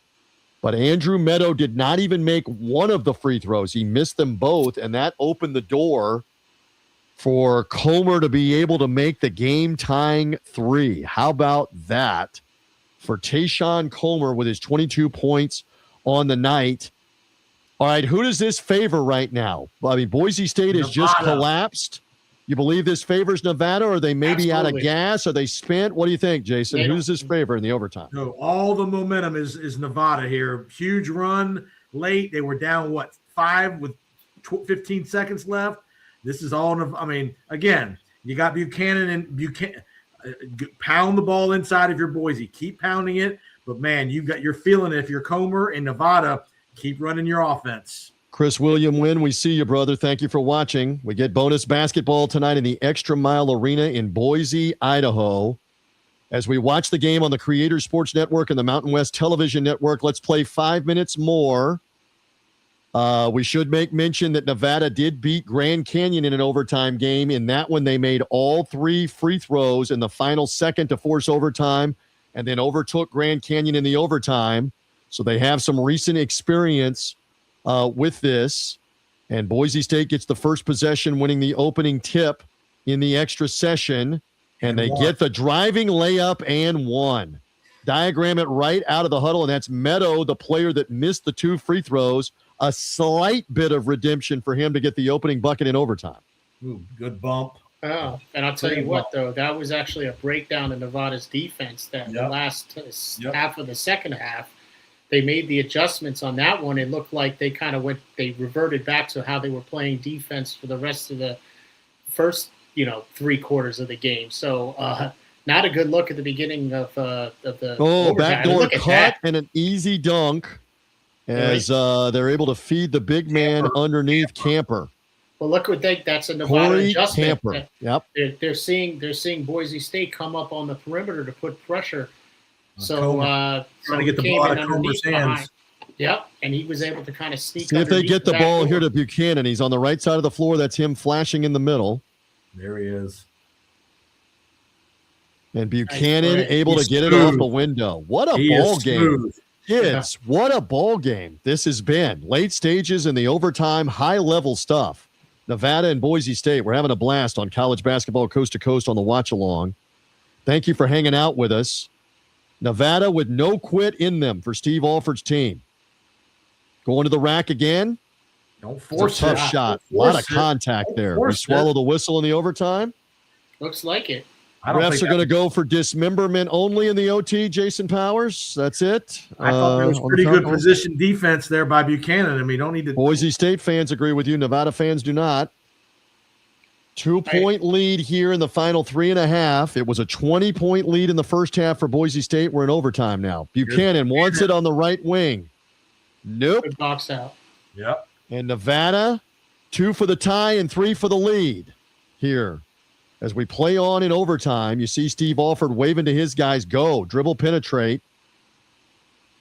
But Andrew Meadow did not even make one of the free throws. He missed them both, and that opened the door for Comer to be able to make the game-tying 3. How about that for Tayshawn Comer with his 22 points on the night? All right, who does this favor right now? I mean, Boise State has just collapsed. You believe this favors Nevada, or are they maybe out of gas? Are they spent? What do you think, Jason? Who does this favor in the overtime? No, all the momentum is Nevada here. Huge run late. They were down, 5 with 15 seconds left. This is all, I mean, again, you got Buchanan and Buchanan. Pound the ball inside of your Boise. Keep pounding it. But, man, you're feeling it. If you're Comer and Nevada, keep running your offense. Chris William Wynn, we see you, brother. Thank you for watching. We get bonus basketball tonight in the Extra Mile Arena in Boise, Idaho. As we watch the game on the Creator Sports Network and the Mountain West Television Network, let's play 5 minutes more. We should make mention that Nevada did beat Grand Canyon in an overtime game. In that one, they made all 3 free throws in the final second to force overtime and then overtook Grand Canyon in the overtime. So they have some recent experience with this. And Boise State gets the first possession, winning the opening tip in the extra session. And they get the driving layup and 1. Diagram it right out of the huddle, and that's Meadow, the player that missed the 2 free throws. A slight bit of redemption for him to get the opening bucket in overtime. Ooh, good bump. Oh, and I'll tell you what, though, that was actually a breakdown in Nevada's defense. That the last half of the second half, they made the adjustments on that one. It looked like they they reverted back to how they were playing defense for the rest of the first, 3 quarters of the game. So not a good look at the beginning of the backdoor cut and an easy dunk as they're able to feed the big man underneath Camper. Well, look what that's a Nevada adjustment. Camper. Yep. They're seeing Boise State come up on the perimeter to put pressure. So trying to get the ball out of Comer's hands. Yep, and he was able to kind of sneak. See if they get the ball here to Buchanan. He's on the right side of the floor. That's him flashing in the middle. There he is. And Buchanan able to get it off the window. What a ball game. Kids, what a ball game this has been. Late stages in the overtime, high-level stuff. Nevada and Boise State, we're having a blast on College Basketball Coast to Coast on the watch-along. Thank you for hanging out with us. Nevada with no quit in them for Steve Alford's team. Going to the rack again. Don't force it. Tough shot. A lot of contact there. We swallow the whistle in the overtime. Looks like it. Refs are going to go for dismemberment only in the OT, Jason Powers. That's it. I thought there was pretty good position defense there by Buchanan, and we don't need to. Boise State fans agree with you. Nevada fans do not. 2-point lead here in the final 3.5. It was a 20-point lead in the first half for Boise State. We're in overtime now. Buchanan wants it on the right wing. Nope. Good box out. Yep. And Nevada, 2 for the tie and 3 for the lead here. As we play on in overtime, you see Steve Alford waving to his guys, go, dribble, penetrate.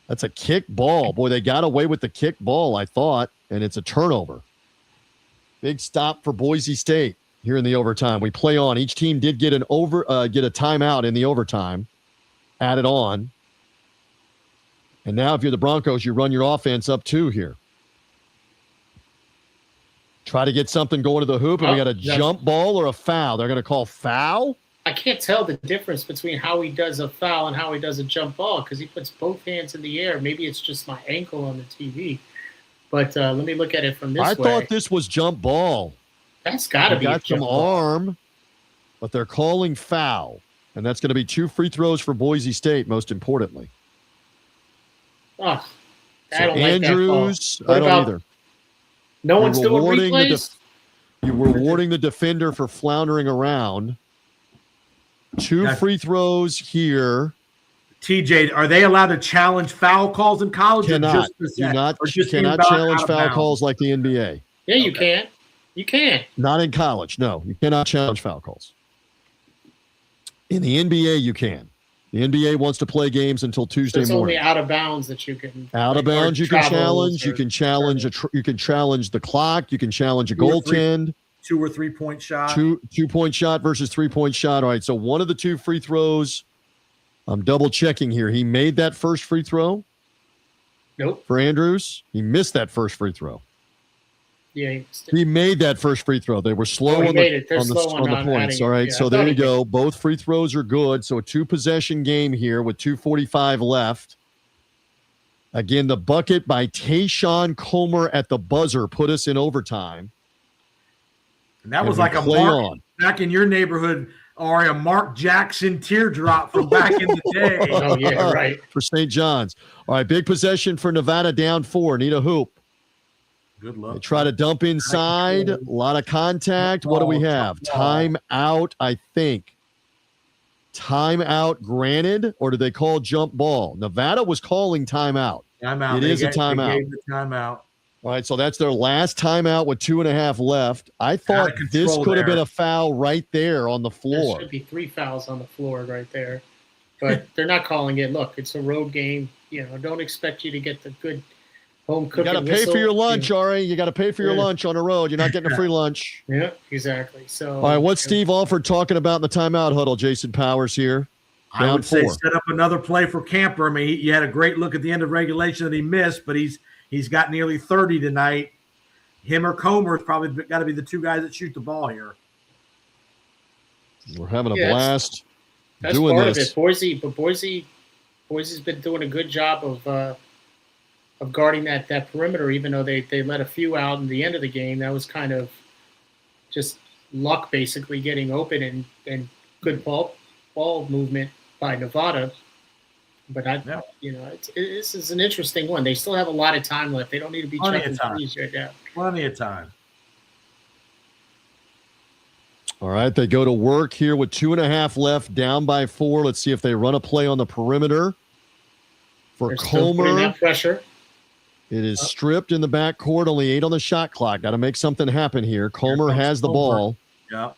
That's a kick ball. Boy, they got away with the kick ball, I thought, and it's a turnover. Big stop for Boise State here in the overtime. We play on. Each team did get get a timeout in the overtime, added on. And now if you're the Broncos, you run your offense up 2 here. Try to get something going to the hoop, and we got a jump ball or a foul. They're going to call foul? I can't tell the difference between how he does a foul and how he does a jump ball because he puts both hands in the air. Maybe it's just my ankle on the TV. But let me look at it from this way. I thought this was jump ball. That's got to be got some arm, but they're calling foul. And that's going to be 2 free throws for Boise State, most importantly. Oh, I don't Andrews, like that call. I don't either. No one's doing replays? You're rewarding the defender for floundering around. 2 free throws here. TJ, are they allowed to challenge foul calls in college? Cannot. Cannot challenge foul calls like the NBA. Yeah, you can. You can. Not in college. No, you cannot challenge foul calls. In the NBA, you can. The NBA wants to play games until Tuesday morning. It's only out of bounds that you can. Out of bounds, you can challenge. You can challenge you can challenge the clock. You can challenge a goaltend. 2 or 3 point shot. 2-point shot versus 3-point shot. All right. So one of the 2 free throws. I'm double checking here. He made that first free throw. Nope. For Andrews, he missed that first free throw. Yeah, he made that first free throw. They were slow on the points. All right, so there you go. Both free throws are good. So a 2-possession game here with 2:45 left. Again, the bucket by Tayshawn Comer at the buzzer put us in overtime. And that was like a Mark back in your neighborhood, or a Mark Jackson teardrop from back in the day. Oh, yeah, right. For St. John's. All right, big possession for Nevada, down 4. Need a hoop. Good luck. They try to dump inside. A lot of contact. What do we have? Timeout, I think. Timeout granted, or did they call jump ball? Nevada was calling timeout. Timeout. It is a timeout. They gave the timeout. All right, so that's their last timeout with 2.5 left. I thought this could have been a foul right there on the floor. There should be 3 fouls on the floor right there. But they're not calling it. Look, it's a road game. Don't expect you to get the good home cooking. You got to pay for your lunch, Ari. You got to pay for your lunch on the road. You're not getting a free lunch. Yeah, exactly. So, all right, what's Steve Alford talking about in the timeout huddle? Jason Powers here. I would say set up another play for Camper. I mean, you had a great look at the end of regulation that he missed, but he's got nearly 30 tonight. Him or Comer has probably got to be the 2 guys that shoot the ball here. We're having a blast. That's doing part this. of it. Boise's been doing a good job of guarding that perimeter, even though they let a few out in the end of the game. That was kind of just luck, basically getting open and good ball movement by Nevada. But this is an interesting one. They still have a lot of time left. They don't need to be chucking threes right now. Plenty of time. All right, they go to work here with 2.5 left, down by 4. Let's see if they run a play on the perimeter for Comer. That pressure. It is stripped in the backcourt, only 8 on the shot clock. Got to make something happen here. Comer has the ball. Yeah.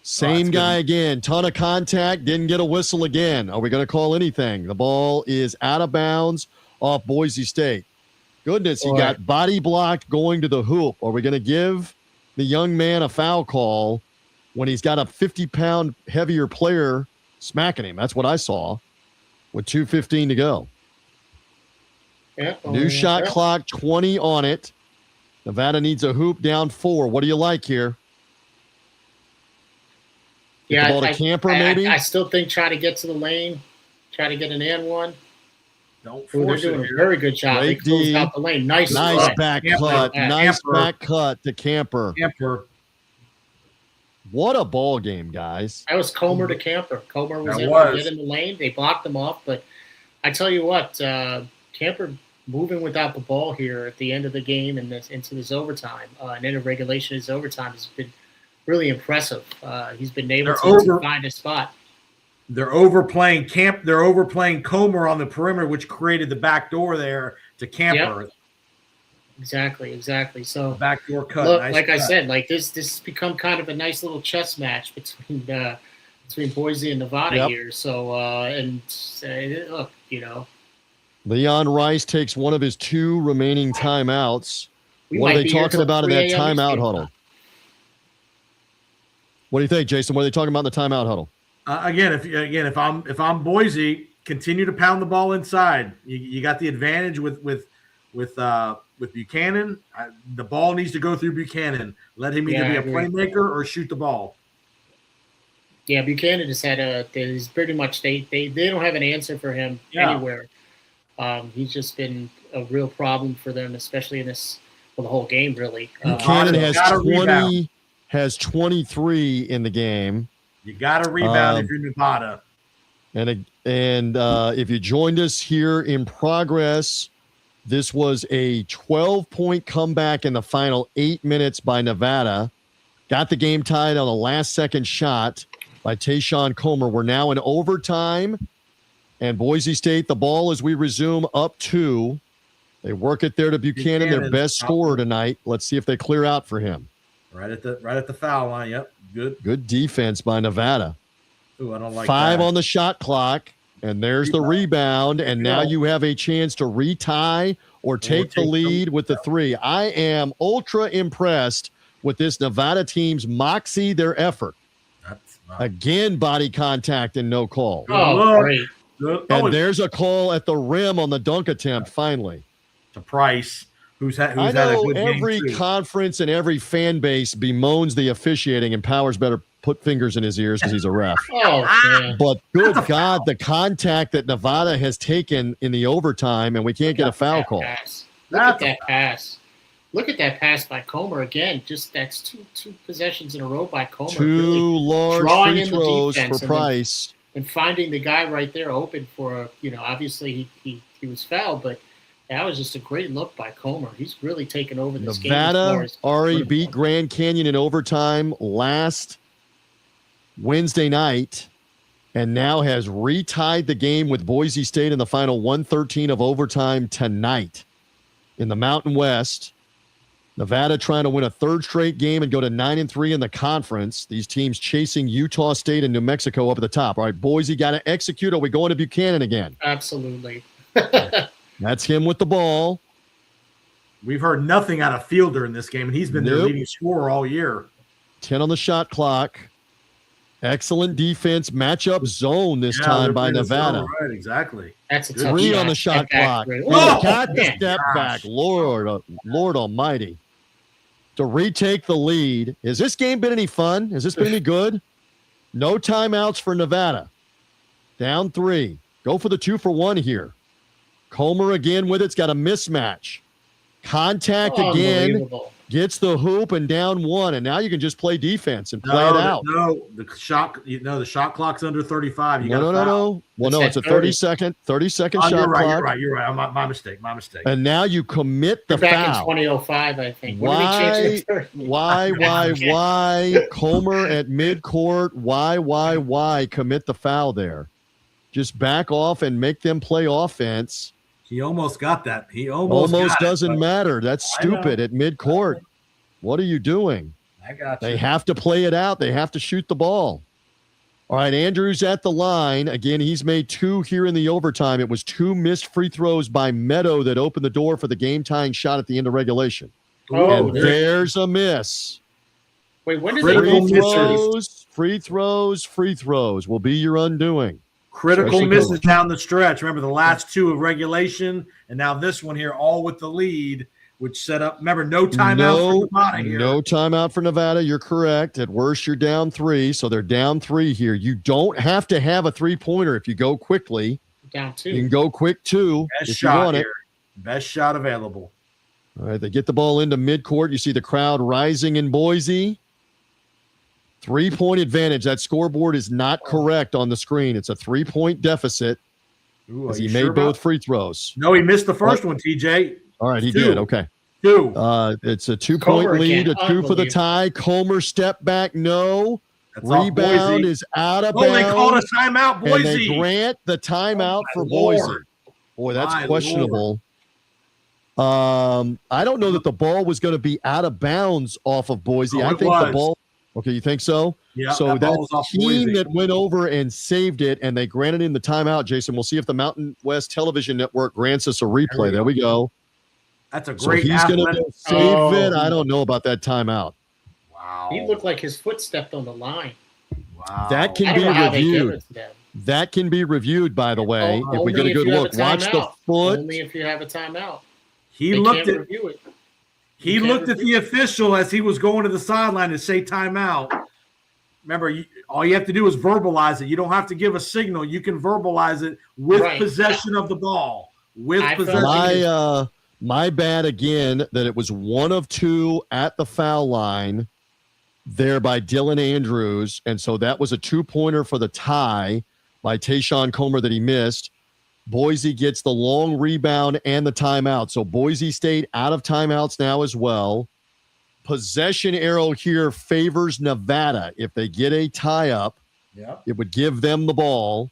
Same guy again. Ton of contact. Didn't get a whistle again. Are we going to call anything? The ball is out of bounds off Boise State. Goodness, he got body blocked going to the hoop. Are we going to give the young man a foul call when he's got a 50-pound heavier player smacking him? That's what I saw with 2:15 to go. Yeah, New shot clock, 20 on it. Nevada needs a hoop, down 4. What do you like here? Yeah, the ball to Camper, maybe? I still think try to get to the lane, try to get an and one. Don't force they're doing a very good job. They closed out the lane. Nice back cut. Nice back cut to Camper. What a ball game, guys. That was Comer to Camper. Comer was able to get in the lane. They blocked them off. But I tell you what, Camper moving without the ball here at the end of the game and into this overtime, and end of regulation, his overtime has been really impressive. He's been able to find a spot. They're overplaying They're overplaying Comer on the perimeter, which created the back door there to Camper. Yep. Exactly. So backdoor cut. Look, like I said, like this has become kind of a nice little chess match between Boise and Nevada here. So look, Leon Rice takes one of his 2 remaining timeouts. What are they talking about in that timeout huddle? What do you think, Jason? What are they talking about in the timeout huddle? If I'm Boise, continue to pound the ball inside. You got the advantage with with Buchanan, the ball needs to go through Buchanan. Let him either be a playmaker or shoot the ball. Yeah, Buchanan has had he's pretty much they don't have an answer for him anywhere. He's just been a real problem for them, especially in the whole game, really. Buchanan has 23 in the game. You got to rebound if you're Nevada. And if you joined us here in progress, this was a 12-point comeback in the final 8 minutes by Nevada. Got the game tied on a last-second shot by Tayshawn Comer. We're now in overtime, and Boise State, the ball as we resume up 2. They work it there to Buchanan, their best scorer tonight. Let's see if they clear out for him. Right at the foul line. Yep, good defense by Nevada. Ooh, I don't like 5 that. on the shot clock. And there's the rebound, and now you have a chance to retie or take the lead with the 3. I am ultra impressed with this Nevada team's moxie, their effort. Again, body contact and no call. Oh, great. And there's a call at the rim on the dunk attempt, finally. To Price, who's had I know a good every game too. conference and every fan base bemoans the officiating, and Powers better put fingers in his ears because he's a ref. But good God, the contact that Nevada has taken in the overtime, and we can't get a foul call. Look at that pass. Look at that pass by Comer again. Just that's two possessions in a row by Comer. Two large free throws for Price. And finding the guy right there open for, obviously he was fouled, but that was just a great look by Comer. He's really taken over this game. Nevada already beat Grand Canyon in overtime last Wednesday night, and now has retied the game with Boise State in the final 1:13 of overtime tonight. In the Mountain West, Nevada trying to win a 3rd straight game and go to 9-3 in the conference. These teams chasing Utah State and New Mexico up at the top. All right, Boise got to execute. Are we going to Buchanan again? Absolutely. That's him with the ball. We've heard nothing out of Fielder in this game, and he's been their leading scorer all year. 10 on the shot clock. Excellent defense. Matchup zone this time by Nevada. Right, exactly. That's a tough 3 on the shot clock. Got the step back. Lord almighty. To retake the lead. Has this game been any fun? Has this been any good? No timeouts for Nevada. Down 3. Go for the 2-for-1 here. Comer again with it's got a mismatch. Contact again. Gets the hoop and down 1, and now you can just play defense and play it out. No, the shot clock's under 35. No. Well, no, it's a 30-second shot clock. You're right. My mistake. And now you commit the foul. Back in 2005, I think. Why? Comer at midcourt. Why commit the foul there? Just back off and make them play offense. He almost got that. He almost doesn't matter. That's stupid at midcourt. What are you doing? I got you. They have to play it out. They have to shoot the ball. All right, Andrews at the line. Again, he's made 2 here in the overtime. It was 2 missed free throws by Meadow that opened the door for the game-tying shot at the end of regulation. And there's a miss. Wait, when did they Free throws will be your undoing. Critical misses down the stretch. Remember the last 2 of regulation, and now this one here, all with the lead, which set up. Remember, no timeout for Nevada here. No timeout for Nevada. You're correct. At worst, you're down 3, so they're down 3 here. You don't have to have a 3-pointer if you go quickly. Down 2. You can go quick 2 if you want it. Best shot available. All right, they get the ball into midcourt. You see the crowd rising in Boise. 3-point advantage. That scoreboard is not correct on the screen. It's a 3-point deficit as he made both free throws. No, he missed the first one, TJ. All right, he did. Okay. 2. It's a 2-point lead, a 2 for the tie. Comer step back, no. That's Rebound is out of bounds. They called a timeout, Boise. And they grant the timeout for Boise. Boy, that's questionable. I don't know that the ball was going to be out of bounds off of Boise. I think the ball. Okay, you think so? Yeah. So that team that went over and saved it, and they granted him the timeout, Jason. We'll see if the Mountain West Television Network grants us a replay. There we go. That's a great. So he's going to save it. I don't know about that timeout. Wow. He looked like his foot stepped on the line. Wow. That can be reviewed. That can be reviewed, by the way. If we get a good look, watch the foot. Only if you have a timeout. He They looked can't at review it. he looked at the official as he was going to the sideline to say timeout. Remember, all you have to do is verbalize it. You don't have to give a signal. You can verbalize it with possession of the ball. My bad again that it was 1 of 2 at the foul line there by Dylan Andrews. And so that was a 2-pointer for the tie by Tayshawn Comer that he missed. Boise gets the long rebound and the timeout. So Boise State out of timeouts now as well. Possession arrow here favors Nevada. If they get a tie-up, it would give them the ball.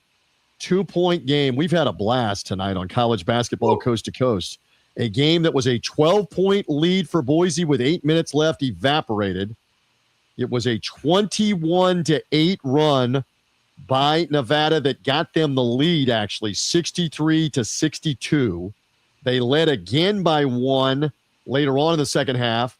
2-point game. We've had a blast tonight on college basketball coast to coast. A game that was a 12-point lead for Boise with 8 minutes left evaporated. It was a 21-8 run by Nevada that got them the lead, actually, 63-62. They led again by 1 later on in the second half.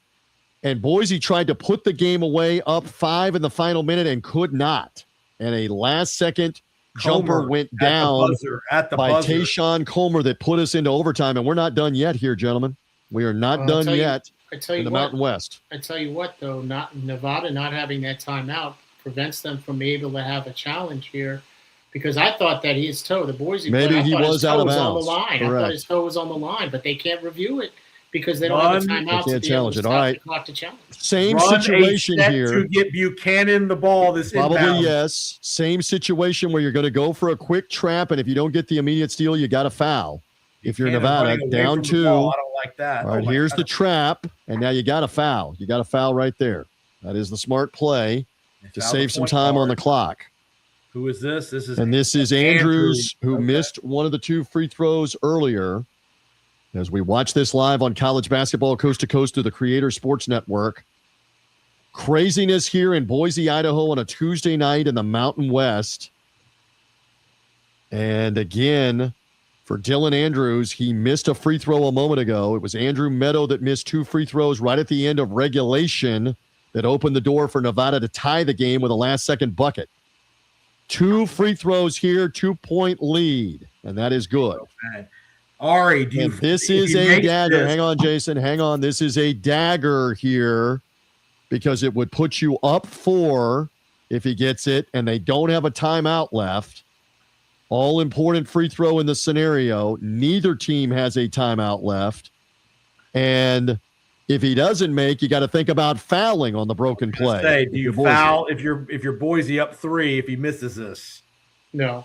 And Boise tried to put the game away up 5 in the final minute and could not. And a last-second jumper went down by Tayshawn Comer that put us into overtime. And we're not done yet here, gentlemen. We are not done yet in the Mountain West. I tell you what, though, Nevada not having that timeout prevents them from being able to have a challenge here, because I thought that his toe, the Boise maybe player, he was out of bounds. On the line. Correct. I thought his toe was on the line, but they can't review it because they don't have a timeout to challenge it. All right. To challenge. Same situation here. To get Buchanan the ball. Probably inbound. Yes. Same situation where you're going to go for a quick trap, and if you don't get the immediate steal, you got to foul. If you're Nevada, down 2. I don't like that. All right, here's the trap, and now you got to foul. You got to foul right there. That is the smart play to save some time on the clock. Who is this? This is Andrews, who missed one of the 2 free throws earlier. As we watch this live on college basketball coast to coast through the Creator Sports Network. Craziness here in Boise, Idaho on a Tuesday night in the Mountain West. And again, for Dylan Andrews, he missed a free throw a moment ago. It was Andrew Meadow that missed 2 free throws right at the end of regulation that opened the door for Nevada to tie the game with a last-second bucket. 2 free throws here, 2-point lead, and that is good. Okay. Ari, this is a dagger. Hang on, Jason. Hang on. This is a dagger here because it would put you up 4 if he gets it, and they don't have a timeout left. All important free throw in the scenario. Neither team has a timeout left. And if he doesn't make, you got to think about fouling on the broken play. Do you foul if you're Boise up 3 if he misses this? No.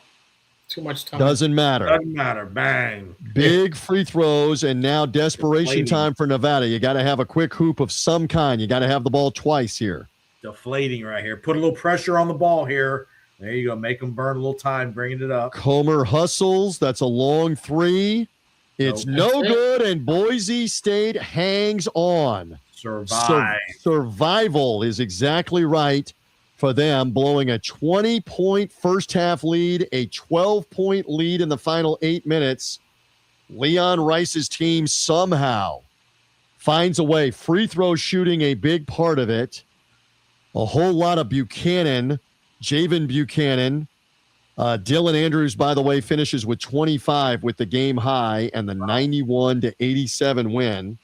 Too much time. Doesn't matter. Doesn't matter. Bang. Big free throws, and now desperation time for Nevada. You got to have a quick hoop of some kind. You got to have the ball twice here. Deflating right here. Put a little pressure on the ball here. There you go. Make them burn a little time, bringing it up. Comer hustles. That's a long 3. It's no good, and Boise State hangs on. Survival is exactly right for them, blowing a 20-point first-half lead, a 12-point lead in the final 8 minutes. Leon Rice's team somehow finds a way. Free throw shooting a big part of it. A whole lot of Buchanan, Javen Buchanan. Dylan Andrews, by the way, finishes with 25 with the game high and the 91-87 win.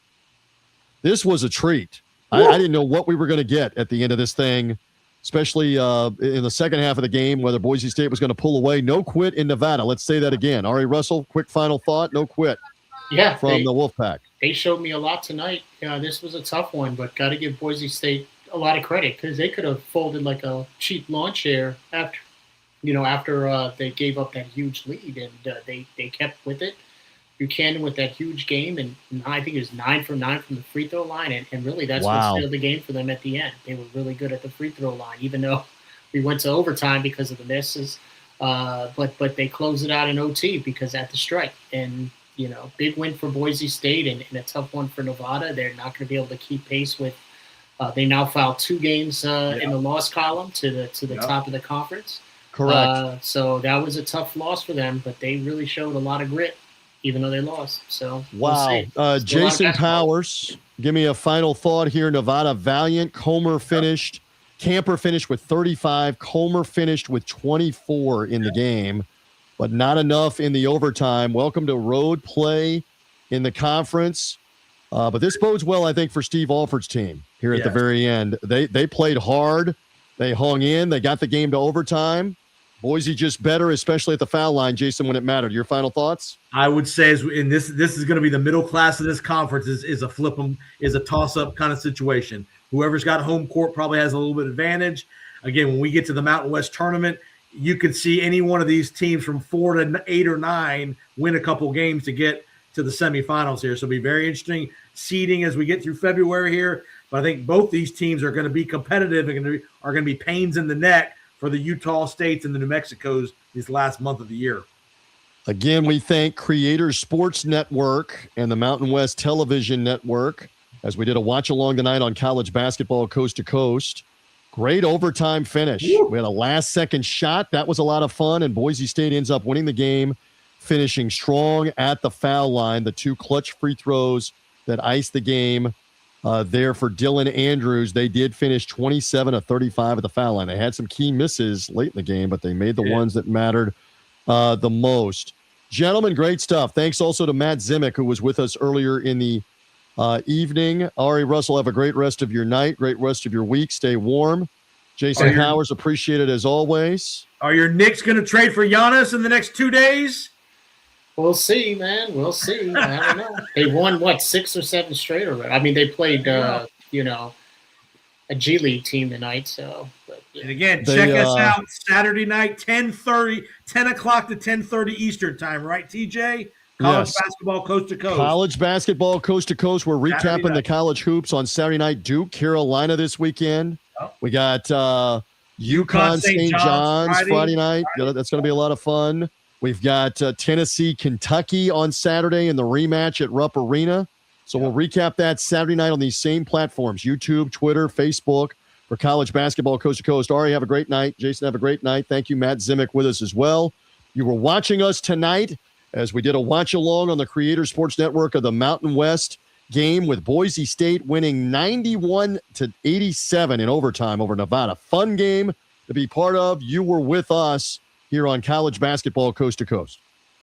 This was a treat. I didn't know what we were going to get at the end of this thing, especially in the second half of the game, whether Boise State was going to pull away. No quit in Nevada. Let's say that again. Ari Russell, quick final thought. No quit from the Wolfpack. They showed me a lot tonight. This was a tough one, but got to give Boise State a lot of credit because they could have folded like a cheap lawn chair after they gave up that huge lead, and they kept with it. Buchanan with that huge game, and I think it was 9 from 9 from the free throw line, and really that's what sealed the game for them at the end. They were really good at the free throw line, even though we went to overtime because of the misses. But they closed it out in OT because at the strike. And big win for Boise State and a tough one for Nevada. They're not going to be able to keep pace with. They now filed 2 games in the loss column to the top of the conference. Correct. So that was a tough loss for them, but they really showed a lot of grit, even though they lost. So wow. Jason Powers, give me a final thought here. Nevada valiant. Camper finished with 35. Comer finished with 24 in the game, but not enough in the overtime. Welcome to road play in the conference. But this bodes well, I think, for Steve Alford's team here at the very end. They played hard. They hung in. They got the game to overtime. Boise just better, especially at the foul line, Jason, when it mattered. Your final thoughts? I would say, and this is going to be the middle class of this conference, is a flip 'em, is a toss-up kind of situation. Whoever's got home court probably has a little bit of advantage. Again, when we get to the Mountain West tournament, you could see any one of these teams from 4 to 8 or 9 win a couple games to get to the semifinals here. So it'll be very interesting seeding as we get through February here. But I think both these teams are going to be competitive and are going to be pains in the neck for the Utah States and the New Mexicos this last month of the year. Again, we thank Creators Sports Network and the Mountain West Television Network as we did a watch-along tonight on college basketball coast to coast. Great overtime finish. Woo. We had a last-second shot. That was a lot of fun, and Boise State ends up winning the game, finishing strong at the foul line. The 2 clutch free throws that iced the game there for Dylan Andrews. They did finish 27 of 35 at the foul line. They had some key misses late in the game, but they made the ones that mattered the most. Gentlemen, great stuff. Thanks also to Matt Zimick, who was with us earlier in the evening. Ari Russell, have a great rest of your night, great rest of your week. Stay warm. Jason Powers, appreciate it as always. Are your Knicks going to trade for Giannis in the next 2 days? We'll see, man. We'll see. I don't know. They won, 6 or 7 straight already. I mean, they played, a G League team tonight. So, And again, check us out Saturday night, 10 o'clock to 10:30 Eastern time, right, TJ? College basketball coast to coast. College basketball coast to coast. We're recapping the college hoops on Saturday night. Duke, Carolina this weekend. Oh. We got UConn, St. John's Friday night. That's going to be a lot of fun. We've got Tennessee, Kentucky on Saturday in the rematch at Rupp Arena. So we'll recap that Saturday night on these same platforms, YouTube, Twitter, Facebook, for college basketball coast to coast. Ari, have a great night. Jason, have a great night. Thank you, Matt Zimick, with us as well. You were watching us tonight as we did a watch-along on the Creator Sports Network of the Mountain West game with Boise State winning 91-87 in overtime over Nevada. Fun game to be part of. You were with us here on college basketball coast to coast.